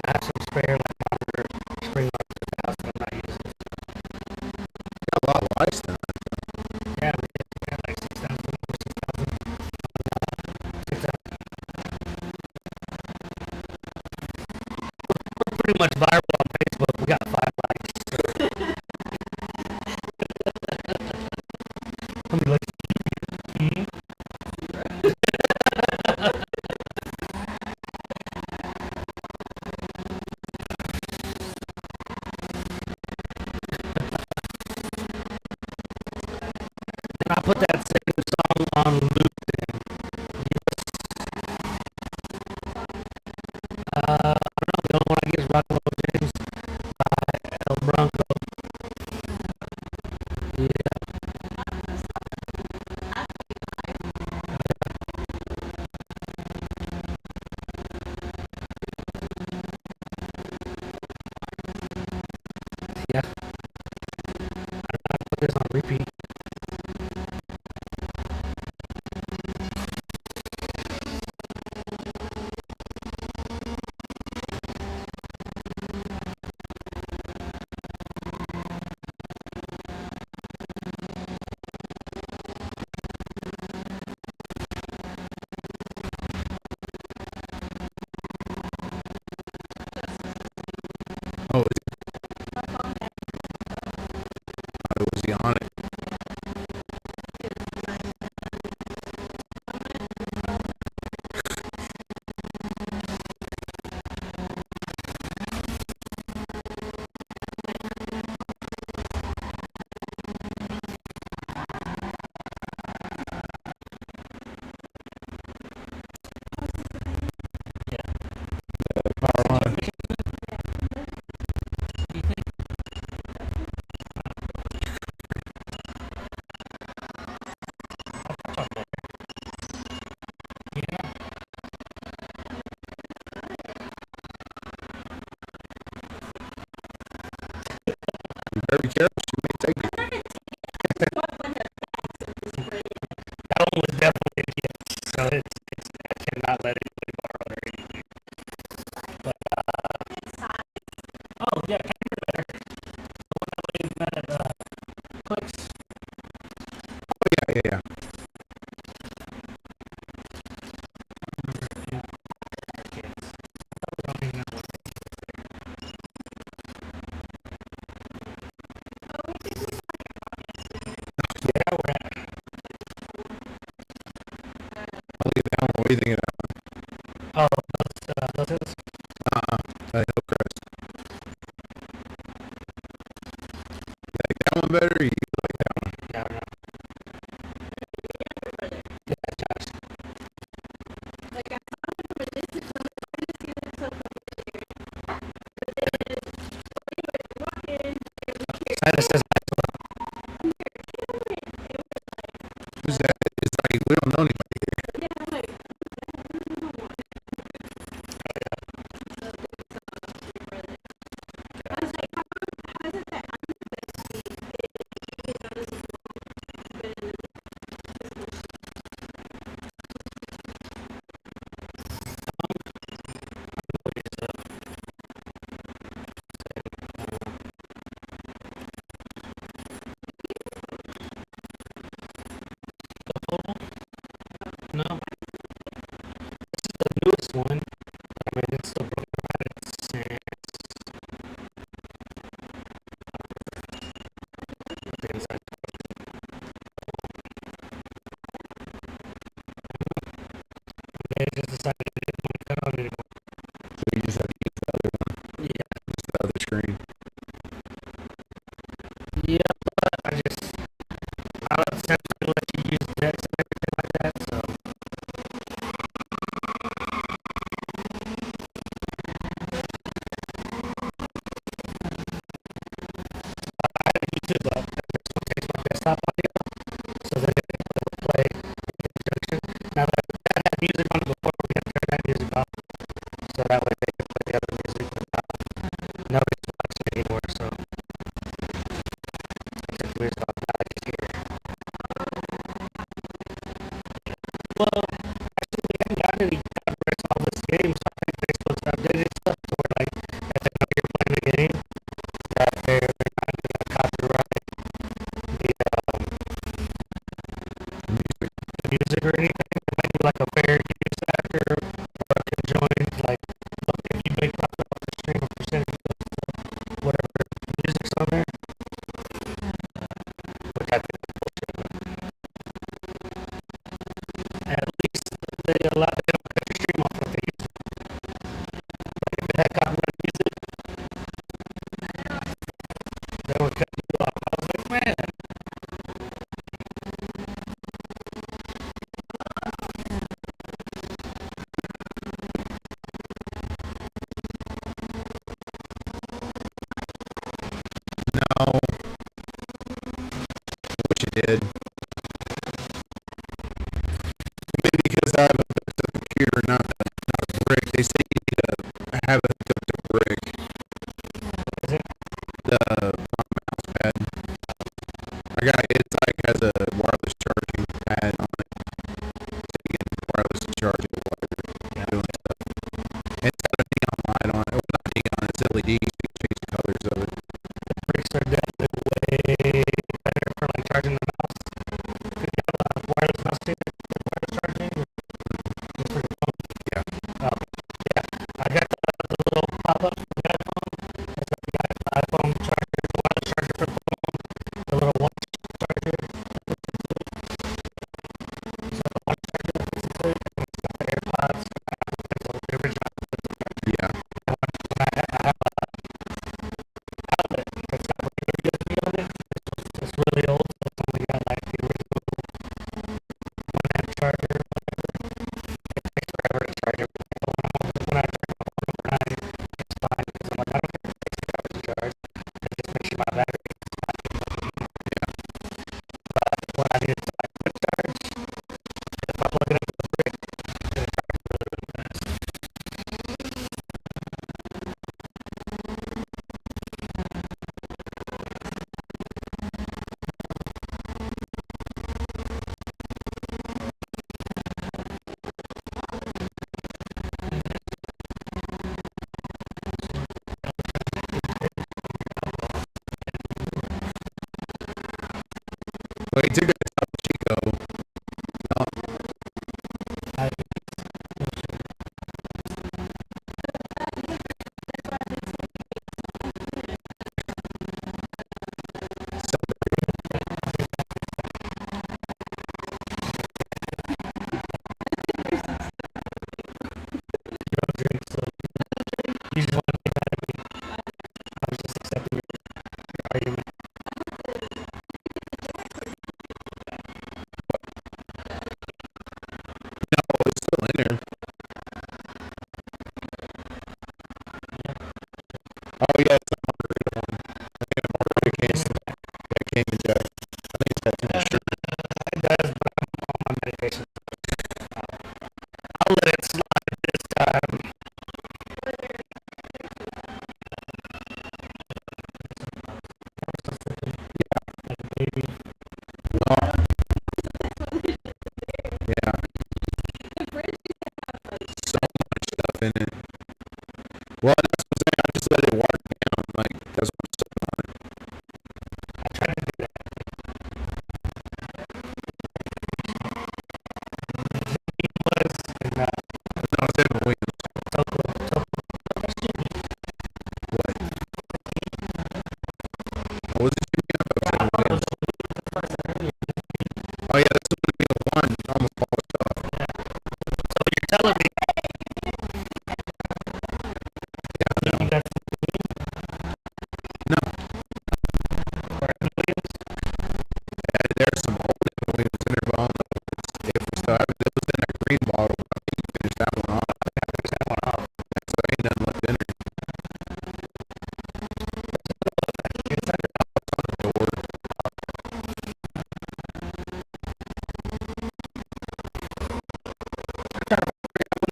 I have some spare like monitor spring monitor at the house that I'm not using. Got a lot of lights now. Yeah, we had like 6,000 or 6,000 on TikTok. We're pretty much viral on Facebook. We got 5 likes. How many likes? And I put that same song on loop then. I don't know. The only one I get is Rock and Roll James by El Bronco. Yeah. Yeah. I put this on repeat. Oh, better be careful. She may take it. That one was definitely a gift, so it's I cannot let anybody borrow it or anything. But oh yeah, kind of better. The one that way that clicks. Oh, yeah. Yeah, we're at. I'll leave that one. What do you think of that one? Oh, those hills? Hillcrest. You like that one better, or you like that one? Yeah, I don't know. Yeah, Josh. Silas says Who's that? It's like, we don't know anybody here. no. This is the newest one. I mean, it's still broken around since the inside. They just decided they didn't want to cut out anymore. So you just have to use the other one, Yeah. just the other screen. Yeah, but I don't Samsung let you use Dex and everything like that, so. I had YouTube up. This one takes my desktop audio, so then it will play in conjunction. Now that had music on it before, we have to turn that music off, so that way they can play the other music without nobody's watching anymore, so. Except the music off, now I can hear it. Well, actually, we haven't gotten any copyrights on all this game, so I think Facebook's updated stuff to where, like, if they know you're playing a game, that they're not going to copyright the music or anything. It might be like a fair use after or a conjoined, like, look, if you make profit off the stream, a percentage of whatever music's on there, which I think is bullshit. At least they don't cut your stream off like they used to. Like if it had copyrighted music, they would cut you off. I was like, man. No. Wish it did. Maybe because I have a computer, not a brick. They say you need to have it hooked up to a brick. Is it? The mouse pad. It's like has a wireless charging pad on it. So you can wirelessly charge it while you're doing stuff. And it's got a neon light on it. Well, not neon, it's LED. You can change the colors of it. The bricks are definitely way better for like charging the mouse. Could you have a wireless mouse too? Wireless charging? Or just for your phone? Yeah. Yeah. in there. Oh yeah, it's a margarita one. I think a margarita case. That came in Jack. I think it's got too much sugar. It does, but I'm on my medication. I'll let it slide this time. Like baby. Oh. Yeah. So much stuff in it. Well, that's what I'm saying. I just let it water down. Like, that's what I'm sipping on. I try to do that. Was in No, it's Evan Williams. Toko. What? Oh, was it Jimmy? I thought it was Evan Williams. Oh, yeah, that's the one being the one. Almost polished off. So you're telling me Yeah, no. you got No. or Williams? Yeah, there's some old Evan Williams in there, but I don't know if we still have it. It was in a green bottle. I think you finished that one off. So ain't nothing left in it. It's under On the door.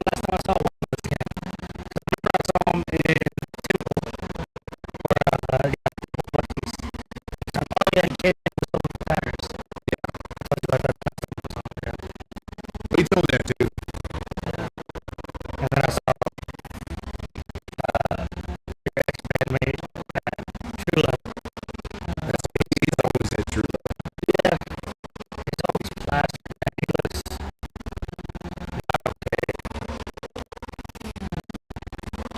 last time I saw one was again. I saw him in Temple or Buc-ee's. Oh yeah, he came in with some tires. Yeah. So I thought that's what yeah. But he told me that too. And then I saw your ex-bandmate at True Love. He's always had true love. Yeah. He's always plastered and he looks not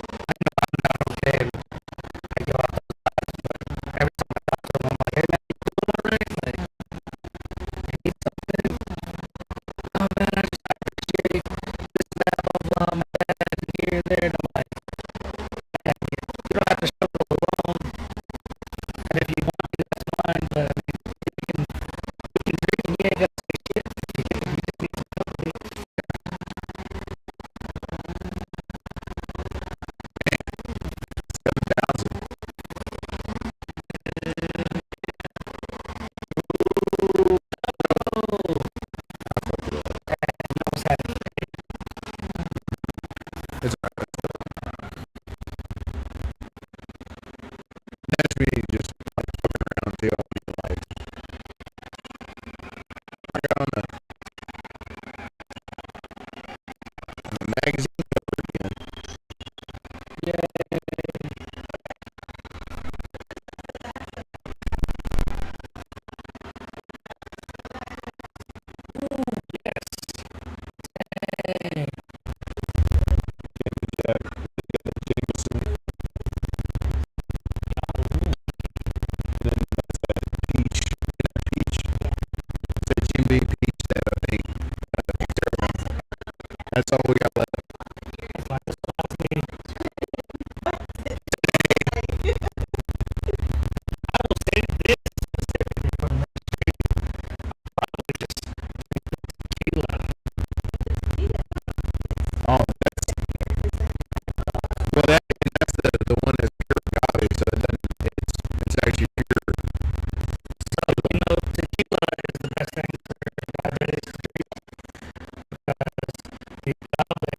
okay. I know I'm not okay. I go out those lives, but every time I talk to him, I'm like, hey man, you cool alright? Like, you need something? Oh man, I appreciate this and that, blah, blah, my dad, and here and there. And I'm like, man, you don't have to struggle alone. And if you want to, that's fine, but I mean, if you can, we can drink and you ain't got to say shit. You just need some company. 7,000. It's alright. That's me just like fucking around too. I'll be like, I got on the magazine cover again. Jack, Jameson, and then that's that peach, that Jim Beam peach that I think that's all we got left. It's like, it's about me. I will say this specifically from the street. Probably just tequila. Oh, that's the one that's pure agave, so it doesn't, it's actually pure. So, you know, tequila is the best thing for diabetes because the agave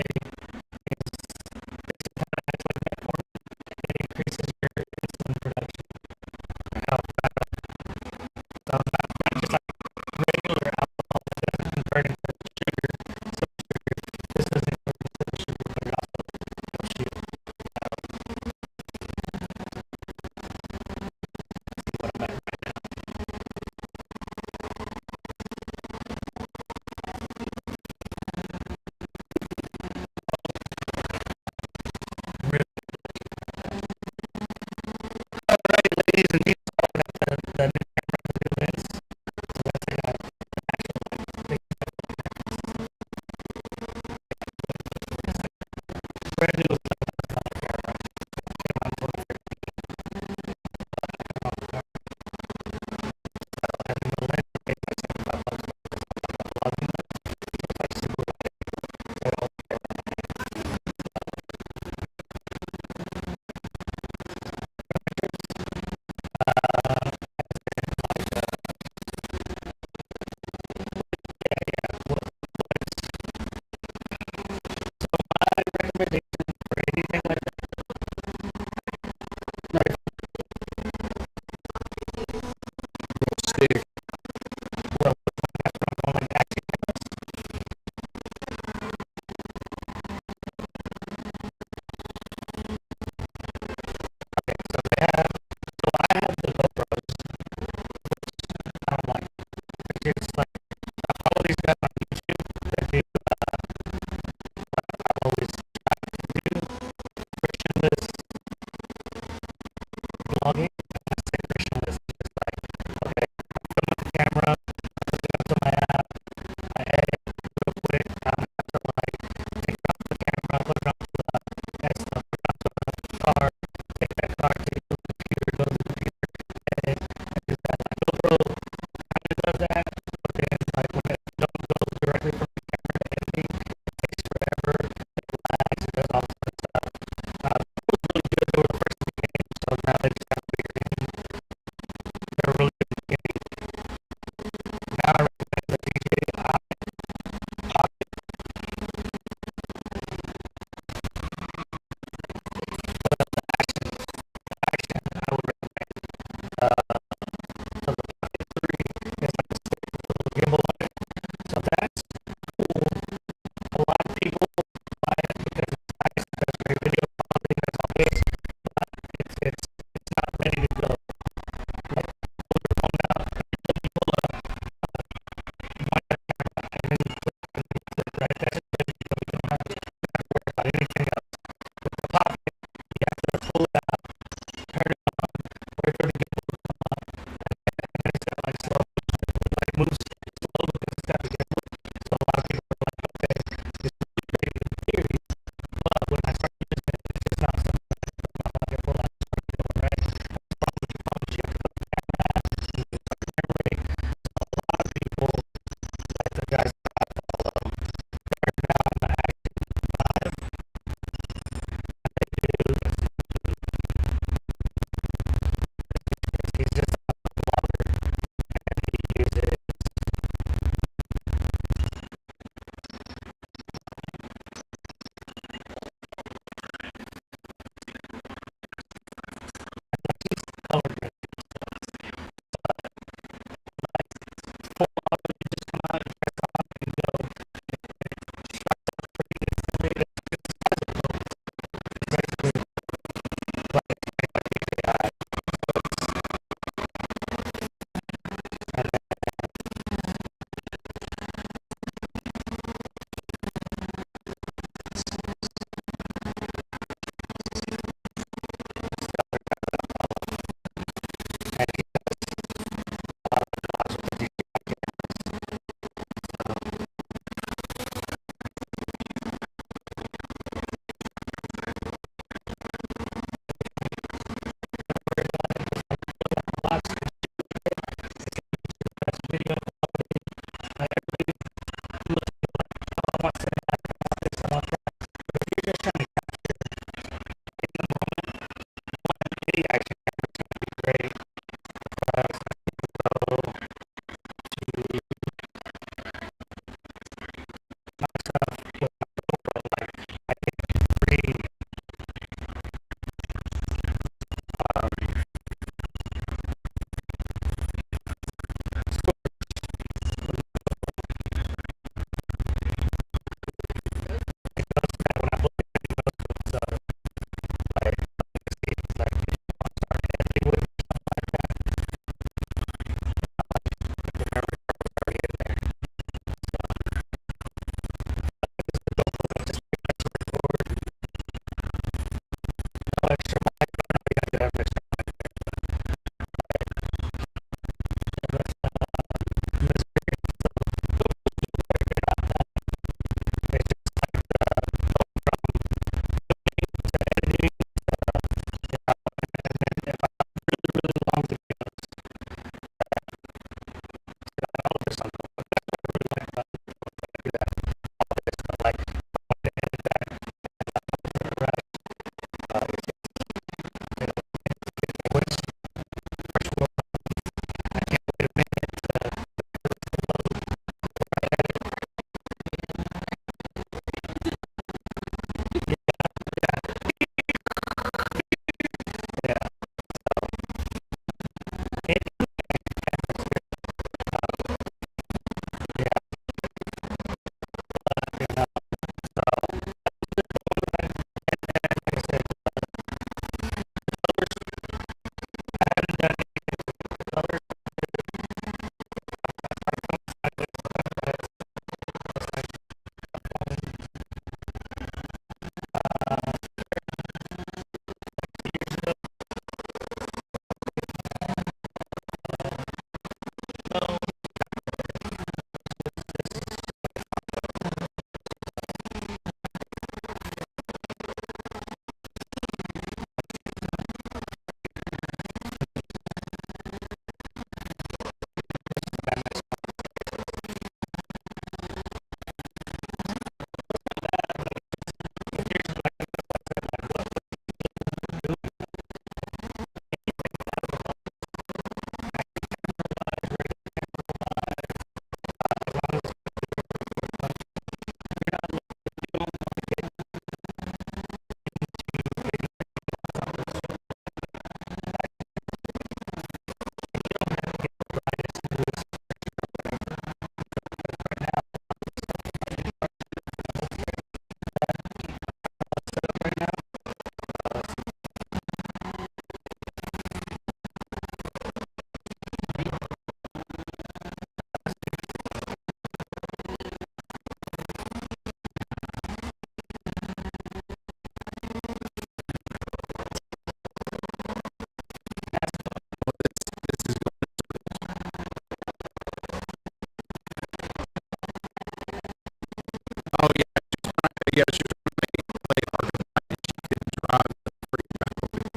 yeah, she was making me play Arkham Knight and she couldn't drive the freaking Batmobile.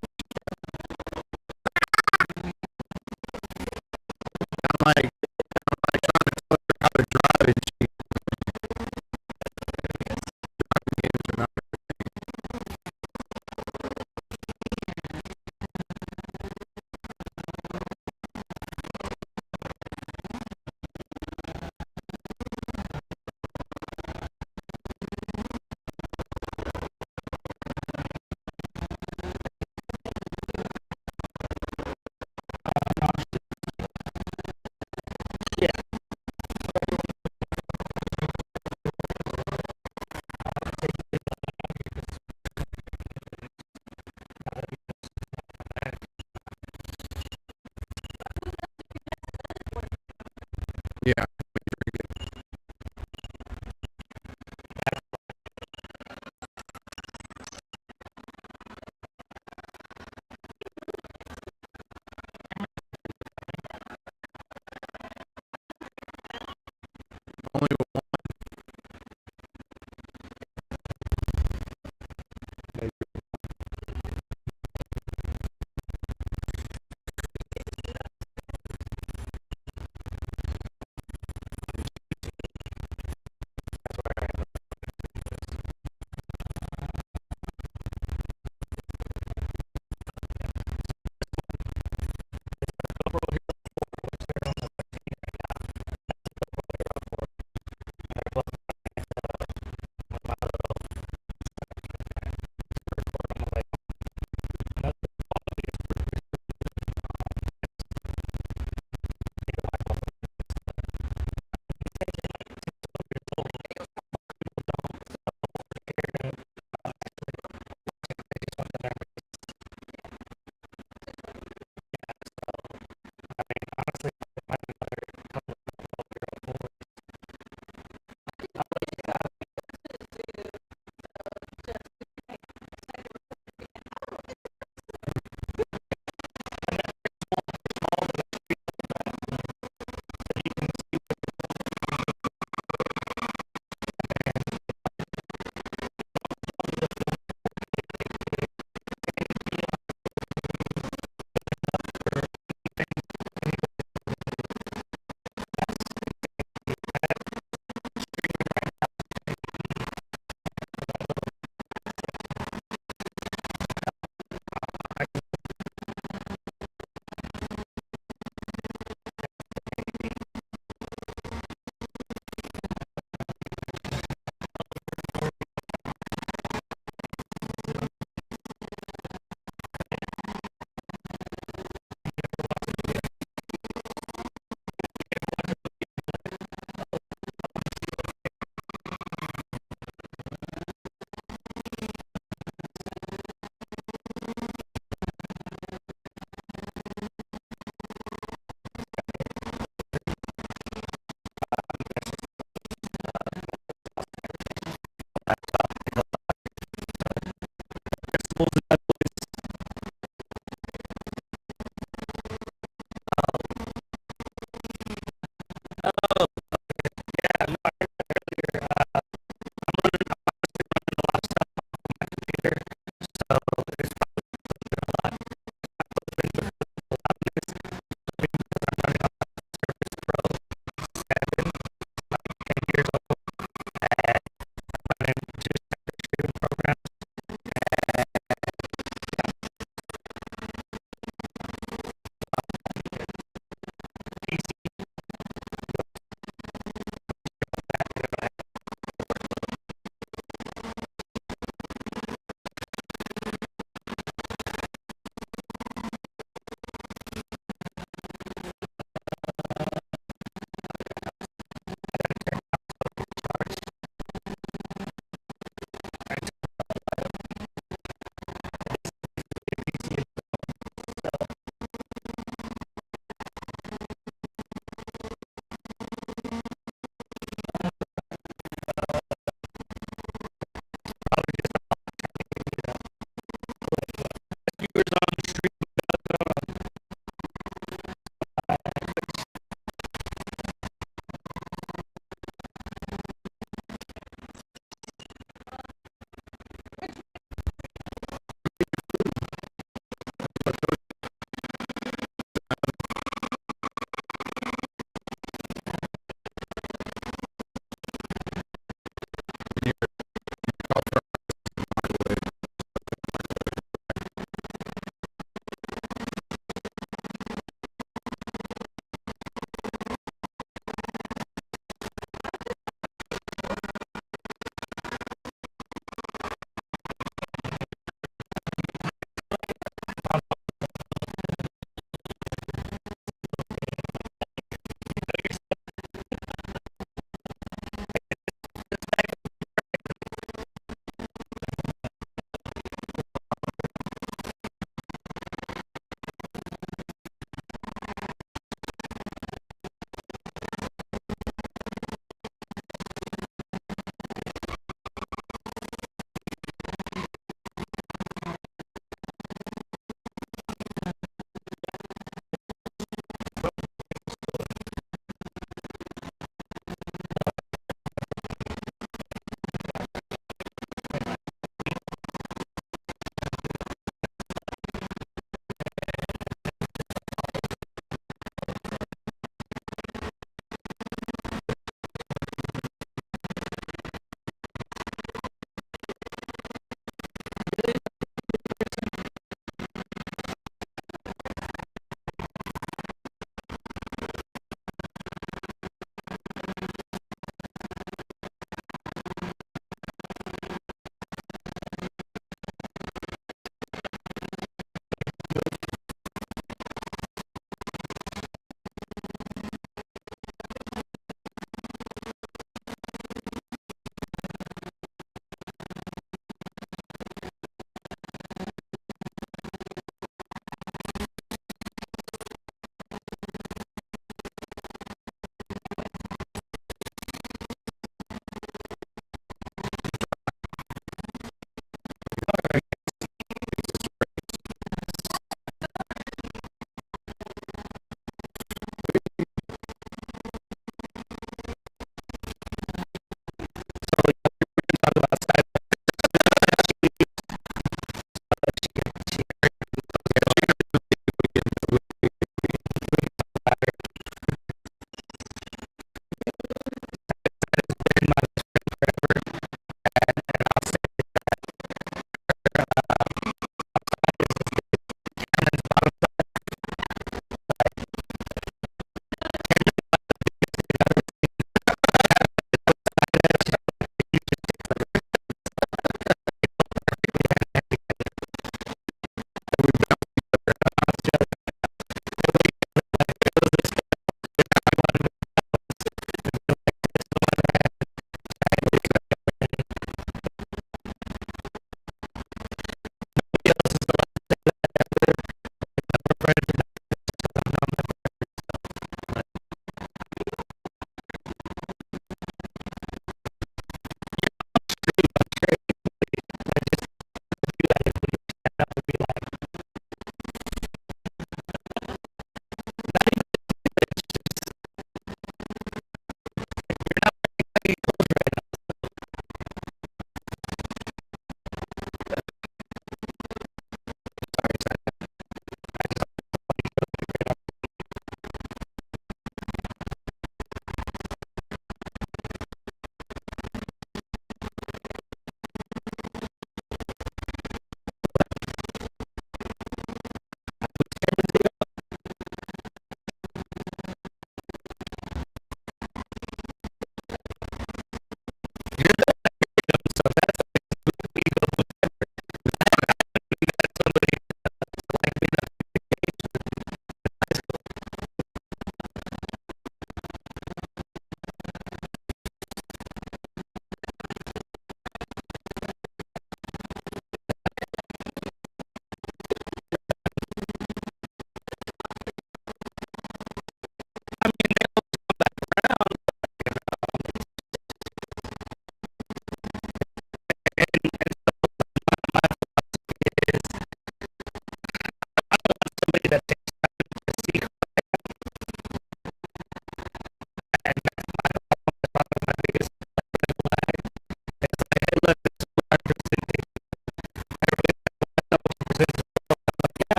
I'm like trying to tell her how to drive and she games are not.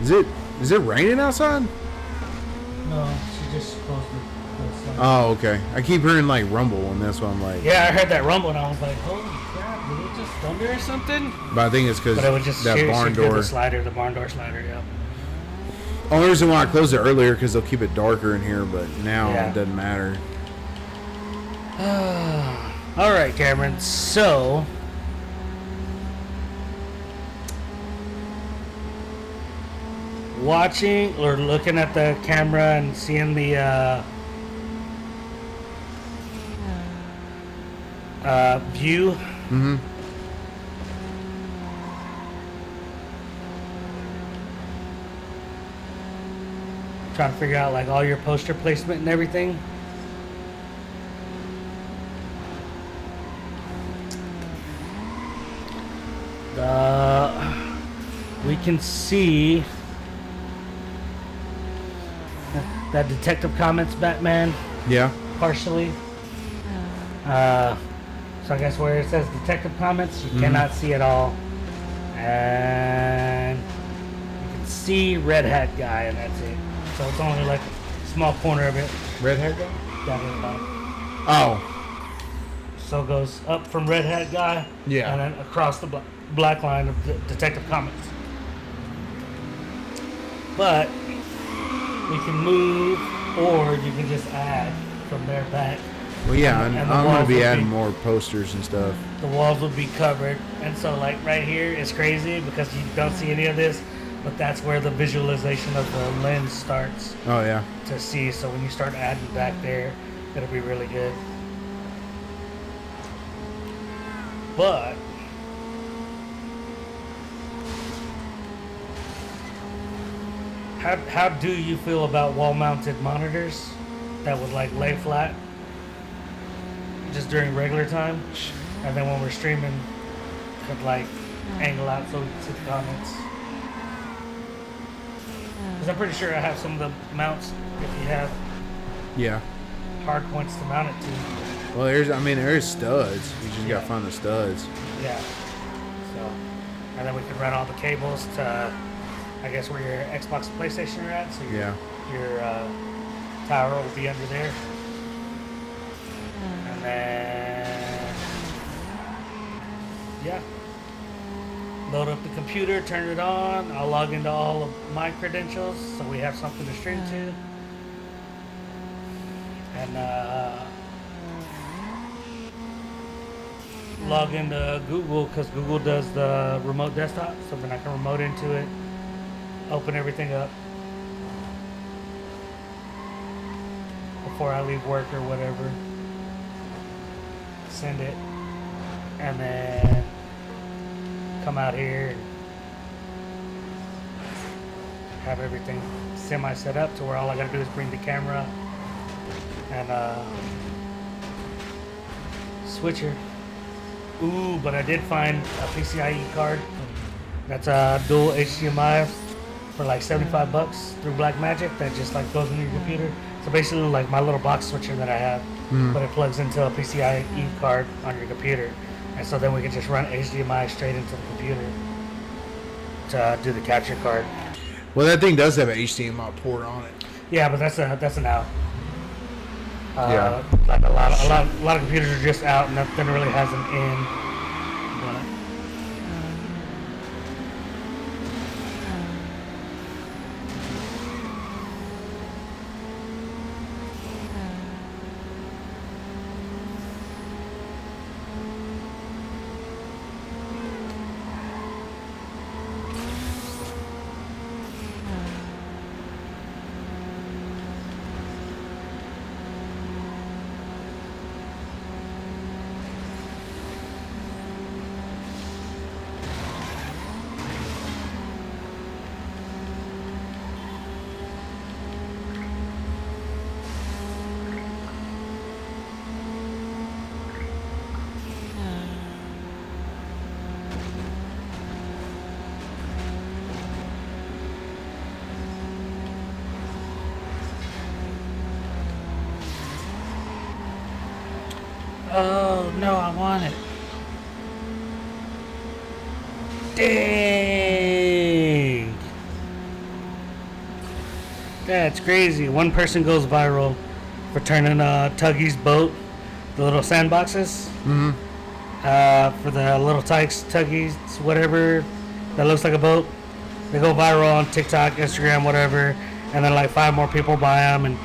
Is it raining outside? No, she just closed the slide. Oh, okay. I keep hearing like rumble, and that's why I'm like. Yeah, I heard that rumble and I was like, holy crap, did it just thunder or something? But I think it's because But it was just that barn door. The barn door slider, yeah. Only reason why I closed it earlier because they'll keep it darker in here, but now Yeah. it doesn't matter. All right, Cameron. So, watching or looking at the camera and seeing the view. Mm-hmm. Trying to figure out like all your poster placement and everything. We can see that Detective Comics Batman Yeah. partially. So I guess where it says Detective Comics, you cannot see it all. And you can see Red Hat Guy, and that's it. So it's only like a small corner of it Red hair guy? down here about. Oh. So it goes up from Red Hat Guy, Yeah. and then across the black line of Detective Comics. But we can move, or you can just add from there back. Well, yeah, And I'm the going to walls be would adding be- more posters and stuff. The walls would be covered, and so like right here is crazy because you don't see any of this, but that's where the visualization of the lens starts Oh, yeah. to see. So when you start adding back there, it'll be really good. But how do you feel about wall-mounted monitors that would like lay flat just during regular time, and then when we're streaming, could like angle out so we can see the comments? Because I'm pretty sure I have some of the mounts if you have Yeah. hard points to mount it to. Well, there's studs. You just got Yeah. to find the studs. Yeah. So, and then we could run all the cables to, I guess, where your Xbox and PlayStation are at. So Yeah. your tower will be under there. And then, yeah. Load up the computer, turn it on. I'll log into all of my credentials so we have something to stream to. And log into Google because Google does the remote desktop, so then I can remote into it, open everything up before I leave work or whatever, send it, and then come out here and have everything semi set up to where all I gotta do is bring the camera and switcher. Ooh, but I did find a PCIe card that's a dual HDMI for like $75 through Blackmagic that just like goes into your computer. So basically like my little box switcher that I have, but it plugs into a PCIe card on your computer. And so then we can just run HDMI straight into the computer to do the capture card. Well, that thing does have an HDMI port on it. Yeah, but that's an out. Yeah. Like a lot of computers are just out, and nothing really has an in. But oh no, I want it. Dang. Yeah, it's crazy. One person goes viral for turning Tuggy's boat, the little sandboxes, for the little tykes, Tuggies, whatever, that looks like a boat. They go viral on TikTok, Instagram, whatever, and then like 5 more people buy them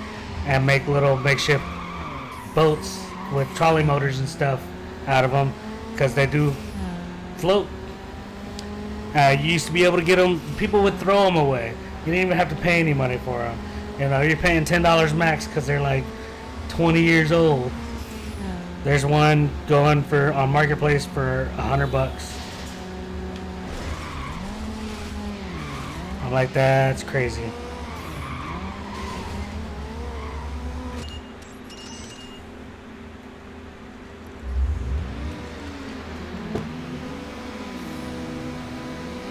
and make little makeshift boats with trolley motors and stuff out of them because they do float. You used to be able to get them, people would throw them away. You didn't even have to pay any money for them. You know, you're paying $10 max because they're like 20 years old. There's one going for on Marketplace for $100. I'm like, that's crazy.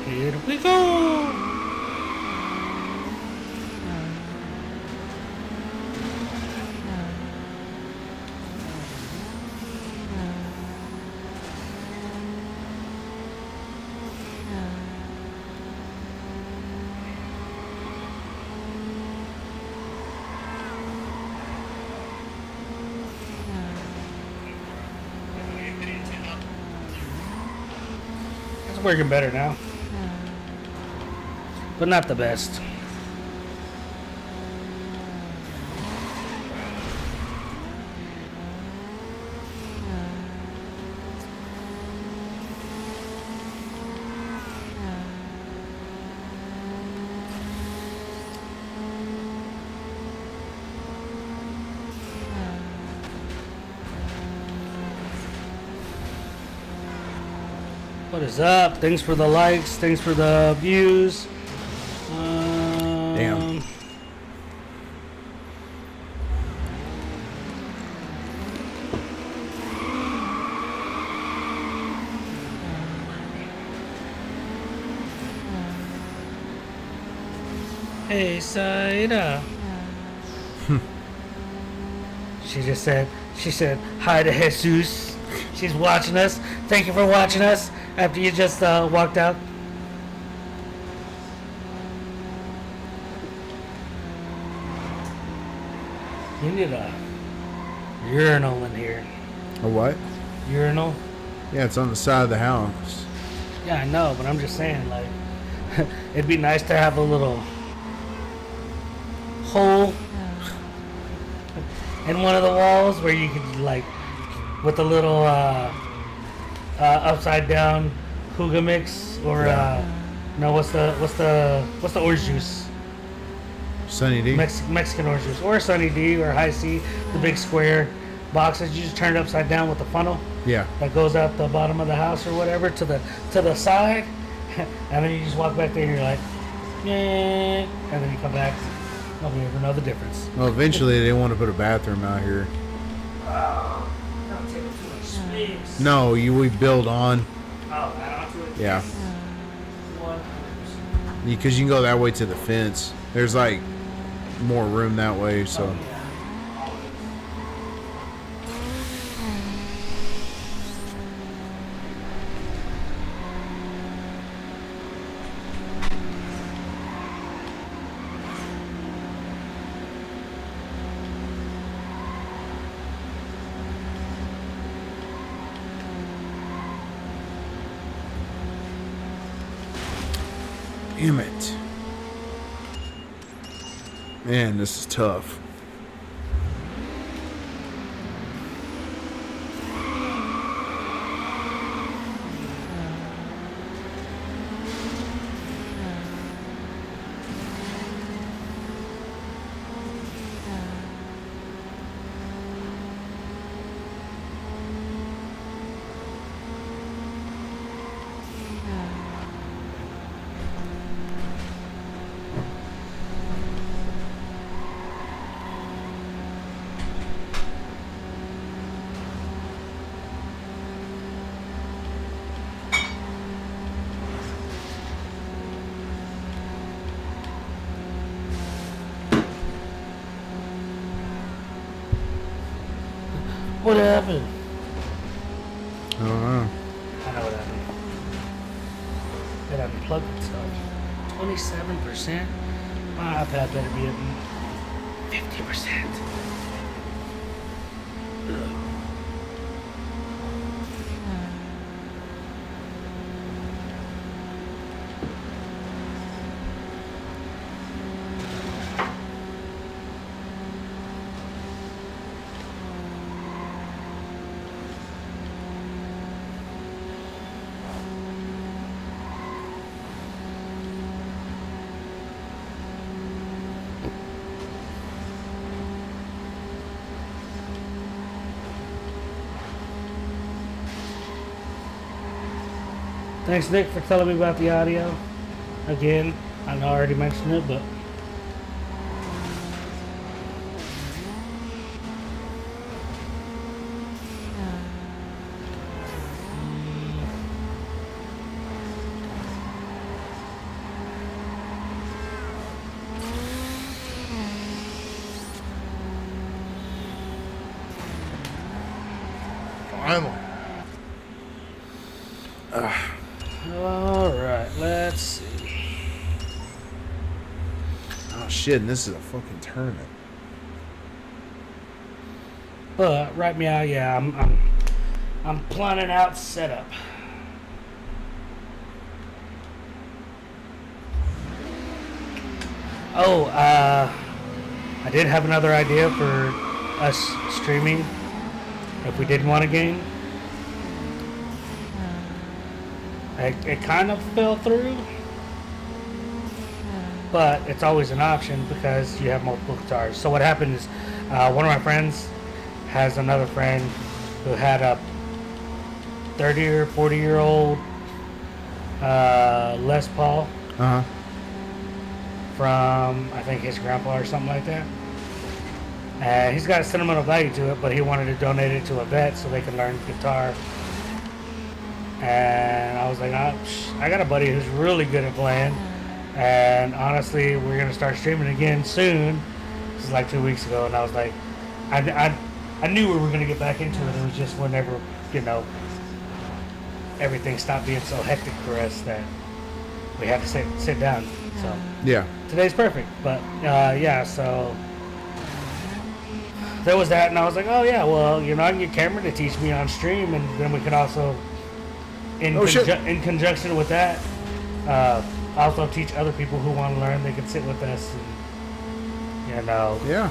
Here we go. It's working better now, but not the best. What is up? Thanks for the likes. Thanks for the views. Damn. Hey, Saida. She said hi to Jesus. She's watching us. Thank you for watching us after you just walked out. You need a urinal in here. A what? Urinal? Yeah, it's on the side of the house. Yeah, I know, but I'm just saying, like, it'd be nice to have a little hole in one of the walls where you could, like, with a little upside down Huga mix or no, what's the orange juice? Sunny D. Mexican orange juice or Sunny D or High C, the big square boxes. You just turn it upside down with the funnel. Yeah. That goes out the bottom of the house or whatever to the side, and then you just walk back there and you're like, yeah, and then you come back. Nobody ever know the difference. Well, eventually they want to put a bathroom out here. That'll take up too much space. No, we build on. Oh, add onto it. Yeah. 100%. Because you can go that way to the fence. There's like more room that way, so. Damn it. Man, this is tough. What happened? I don't know. I know what happened. It unplugged itself. 27%? My iPad better be at 50%. Thanks, Nick, for telling me about the audio. Again, I know I already mentioned it, but Finally. all right, let's see. Oh shit! And this is a fucking tournament. But right meow, yeah, I'm planning out setup. Oh, I did have another idea for us streaming if we did want a game. It kind of fell through, but it's always an option because you have multiple guitars. So what happened is one of my friends has another friend who had a 30 or 40-year-old Les Paul Uh huh. from, I think, his grandpa or something like that. And he's got a sentimental value to it, but he wanted to donate it to a vet so they can learn guitar. And I was like, I got a buddy who's really good at playing. And honestly, we're going to start streaming again soon. This is like 2 weeks ago. And I was like, I knew we were going to get back into it. It was just whenever, everything stopped being so hectic for us that we had to sit down. So Yeah. today's perfect. But yeah, so there was that. And I was like, oh yeah, well, I can get Cameron to teach me on stream. And then we can also, in conjunction with that, also teach other people who want to learn. They can sit with us and, Yeah.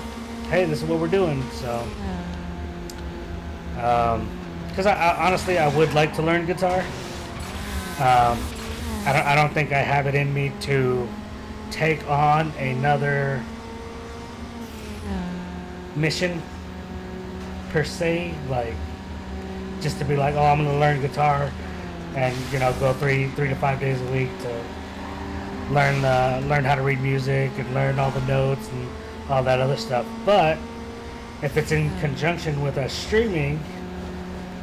hey, this is what we're doing. So, because I honestly, I would like to learn guitar. I don't think I have it in me to take on another mission per se, like just to be like, oh, I'm going to learn guitar and go 3 to 5 days a week to learn how to read music and learn all the notes and all that other stuff. But if it's in conjunction with us streaming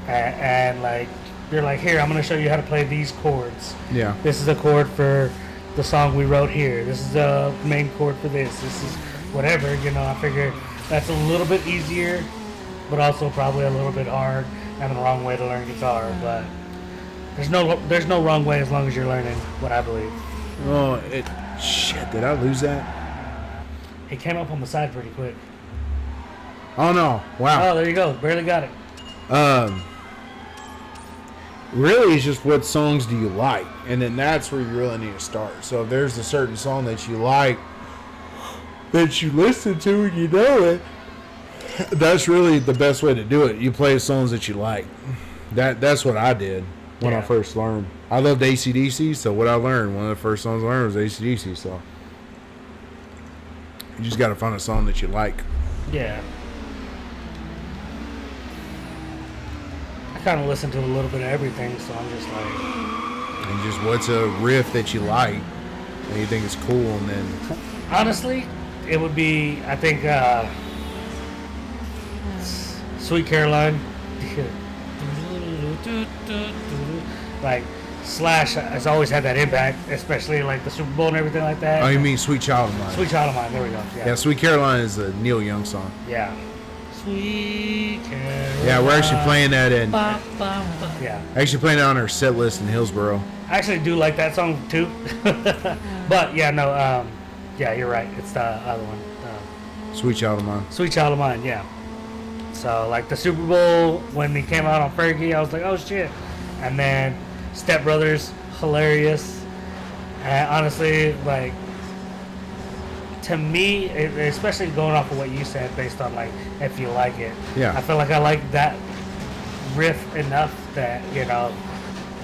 and like you're like, here, I'm going to show you how to play these chords. Yeah. This is a chord for the song we wrote here. This is the main chord for this. This is whatever, I figure that's a little bit easier, but also probably a little bit hard and the wrong way to learn guitar. But there's no wrong way as long as you're learning what I believe. Oh, shit, did I lose that? It came up on the side pretty quick. Oh no. Wow. Oh, there you go. Barely got it. Really, it's just what songs do you like, and then that's where you really need to start. So if there's a certain song that you like, that you listen to and you know it, that's really the best way to do it. You play songs that you like. That's what I did when I first learned. I loved AC/DC, so what I learned, one of the first songs I learned was AC/DC. So you just got to find a song that you like. Yeah. I kind of listen to a little bit of everything, so I'm just like... And just what's a riff that you like, and you think is cool, and then... Honestly, it would be, I think, Sweet Caroline. Like, Slash has always had that impact, especially like the Super Bowl and everything like that. Oh, you mean Sweet Child of Mine? Sweet Child of Mine, there we go. Yeah, Sweet Caroline is a Neil Young song. Yeah. Sweet Caroline. Yeah, we're actually playing that in... Yeah. Actually playing it on our set list in Hillsboro. I actually do like that song too. But yeah, no, Yeah, you're right. It's the other one. Sweet Child of Mine. Sweet Child of Mine, yeah. So, like, the Super Bowl, when he came out on Fergie, I was like, oh, shit. And then Step Brothers, hilarious. And honestly, like, to me, especially going off of what you said, based on, like, if you like it. Yeah. I feel like I like that riff enough that, you know,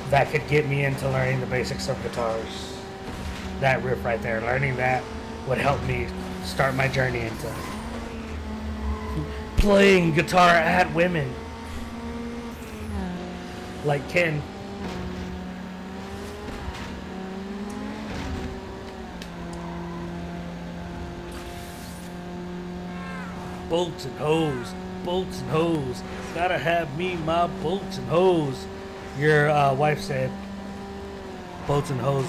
that could get me into learning the basics of guitars. That riff right there, learning that would help me start my journey into playing guitar at women. Like Ken. Bolts and hose, bolts and hose. Gotta have me my bolts and hose. Your wife said bolts and hose.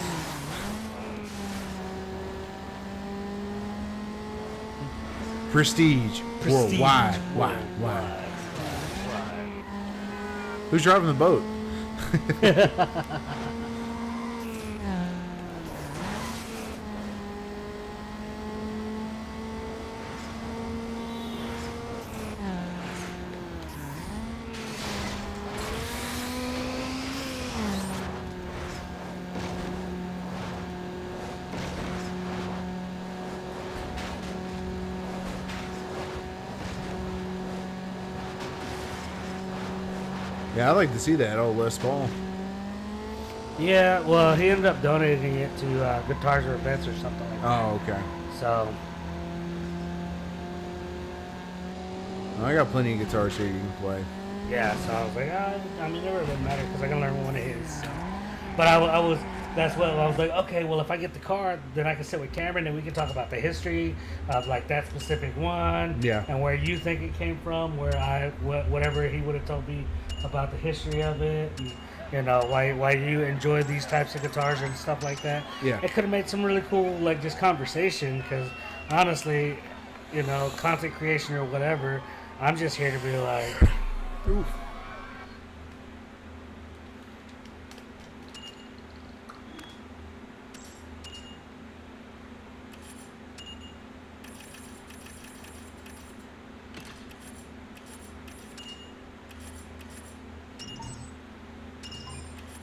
Prestige. Prestige Worldwide. Why? Who's driving the boat? Yeah, I like to see that old Les Paul. Yeah, well, he ended up donating it to Guitars or Events or something like that. Oh, okay. So, I got plenty of guitars here you can play. yeah, so I was like, I mean, it really doesn't matter because I can learn one of his. But I was, that's what I was like, okay, well, if I get the card, then I can sit with Cameron and we can talk about the history of, like, that specific one. Yeah. And where you think it came from, whatever he would have told me about the history of it. And, you know, why you enjoy these types of guitars and stuff like that. Yeah. It could have made some really cool, like, just conversation because, honestly, you know, content creation or whatever, I'm just here to be like, oof.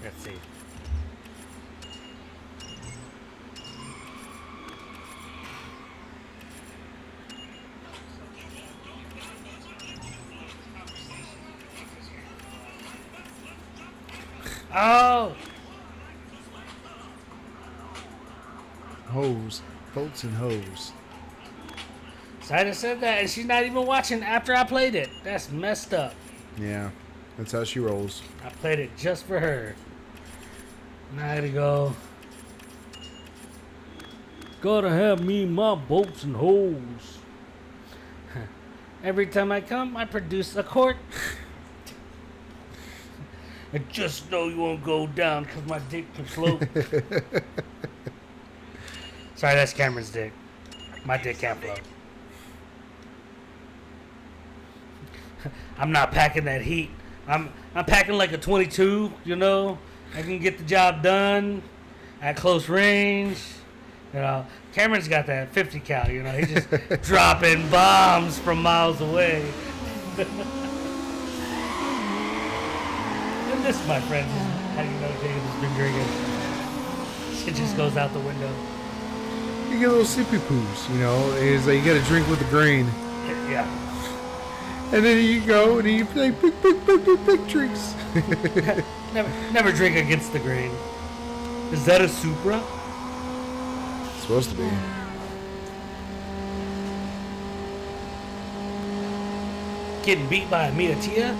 Let's see. Oh! Hose. Bolts and hose. So I just said that, and she's not even watching after I played it. That's messed up. Yeah, that's how she rolls. I played it just for her. Now I gotta go. Gotta have me my bolts and holes. Every time I come, I produce a quart. And just know you won't go down because my dick can float. Sorry, that's Cameron's dick. My dick can't float. I'm not packing that heat. I'm packing like a 22, you know. I can get the job done at close range. You know, Cameron's got that 50 cal, you know. He's just dropping bombs from miles away. And this, my friends, is how you know Jacob has been drinking. Shit just goes out the window. You get little sippy poos, you know. It's like you gotta drink with the grain. Yeah. And then you go and you play big drinks. Never drink against the grain. Is that a Supra? It's supposed to be. Getting beat by a Miatia?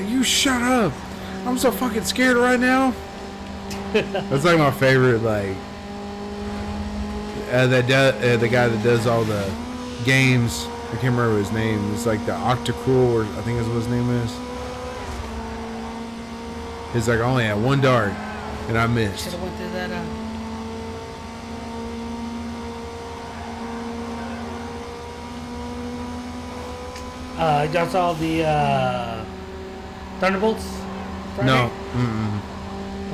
You shut up. I'm so fucking scared right now. That's like my favorite, like, the guy that does all the games. I can't remember his name. It's like the Octocruel, or I think that's what his name is. He's like, I only had one dart, and I Should have missed. went through that. Y'all saw the Thunderbolts? Friday? No. Mm-mm.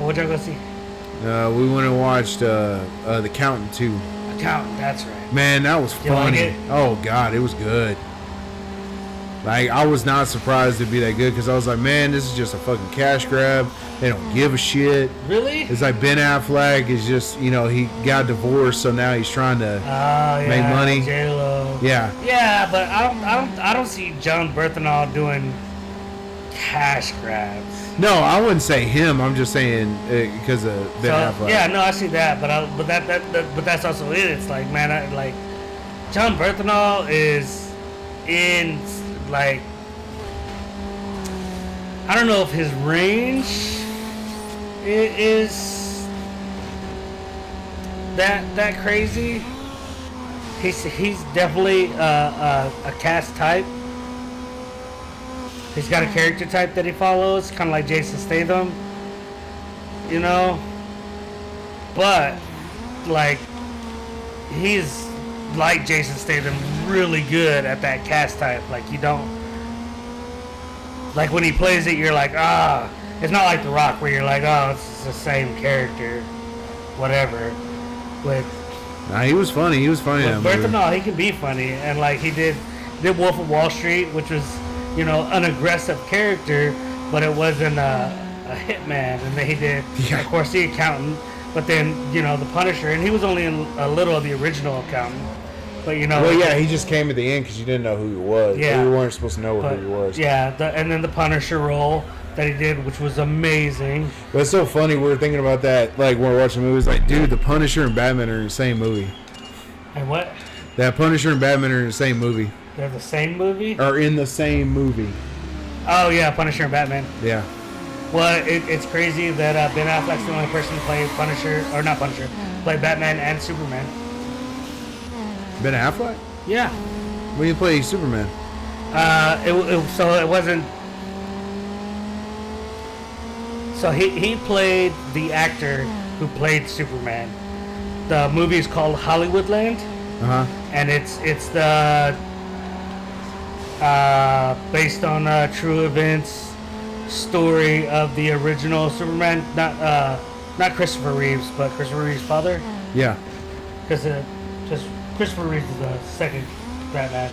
What'd y'all go see? We went and watched The Accountant 2. Accountant, that's right. Man, that was You like funny. it? Oh God, it was good. Like, I was not surprised to be that good because I was like, man, this is just a fucking cash grab. They don't give a shit. Really? It's like Ben Affleck is just, you know, he got divorced, so now he's trying to make money. J-Lo. Yeah. Yeah, but I don't see John Berthenol doing cash grabs. No, I wouldn't say him. I'm just saying because of Ben Affleck. Yeah, no, I see that, but that's also it. It's like, man, like John Berthenol is in, like, I don't know if his range is that crazy. He's definitely a cast type. He's got a character type that he follows, kind of like Jason Statham, you know. But like, he's like Jason Statham, really good at that cast type. Like, you don't, like, when he plays it, you're like, it's not like The Rock where you're like, it's the same character, whatever. With Nah, he was funny. He was funny in that movie. Berthenol, he can be funny, and like he did Wolf of Wall Street, which was, you know, an aggressive character, but it wasn't a hitman. And then he did, of course, The Accountant, but then, you know, The Punisher, and he was only in a little of the original Accountant. But, you know, well, yeah, he just came at the end because you didn't know who he was. Yeah. We weren't supposed to know who he was. Yeah, and then the Punisher role that he did, which was amazing. But it's so funny. We were thinking about that, like, when we were watching movies. Like, dude, the Punisher and Batman are in the same movie. And what? That Punisher and Batman are in the same movie. They're the same movie? Are in the same movie. Oh, yeah, Punisher and Batman. Yeah. Well, it's crazy that Ben Affleck's the only person to play Punisher, or not Punisher, play Batman and Superman. Ben Affleck? Yeah. When you play Superman? So it wasn't. So he played the actor who played Superman. The movie is called Hollywoodland, and it's the based on true events story of the original Superman. Not Christopher Reeves, but Christopher Reeves' father. Yeah. Because just Christopher Reeves is the second Batman.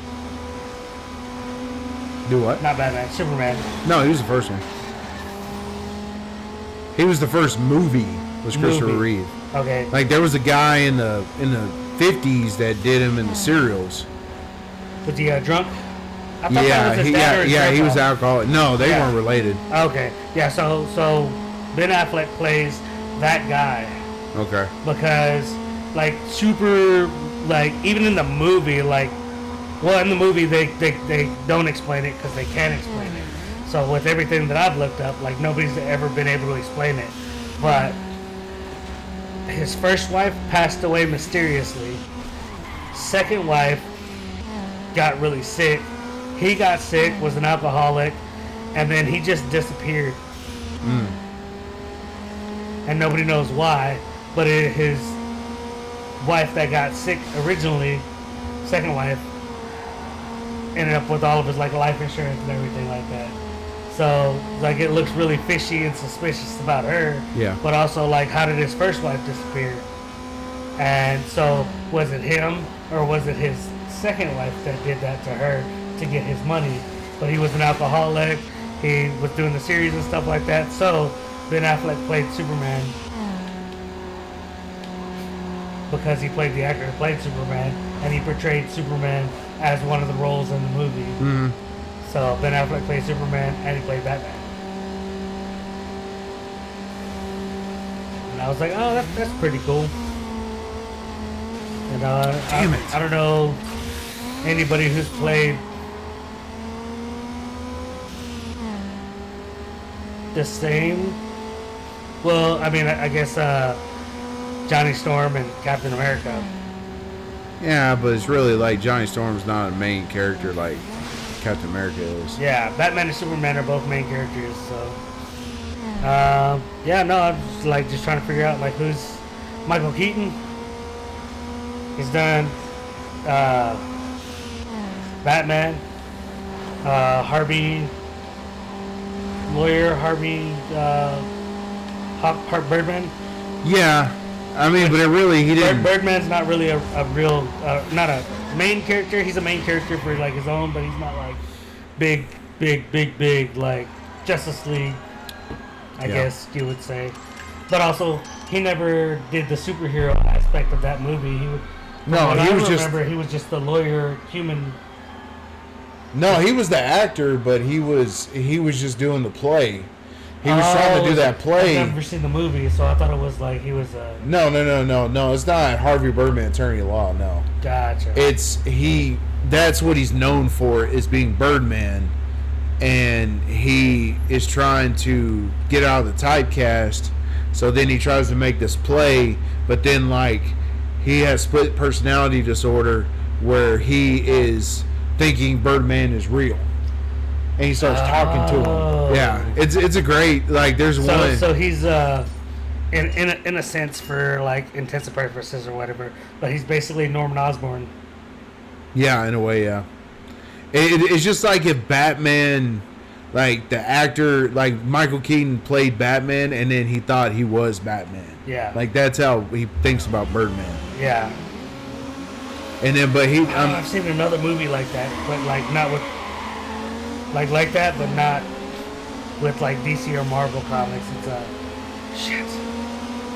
Do what? Not Batman, Superman. No, he was the first one. He was the first movie. Was Christopher Reeve? Okay. Like, there was a guy in the 50s that did him in the serials. Was he drunk? I thought that was his dad or his he grandpa. was alcoholic. No, they weren't related. Okay. Yeah. So Ben Affleck plays that guy. Okay. Because, like, super, like, even in the movie, like, well, in the movie they don't explain it because they can't explain it. So with everything that I've looked up, like, nobody's ever been able to explain it. But his first wife passed away mysteriously. Second wife got really sick. He got sick, was an alcoholic, and then he just disappeared. And nobody knows why, but his wife that got sick originally, second wife, ended up with all of his, like, life insurance and everything like that. So, like, it looks really fishy and suspicious about her. Yeah. But also, like, how did his first wife disappear? And so, was it him or was it his second wife that did that to her to get his money? But he was an alcoholic. He was doing the series and stuff like that. So, Ben Affleck played Superman because he played the actor who played Superman, and he portrayed Superman as one of the roles in the movie. Mm-hmm. So Ben Affleck played Superman and he played Batman. And I was like, oh, that's pretty cool. And Damn it. I don't know anybody who's played the same. Well, I mean, I guess Johnny Storm and Captain America. Yeah, but it's really like Johnny Storm's not a main character like Captain America is. Yeah, Batman and Superman are both main characters, so yeah, no, I'm just trying to figure out, like, who's Michael Keaton. He's done Batman. Harvey, lawyer Harvey, Birdman. Yeah, I mean, but it really he didn't. Birdman's not really a real, not a main character. He's a main character for like his own, but he's not like big like Justice League, I guess you would say. But also, he never did the superhero aspect of that movie. He would. No, he was just. He was just the lawyer, human. No, he was the actor, but he was just doing the play. He was trying to do that play. I've never seen the movie, so I thought it was like he was a. No. It's not Harvey Birdman, attorney at law. No. Gotcha. That's what he's known for, is being Birdman, and he is trying to get out of the typecast. So then he tries to make this play, but then like he has split personality disorder, where he is thinking Birdman is real. And he starts talking to him. Yeah, it's a great, like, there's one. So he's in a sense, for like intensive purposes or whatever, but he's basically Norman Osborn. Yeah, in a way, yeah. It's just like if Batman, like the actor, like Michael Keaton played Batman, and then he thought he was Batman. Yeah. Like that's how he thinks about Birdman. Yeah. And then, but he, I've seen another movie like that, but like not with. Like that, but not with like DC or Marvel comics. It's shit.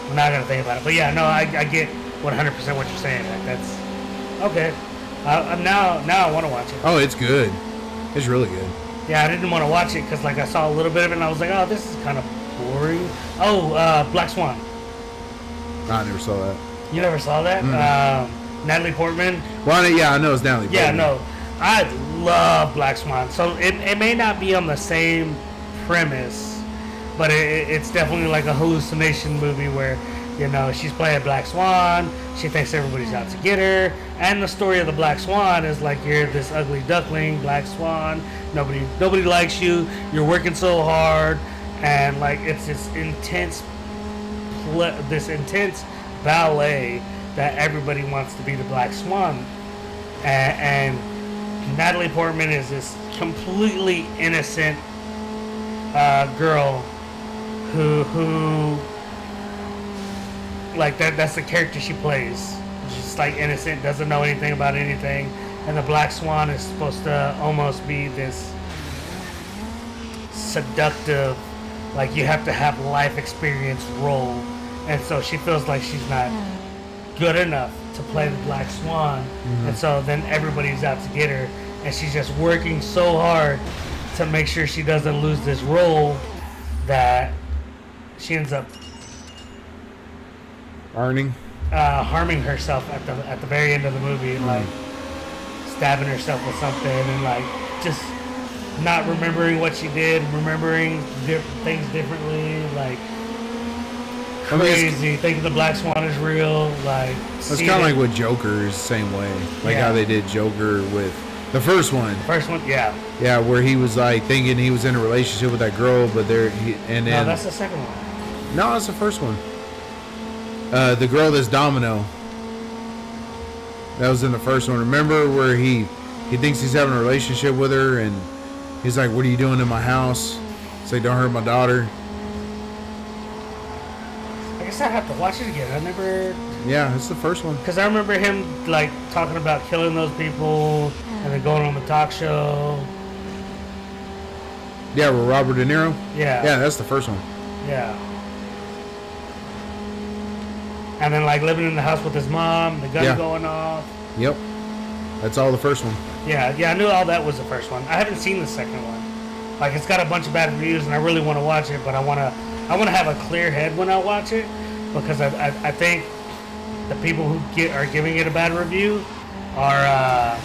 I'm not gonna think about it, but yeah, no, I get 100% what you're saying. Like, that's okay. Now I want to watch it. Oh, it's good. It's really good. Yeah, I didn't want to watch it because like I saw a little bit of it and I was like, oh, this is kind of boring. Oh, Black Swan. I never saw that. You never saw that? Mm-hmm. Natalie Portman. Well, yeah, I know it's Natalie Portman. Yeah, no. I love Black Swan. So it may not be on the same premise, but it's definitely like a hallucination movie where, you know, she's playing Black Swan. She thinks everybody's out to get her. And the story of the Black Swan is like you're this ugly duckling, Black Swan. Nobody likes you. You're working so hard. And like it's this intense ballet that everybody wants to be the Black Swan. And Natalie Portman is this completely innocent girl who like that's the character she plays. She's like innocent, doesn't know anything about anything, and the Black Swan is supposed to almost be this seductive, like you have to have life experience role, and so she feels like she's not good enough to play the Black Swan, and so then everybody's out to get her, and she's just working so hard to make sure she doesn't lose this role that she ends up harming herself at the very end of the movie, like stabbing herself with something, and like just not remembering what she did, remembering things differently, like crazy, thinking the Black Swan is real, like it's kind of like with Joker is the same way, like how they did Joker with the first one. Yeah, where he was like thinking he was in a relationship with that girl, but no, that's the second one. No, that's the first one. The girl that's Domino. That was in the first one. Remember where he thinks he's having a relationship with her, and he's like, "What are you doing in my house?" It's like, "Don't hurt my daughter." I guess I have to watch it again. I never. Yeah, it's the first one. Because I remember him like talking about killing those people and then going on the talk show. Yeah, with Robert De Niro. Yeah. Yeah, that's the first one. Yeah. And then like living in the house with his mom, the gun going off. Yep. That's all the first one. Yeah, I knew all that was the first one. I haven't seen the second one. Like it's got a bunch of bad reviews and I really want to watch it, but I want to have a clear head when I watch it, because I think the people who are giving it a bad review are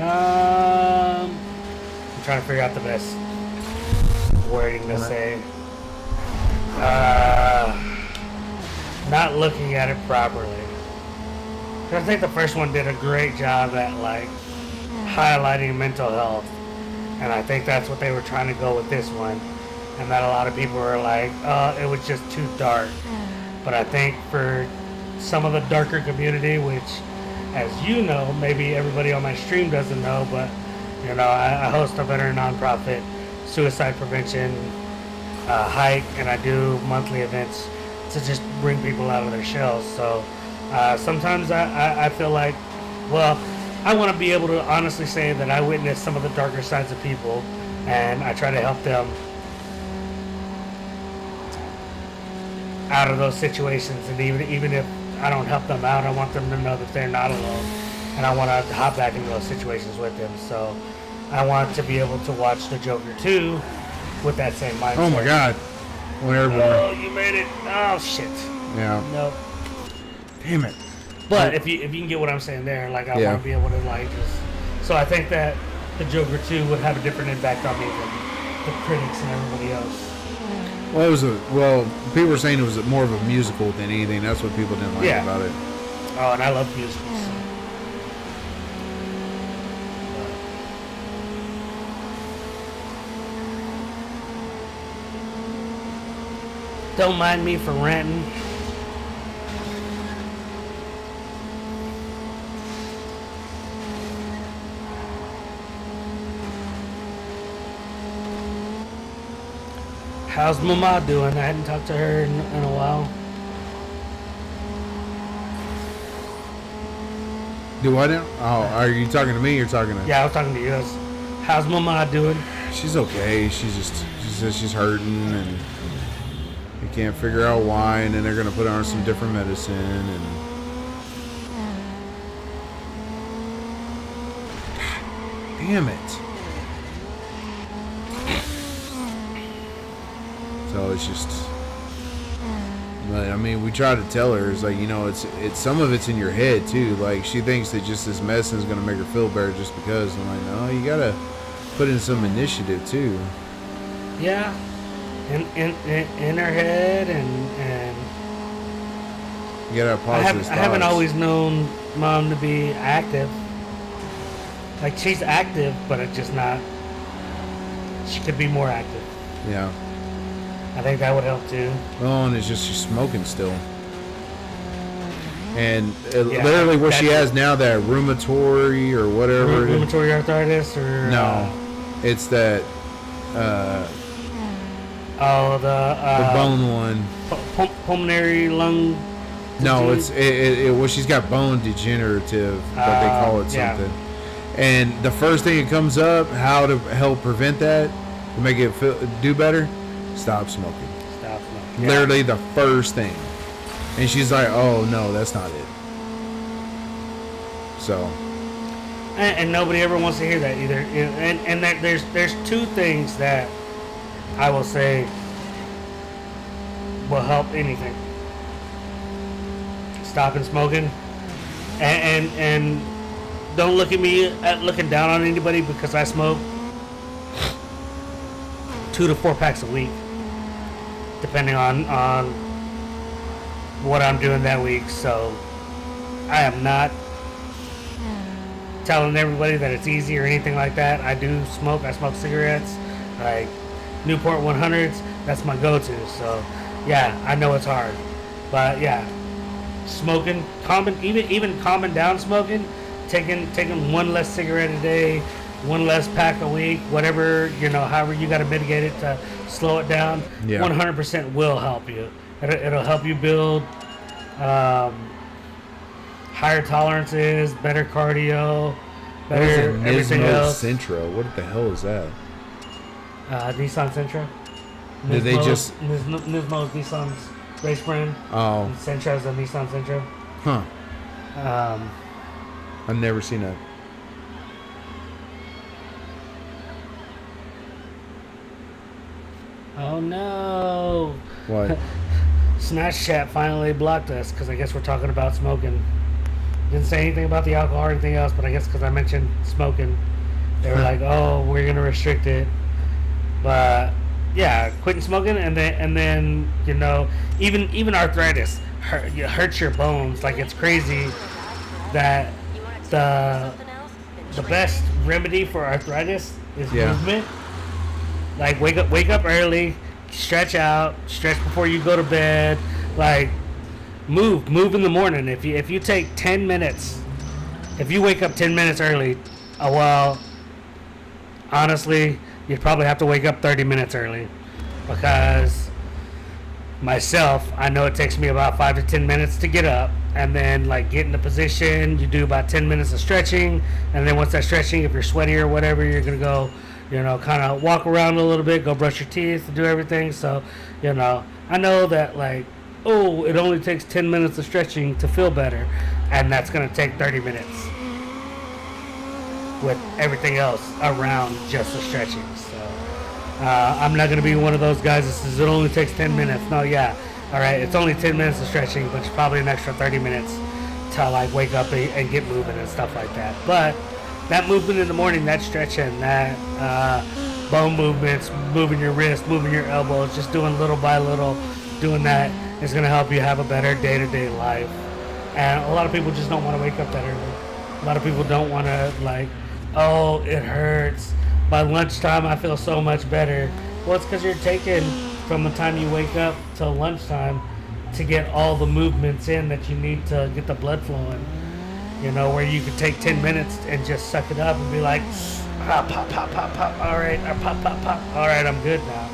I'm trying to figure out the best wording to say. Not looking at it properly. I think the first one did a great job at like highlighting mental health, and I think that's what they were trying to go with this one, and that a lot of people were like, it was just too dark. But I think for some of the darker community, which, as you know, maybe everybody on my stream doesn't know, but you know, I host a veteran nonprofit suicide prevention hike, and I do monthly events to just bring people out of their shells. So sometimes I feel like, well, I want to be able to honestly say that I witnessed some of the darker sides of people, and I try to help them out of those situations. And even if I don't help them out, I want them to know that they're not alone, and I want to hop back into those situations with them. So I want to be able to watch The Joker 2 with that same mindset. Oh my God. When everyone. Oh, you made it. Oh, shit. Yeah. Nope. Damn it. But if you can get what I'm saying there, like I Yeah. want to be able to like just. So I think that The Joker 2 would have a different impact on me than the critics and everybody else. Well, people were saying it was more of a musical than anything. That's what people didn't like Yeah. about it. Oh, and I love musicals. So. Don't mind me for ranting. How's Mama doing? I hadn't talked to her in a while. Do I now? Oh, are you talking to me or talking to? Yeah, I was talking to you. How's Mama doing? She's okay. She says she's hurting and they can't figure out why, and then they're gonna put her on some different medicine and. God damn it. So it's just. But I mean, we try to tell her, it's like, you know, it's some of it's in your head too. Like, she thinks that just this medicine is gonna make her feel better just because. I'm like, no, you gotta put in some initiative too. Yeah, in her head, and You gotta have positive I haven't thoughts. always known Mom to be active. Like, she's active, but it's just not. She could be more active. Yeah. I think that would help too. Oh, and it's just she's smoking still. And Yeah, literally what she that's- has now, that rheumatory or whatever. it is- Rheumatoid arthritis, or No, it's that the bone one. pulmonary lung. No, disease? it's well, she's got bone degenerative, but they call it yeah. something. And the first thing that comes up, how to help prevent that, to make it do better, stop smoking. Stop smoking. Literally the first thing. And she's like, oh no, that's not it. So And nobody ever wants to hear that either. And there's two things that I will say will help anything. Stopping smoking, and don't look at me looking down on anybody because I smoke 2 to 4 packs a week, depending on what I'm doing that week. So I am not telling everybody that it's easy or anything like that. I do smoke. I smoke cigarettes, like Newport 100s. That's my go-to. So yeah, I know it's hard, but yeah, smoking, even calming down smoking, taking one less cigarette a day, one less pack a week, whatever, however you got to mitigate it to slow it down. Yeah. 100% will help you. It'll help you build higher tolerances, better cardio, what is it? better everything Nismo else. Sentra. What the hell is that? Nissan Sentra. Did they just- Nismo is Nissan's race brand. Oh, And Sentra is a Nissan Sentra. huh. I've never seen that. Oh no! What? Snapchat finally blocked us because I guess we're talking about smoking. Didn't say anything about the alcohol or anything else, but I guess because I mentioned smoking, they were like, "Oh, we're gonna restrict it." But yeah, quitting smoking, and then even arthritis hurts your bones. Like, it's crazy that the best remedy for arthritis is Yeah. movement. Like, wake up early, stretch out, stretch before you go to bed. Like, move in the morning. If you take 10 minutes, if you wake up 10 minutes early, well, honestly, you'd probably have to wake up 30 minutes early, because myself, I know it takes me about 5 to 10 minutes to get up, and then like get in the position. You do about 10 minutes of stretching, and then once that stretching, if you're sweaty or whatever, you're gonna go, kind of walk around a little bit, go brush your teeth, do everything. So, I know that like, oh, it only takes 10 minutes of stretching to feel better, and that's gonna take 30 minutes with everything else around just the stretching. So I'm not gonna be one of those guys that says it only takes 10 minutes. No, yeah, all right, it's only 10 minutes of stretching, but it's probably an extra 30 minutes to like wake up and get moving and stuff like that. But that movement in the morning, that stretching, that bone movements, moving your wrist, moving your elbows, just doing little by little, doing that is going to help you have a better day-to-day life. And a lot of people just don't want to wake up that early. A lot of people don't want to like, oh, it hurts. By lunchtime, I feel so much better. Well, it's because you're taking from the time you wake up till lunchtime to get all the movements in that you need to get the blood flowing. Where you could take 10 minutes and just suck it up and be like, pop, pop, pop, pop, pop, all right, or pop, pop, pop, all right, I'm good now.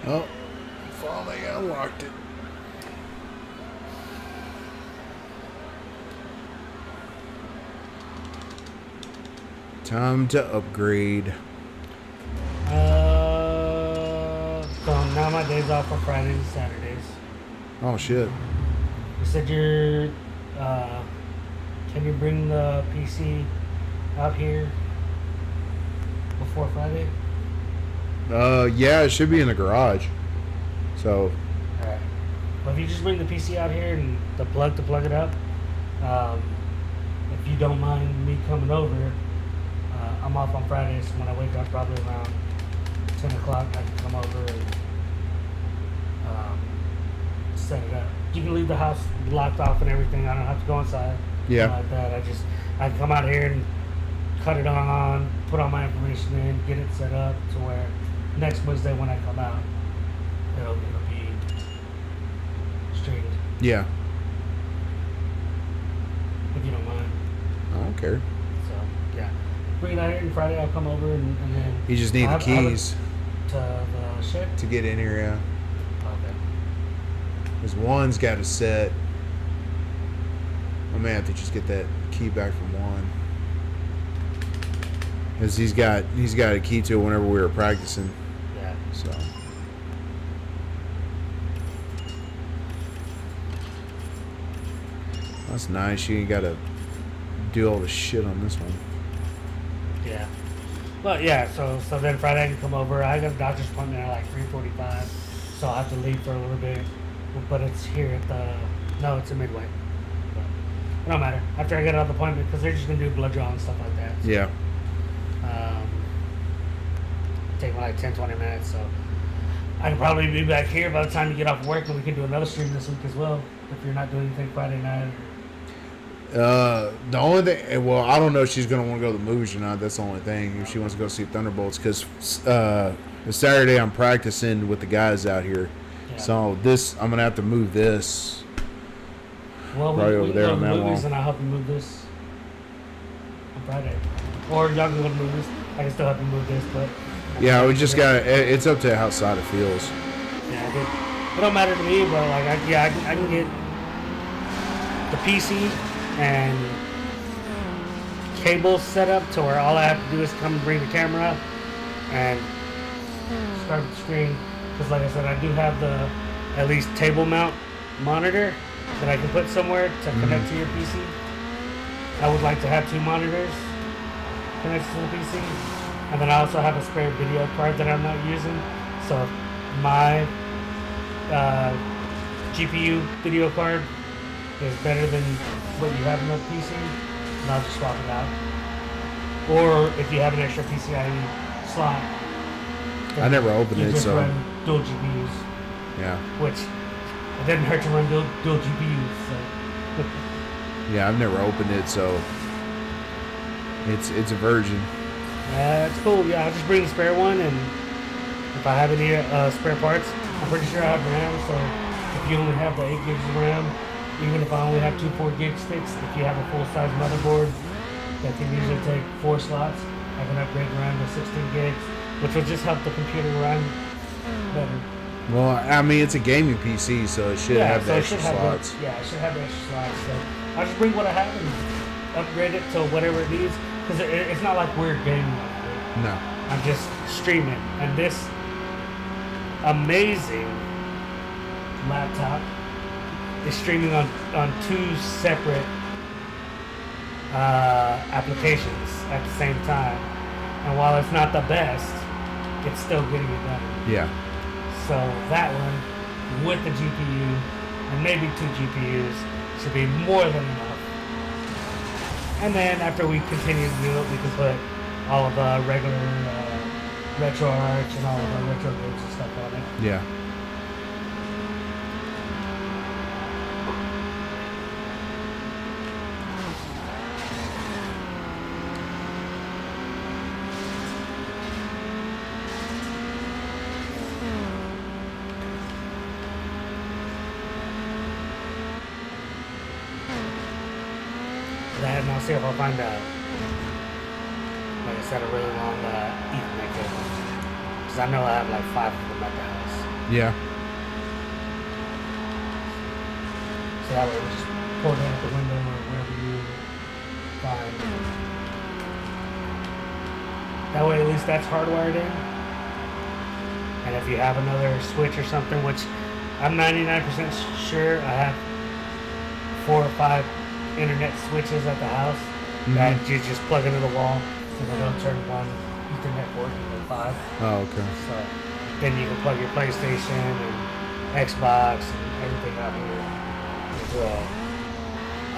Oh, finally I unlocked it. Time to upgrade. So now my days off are Fridays and Saturdays. Oh shit. You said can you bring the PC out here before Friday? Yeah, it should be in the garage. So. Alright. Well, if you just bring the PC out here and the plug to plug it up, if you don't mind me coming over, I'm off on Fridays. So when I wake up, probably around 10 o'clock, I can come over and set it up. You can leave the house locked off and everything. I don't have to go inside. Yeah. Like that. I can come out here and cut it on, put all my information in, get it set up to where next Wednesday when I come out, it'll be streamed. Yeah. If you don't mind. I don't care. So yeah, bring it out here and Friday I'll come over and then. You just need the keys to the ship to get in here. Yeah. Okay. Because one's got a set. I may have to just get that key back from one. Because he's got a key to it whenever we were practicing. Yeah. So. That's nice. You ain't got to do all the shit on this one. Yeah. Well, yeah. So then Friday I can come over. I got a doctor's appointment at like 3:45, so I'll have to leave for a little bit. but it's here at the. No, it's in Midway. But it don't matter. After I get out of the appointment, because they're just gonna do blood draw and stuff like that. So, Yeah. take me like 10, 20 minutes. So I can probably be back here by the time you get off work, and we can do another stream this week as well. If you're not doing anything Friday night. The only thing, well, I don't know if she's gonna want to go to the movies or not. That's the only thing. If she wants to go see Thunderbolts, because the Saturday I'm practicing with the guys out here, Yeah. so this I'm gonna have to move this. Well, Right we over can there go on to the that movies, wall. and I'll help you move this on Friday. Or y'all can go to the movies. I can still help you move this, but Yeah, we just got. It's up to how side it feels. yeah, it don't matter to me. But like, I can get the PC and cables set up to where all I have to do is come bring the camera and start the screen. Because like I said, I do have the at least table mount monitor that I can put somewhere to connect to your PC. I would like to have 2 monitors connected to the PC. And then I also have a spare video card that I'm not using. So if my GPU video card is better than what you have in the PC, then I'll just swap it out. Or if you have an extra PCIe slot, I never opened you it, just so run dual GPUs, yeah, which it didn't hurt to run dual GPUs. So. yeah. I've never opened it, so it's a virgin. It's cool. Yeah, I'll just bring the spare one, and if I have any spare parts, I'm pretty sure I have RAM. So if you only have the 8 gigs of RAM, even if I only have 2 4-gig sticks, if you have a full-size motherboard that can usually take 4 slots, I can upgrade RAM to 16 gigs, which will just help the computer run better. Well, I mean, it's a gaming PC, so it should have the it extra should have slots. yeah, it should have the extra slots. So I'll just bring what I have and upgrade it to whatever it needs. Because it's not like we're gaming like it. No. I'm just streaming. And this amazing laptop is streaming on 2 separate applications at the same time. And while it's not the best, it's still getting it done. Yeah. So that one with the GPU and maybe 2 GPUs should be more than enough. And then after we continue to do it, we can put all of the regular RetroArch and all of the retro games and stuff on it. Yeah. That, and I'll see if I'll find like I said, a really long Ethernet cable. Because I know I have like 5 of them at the house. Yeah. So that way we just pull it out the window or wherever you find. That way at least that's hardwired in. And if you have another switch or something, which I'm 99% sure I have 4 or 5 internet switches at the house that you just plug into the wall and then they'll turn one Ethernet port into 5. Oh, okay. So then you can plug your PlayStation and Xbox and everything out here as well.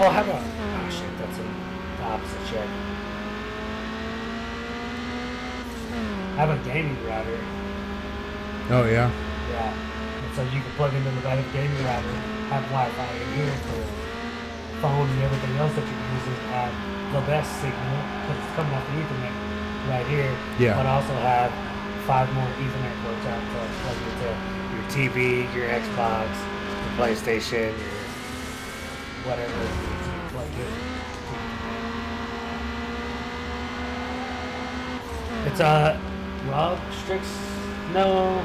Oh, how about? Oh shit, that's the opposite check. I have a gaming router. Oh, yeah. Yeah. And so you can plug into the gaming router, have Wi-Fi in here for phone and everything else that you're using, have the best signal because it's coming off the Ethernet right here. Yeah. But also have 5 more Ethernet ports out to plug into your TV, your Xbox, your PlayStation, your whatever it needs to be plugged in. It's Rob Strix. No.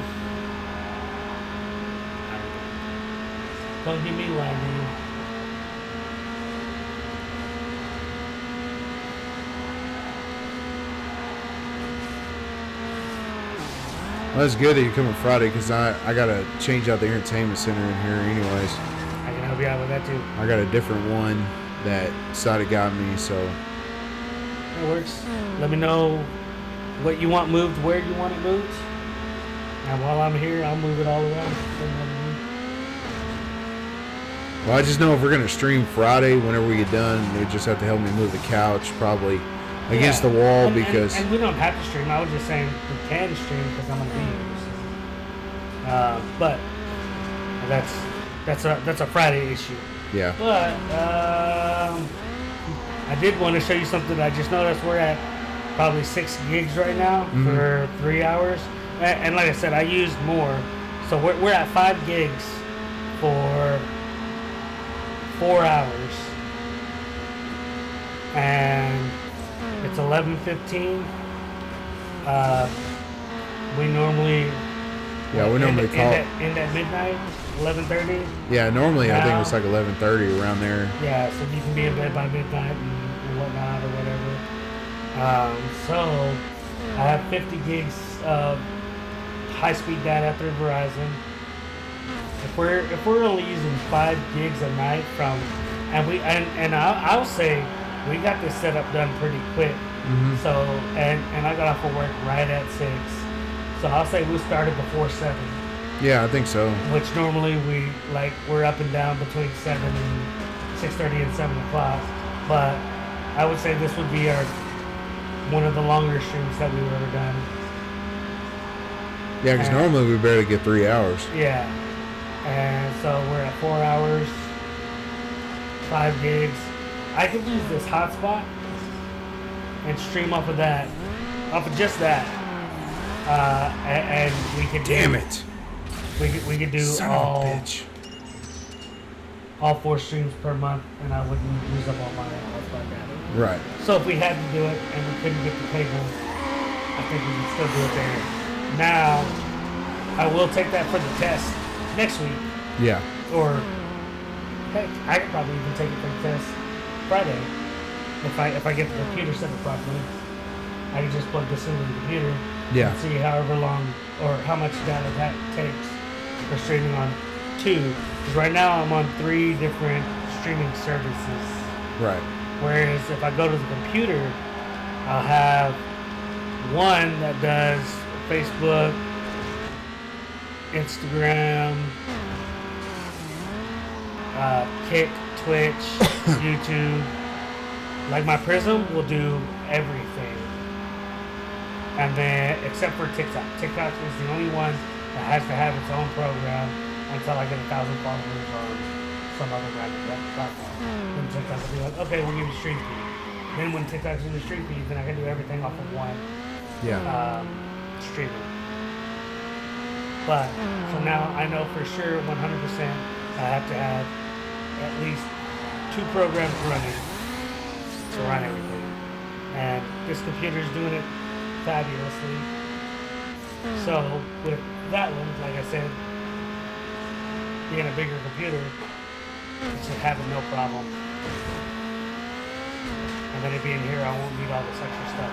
Don't give me landing. Well, that's good that you're coming Friday because I got to change out the entertainment center in here anyways. I can help you out with that too. I got a different one that Sada got me, so. It works. Let me know what you want moved, where you want it moved. And while I'm here, I'll move it all around. Well, I just know if we're gonna stream Friday, whenever we get done, we just have to help me move the couch, probably against Yeah. the wall, And- because and we don't have to stream. I was just saying we can stream because I'm gonna be here. But that's a Friday issue. yeah. But I did want to show you something. I just noticed we're at probably 6 gigs right now for 3 hours, and like I said, I used more, so we're at 5 gigs for 4 hours, and it's 11:15. We normally Yeah, we normally call. end at midnight, 11:30. Yeah, normally I think Now- it's like 11:30 around there. Yeah, so you can be in bed by midnight and whatnot or whatever. So I have 50 gigs of high-speed data through Verizon. If we're only using 5 gigs a night from, and I'll say we got this setup done pretty quick. So and I got off of work right at 6. So I'll say we started before 7. Yeah, I think so. Which normally we're up and down between 7 and 6:30 and 7 o'clock, but I would say this would be one of the longer streams that we've ever done. Yeah, because normally we barely get 3 hours. Yeah, and so we're at 4 hours, 5 gigs. I could use this hotspot and stream off of that, off of just that, and we could Damn do, it! we could do Son all. of a bitch. all 4 streams per month, and I wouldn't use up all my hotspot data. Right. So if we had to do it and we couldn't get the cable, I think we could still do it there. Now, I will take that for the test next week, Yeah. or heck, I could probably even take it for the test Friday if I get the computer set up properly. I can just plug this into the computer Yeah. and see however long or how much data that takes for streaming on 2. Because right now I'm on 3 different streaming services. Right. Whereas if I go to the computer, I'll have one that does Facebook, Instagram, Kick, Twitch, YouTube. Like my Prism will do everything. And then, except for TikTok. TikTok is the only one that has to have its own program until I get 1,000 followers on some other random platform. Then TikTok will be like, okay, we'll give you stream feed. Then when TikTok's in the stream feed, then I can do everything off of one Yeah. streaming. But, so now I know for sure 100% I have to have at least 2 programs running to run everything. And this computer's doing it fabulously. So with that one, like I said, being a bigger computer, it should have no problem. And then it being here, I won't need all this extra stuff.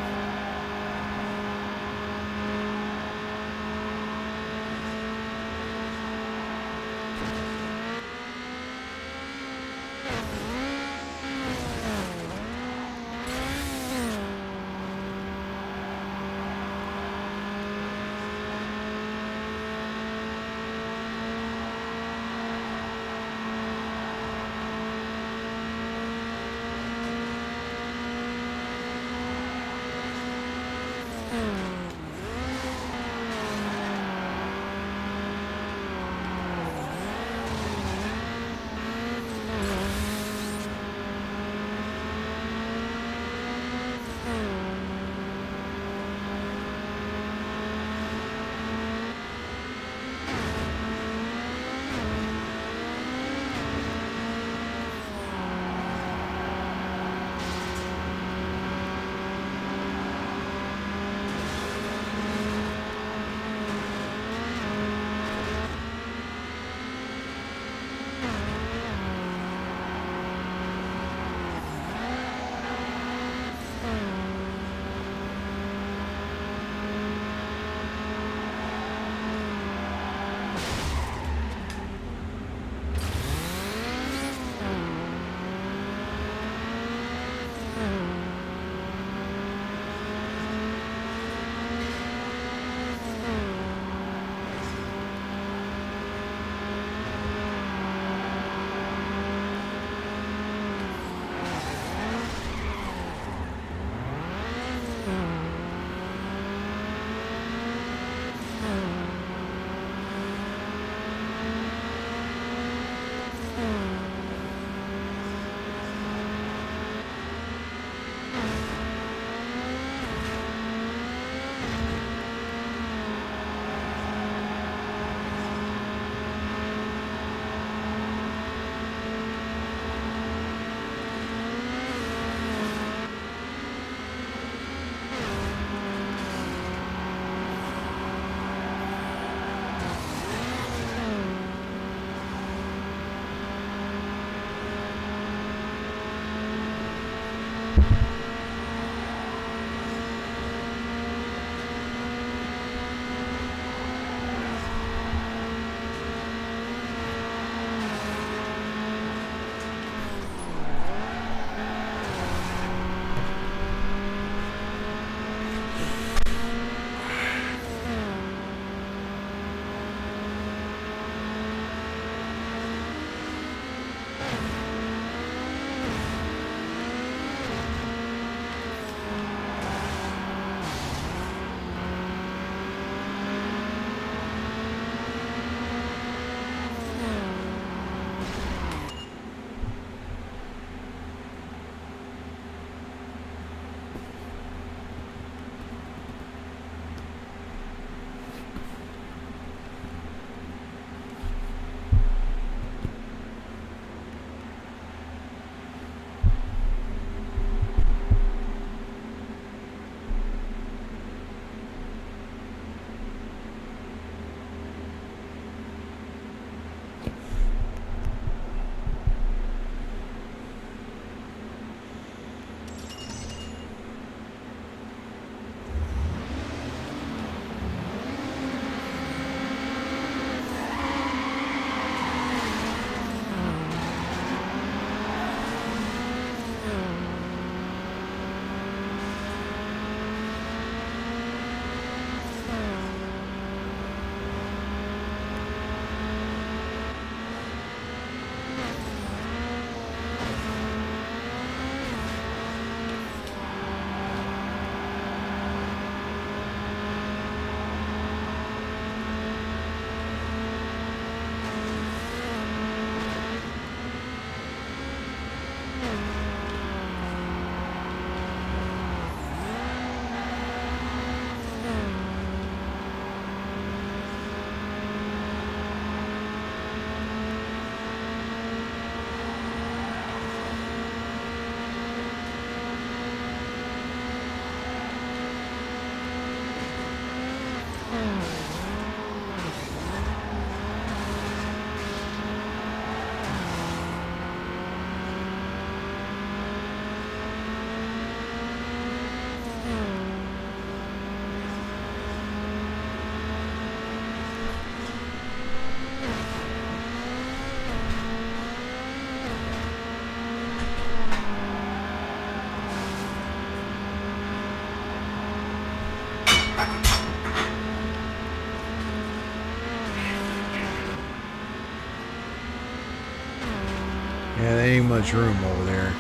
ain't much room over there.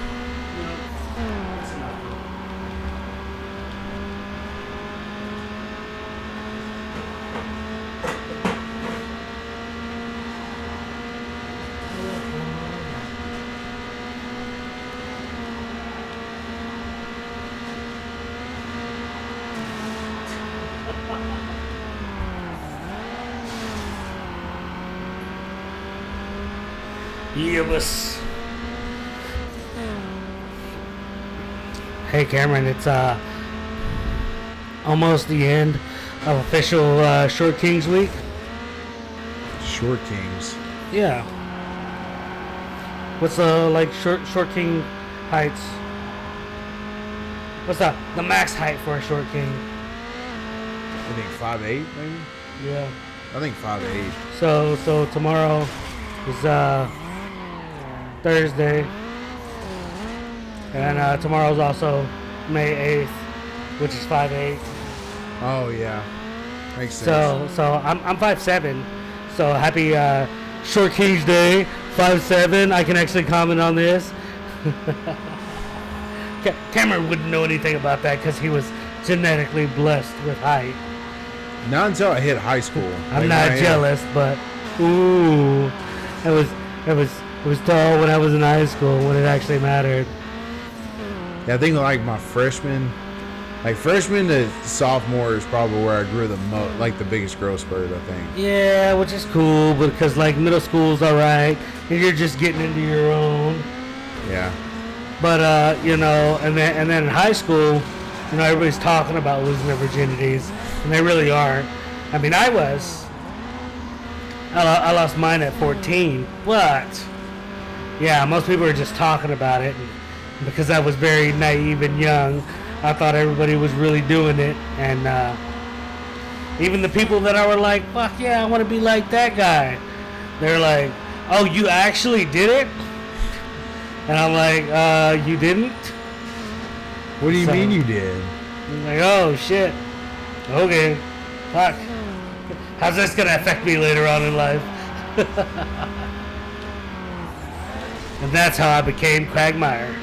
Yes. Hey Cameron, it's almost the end of official Short Kings week. Short Kings. Yeah. What's the like short king heights? What's the max height for a short king? I think 5'8", maybe. Yeah. I think 5'8". So tomorrow is Thursday, and tomorrow's also May 8th, which is 5'8". Oh yeah, makes sense. So I'm 5'7". So happy Short Kings Day, 5'7". I can actually comment on this. Cameron wouldn't know anything about that because he was genetically blessed with height. Not until I hit high school. I'm not jealous, but ooh, it was tall when I was in high school when it actually mattered. Yeah, I think like my freshman to sophomore is probably where I grew the most, like the biggest growth spurt, I think. Yeah, which is cool because like middle school's alright, and you're just getting into your own. Yeah. But you know, and then in high school, you know, everybody's talking about losing their virginities, and they really aren't. I mean, I lost mine at 14, but yeah, most people are just talking about it, and because I was very naive and young, I thought everybody was really doing it, and even the people that I were like, fuck yeah, I want to be like that guy, they're like, oh, you actually did it? And I'm like, you didn't? What do you mean you did? I'm like, oh shit, okay, fuck, how's this gonna affect me later on in life? And that's how I became Quagmire.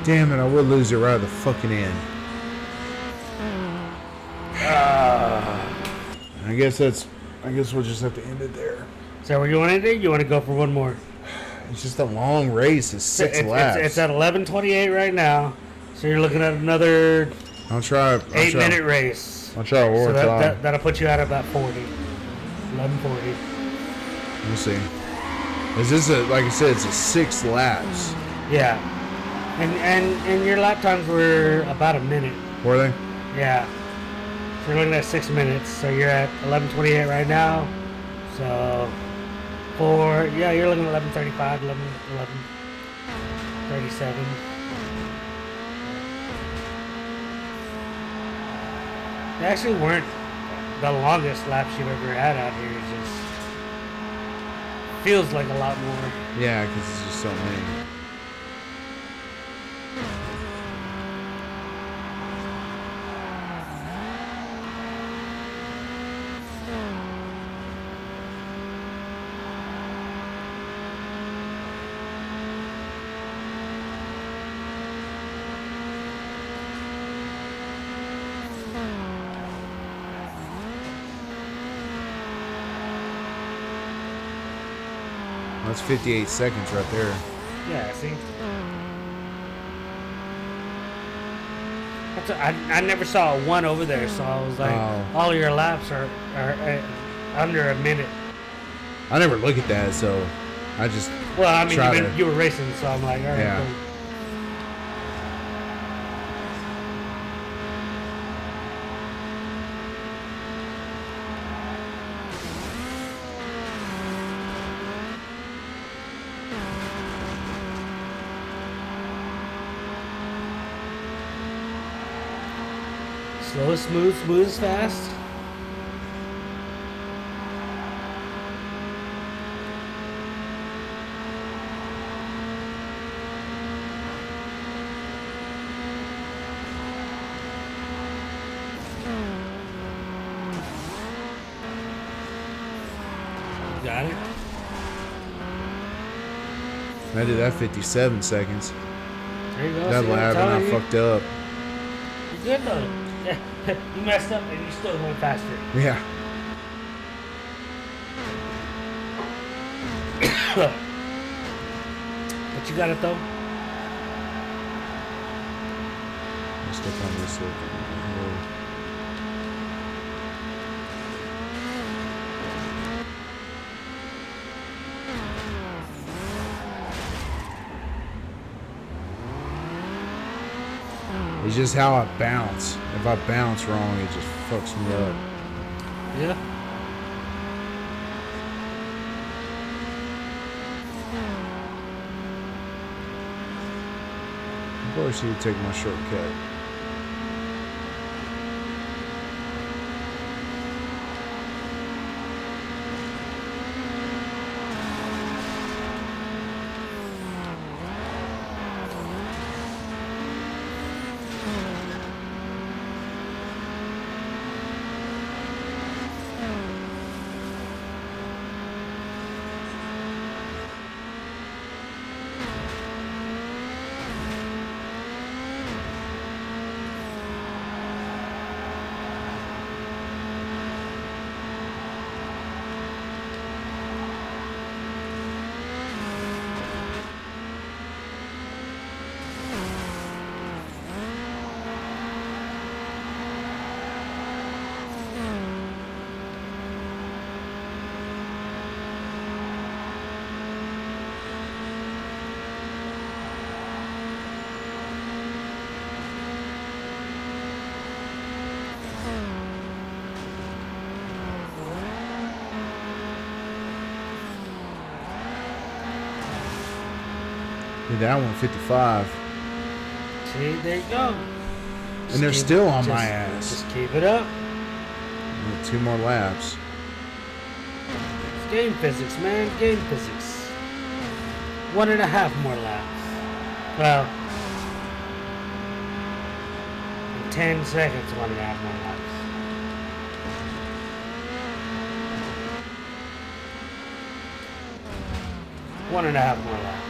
Damn it, I would lose it right at the fucking end. I guess we'll just have to end it there. Is that where you want to do? You want to go for one more? It's just a long race. It's six laps. It's at 11:28 right now, so you're looking at another I'll try 8-minute race. I'll try one So more time. that'll put you at about 40. 11:40. We'll see. Is this like I said, it's a 6 laps. Yeah. And your lap times were about a minute. Were they? Yeah. So you're looking at 6 minutes. So you're at 11:28 right now. So Yeah, you're looking at 11:35, 11:37. They actually weren't the longest laps you've ever had out here. It just feels like a lot more. Yeah, because it's just so many. That's 58 seconds right there. Yeah, see? I never saw a 1 over there, so I was like, Oh. all your laps are under a minute. I never look at that, so I just Well, I mean, try to. you were racing, so I'm like, all right, Yeah. cool. Slow is smooth, smooth is fast. Got it. I did that 57 seconds. There you go. That See what I'm lap and telling I you? fucked up. You're good though. You messed up and you still went faster. Yeah. But you got it though. I'm stuck on this little. It's just how I bounce. If I bounce wrong, it just fucks me up. Yeah. Of course, you take my shortcut. Did that one 55. See, there you go. And they're still on my ass. Just keep it up. With 2 more laps. It's game physics, man. Game physics. 1.5 more laps. Well, in 10 seconds, 1.5 more laps. One and a half more laps.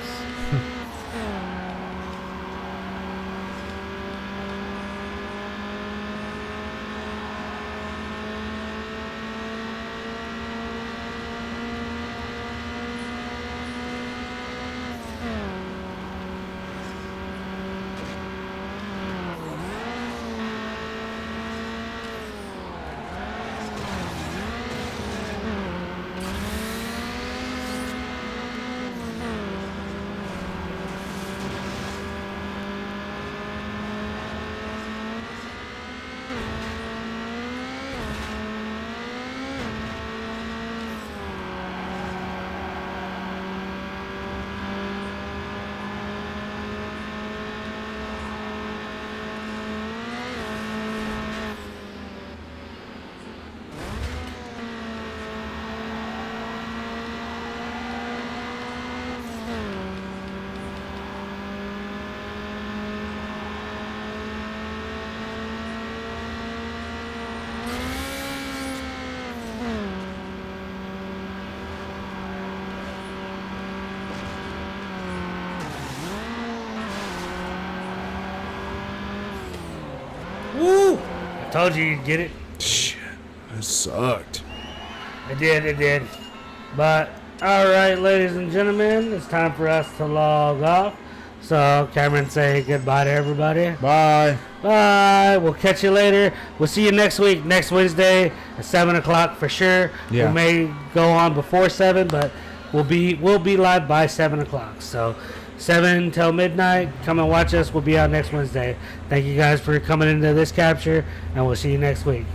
Told you you'd get it. Shit, that sucked. It did. But, alright, ladies and gentlemen, it's time for us to log off. So, Cameron, say goodbye to everybody. Bye. Bye. We'll catch you later. We'll see you next week, next Wednesday at 7 o'clock for sure. Yeah. We may go on before 7, but we'll be live by 7 o'clock. So, 7 till midnight. Come and watch us. We'll be out next Wednesday. Thank you guys for coming into this capture, and we'll see you next week.